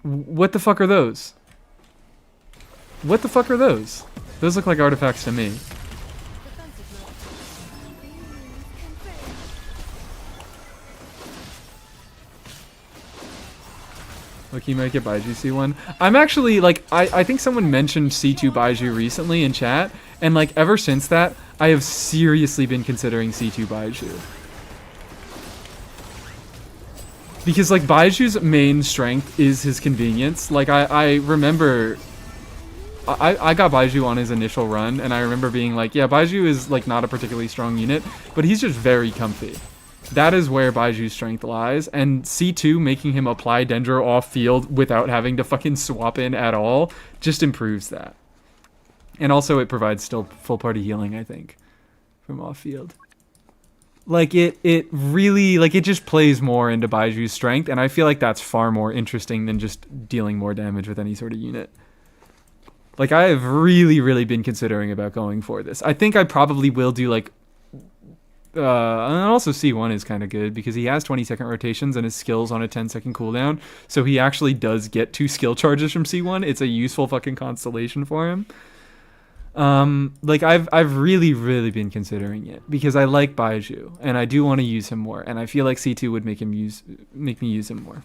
Speaker 1: What the fuck are those? What the fuck are those? Those look like artifacts to me. Like, he might get Baiju C1. I'm actually, like, I think someone mentioned C2 Baiju recently in chat, and, like, ever since that, I have seriously been considering C2 Baiju. Because, like, Baiju's main strength is his convenience. Like, I remember... I got Baiju on his initial run, and I remember being like, yeah, Baiju is, like, not a particularly strong unit, but he's just very comfy. That is where Baiju's strength lies, and C2 making him apply Dendro off-field without having to fucking swap in at all just improves that. And also it provides still full party healing, I think, from off-field. Like, it really, like, it just plays more into Baiju's strength, and I feel like that's far more interesting than just dealing more damage with any sort of unit. Like, I have really been considering about going for this. I think I probably will do, like, and also C1 is kind of good because he has 20-second rotations and his skills on a 10-second cooldown, so he actually does get 2 skill charges from C1. It's a useful fucking constellation for him. Like, I've really been considering it because I like Baiju and I do want to use him more, and I feel like C2 would make me use him more.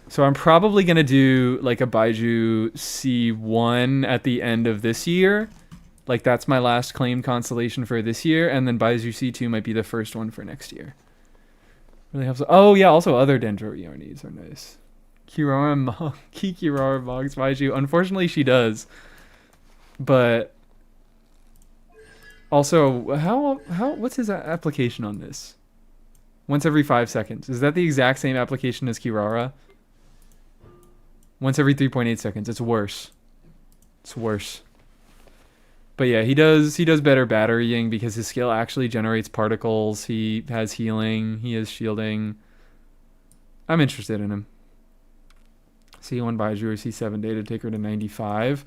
Speaker 1: So I'm probably gonna do like a Baiju C1 at the end of this year. Like, that's my last claimed constellation for this year, and then Baiju C2 might be the first one for next year. Really helps. Oh yeah, also other Dendro Earneys are nice. Kirara Mogs Baiju. Unfortunately, she does. But also, what's his application on this? Once every 5 seconds. Is that the exact same application as Kirara? Once every 3.8 seconds. It's worse. It's worse. But yeah, he does better batterying because his skill actually generates particles. He has healing. He has shielding. I'm interested in him. C1 Baiju or C7 data take her to 95.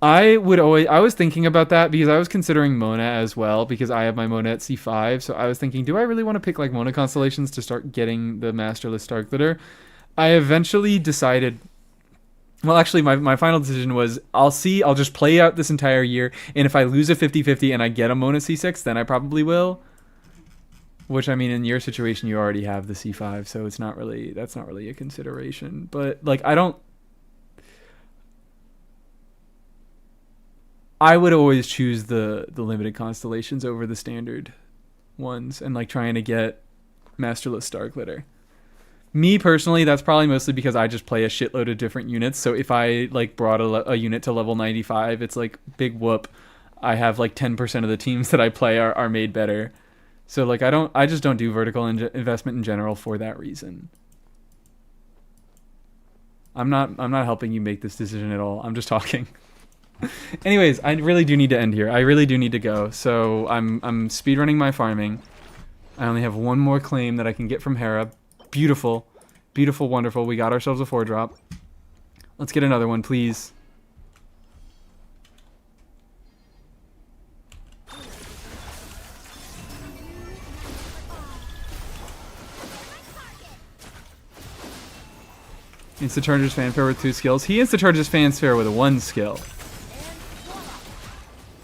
Speaker 1: I was thinking about that because I was considering Mona as well because I have my Mona at C5. So I was thinking, do I really want to pick like Mona constellations to start getting the Masterless Star Glitter? I eventually decided... Well, actually, my final decision was I'll just play out this entire year, and if I lose a 50-50 and I get a Mona C6, then I probably will. Which, I mean, in your situation, you already have the C5, so that's not really a consideration. But, like, I would always choose the limited constellations over the standard ones, and, like, trying to get Masterless Star Glitter. Me personally, that's probably mostly because I just play a shitload of different units. So if I like brought a unit to level 95, it's like big whoop. I have like 10% of the teams that I play are made better. So like I just don't do vertical investment in general for that reason. I'm not helping you make this decision at all. I'm just talking. Anyways, I really do need to end here. I really do need to go. So I'm speedrunning my farming. I only have one more claim that I can get from Hera. Beautiful. Beautiful, wonderful. We got ourselves a 4-drop. Let's get another one, please. Insta-charges fanfare with 2 skills. He insta-charges fanfare with 1 skill.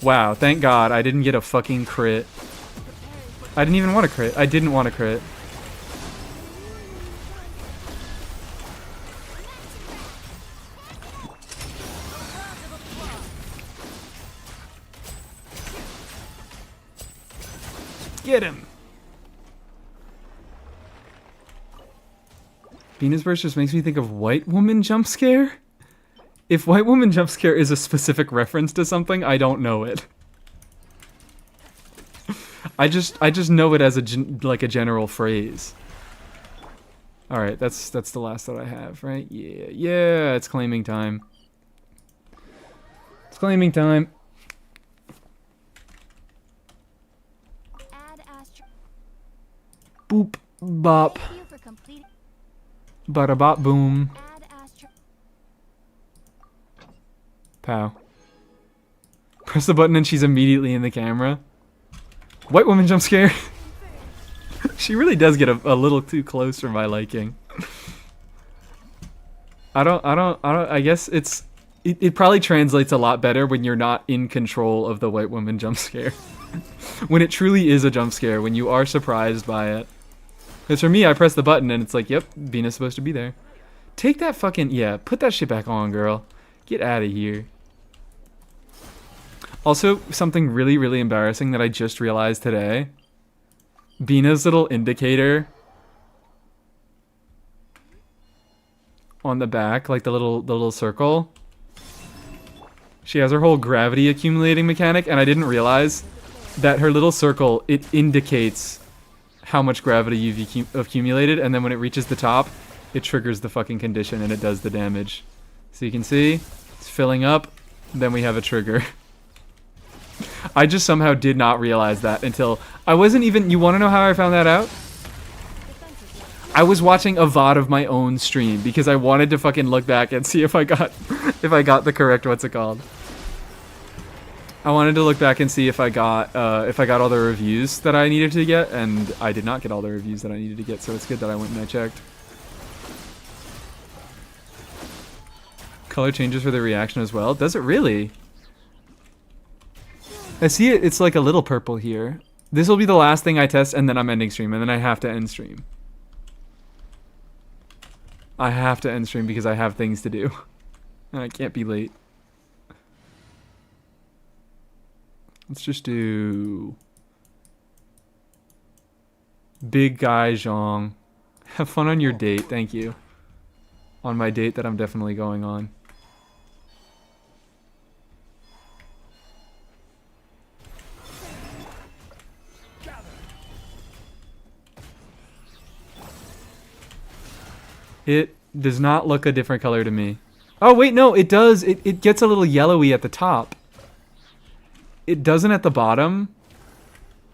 Speaker 1: Wow, thank God I didn't get a fucking crit. I didn't even want a crit. I didn't want a crit. Get him! Bina's burst just makes me think of White Woman jump scare? If White Woman jump scare is a specific reference to something, I don't know it. I just know it as a general phrase. All right, that's the last that I have, right? Yeah, it's claiming time. It's claiming time. Boop, bop. Bada bop boom. Pow. Press the button and she's immediately in the camera. White woman jump scare. She really does get a little too close for my liking. I guess it probably translates a lot better when you're not in control of the white woman jump scare. When it truly is a jump scare, when you are surprised by it. Because for me, I press the button and it's like, yep, Bina's supposed to be there. Take that fucking, yeah, put that shit back on, girl. Get out of here. Also, something really, really embarrassing that I just realized today. Bina's little indicator on the back, like the little circle. She has her whole gravity accumulating mechanic, and I didn't realize that her little circle, it indicates how much gravity you've accumulated, and then when it reaches the top, it triggers the fucking condition and it does the damage. So you can see, it's filling up, then we have a trigger. I just somehow did not realize that until I wasn't even, you want to know how I found that out? I was watching a VOD of my own stream because I wanted to fucking look back and see if I got the correct, what's it called? I wanted to look back and see if I got all the reviews that I needed to get, and I did not get all the reviews that I needed to get, so it's good that I went and I checked. Color changes for the reaction as well. Does it really? I see it, it's like a little purple here. This will be the last thing I test, and then I'm ending stream, and then I have to end stream. I have to end stream because I have things to do. And I can't be late. Let's just do... Big Guy Zhong. Have fun on your date, thank you. On my date that I'm definitely going on. It does not look a different color to me. Oh, wait, no, it does. It gets a little yellowy at the top. It doesn't at the bottom.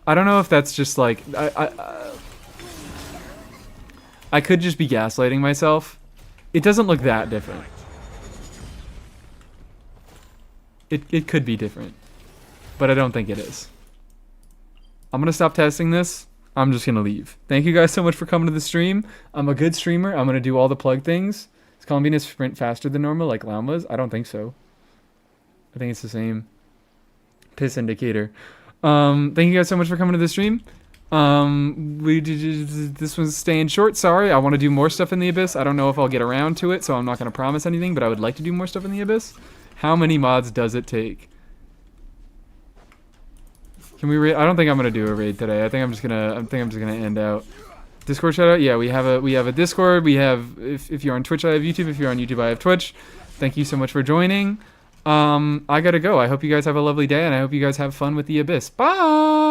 Speaker 1: I don't know if that's just like... I could just be gaslighting myself. It doesn't look that different. It could be different. But I don't think it is. I'm going to stop testing this. I'm just going to leave. Thank you guys so much for coming to the stream. I'm a good streamer. I'm going to do all the plug things. Is Columbina sprint faster than normal like Llama's? I don't think so. I think it's the same. Piss indicator. Thank you guys so much for coming to the stream. This one's staying short. Sorry. I want to do more stuff in the Abyss. I don't know if I'll get around to it, so I'm not going to promise anything, but I would like to do more stuff in the Abyss. How many mods does it take? Can we raid? I don't think I'm gonna do a raid today. I think I'm just gonna end out. Discord shout out. Yeah, we have a Discord. We have if you're on Twitch, I have YouTube. If you're on YouTube, I have Twitch. Thank you so much for joining. I gotta go. I hope you guys have a lovely day, and I hope you guys have fun with the Abyss. Bye.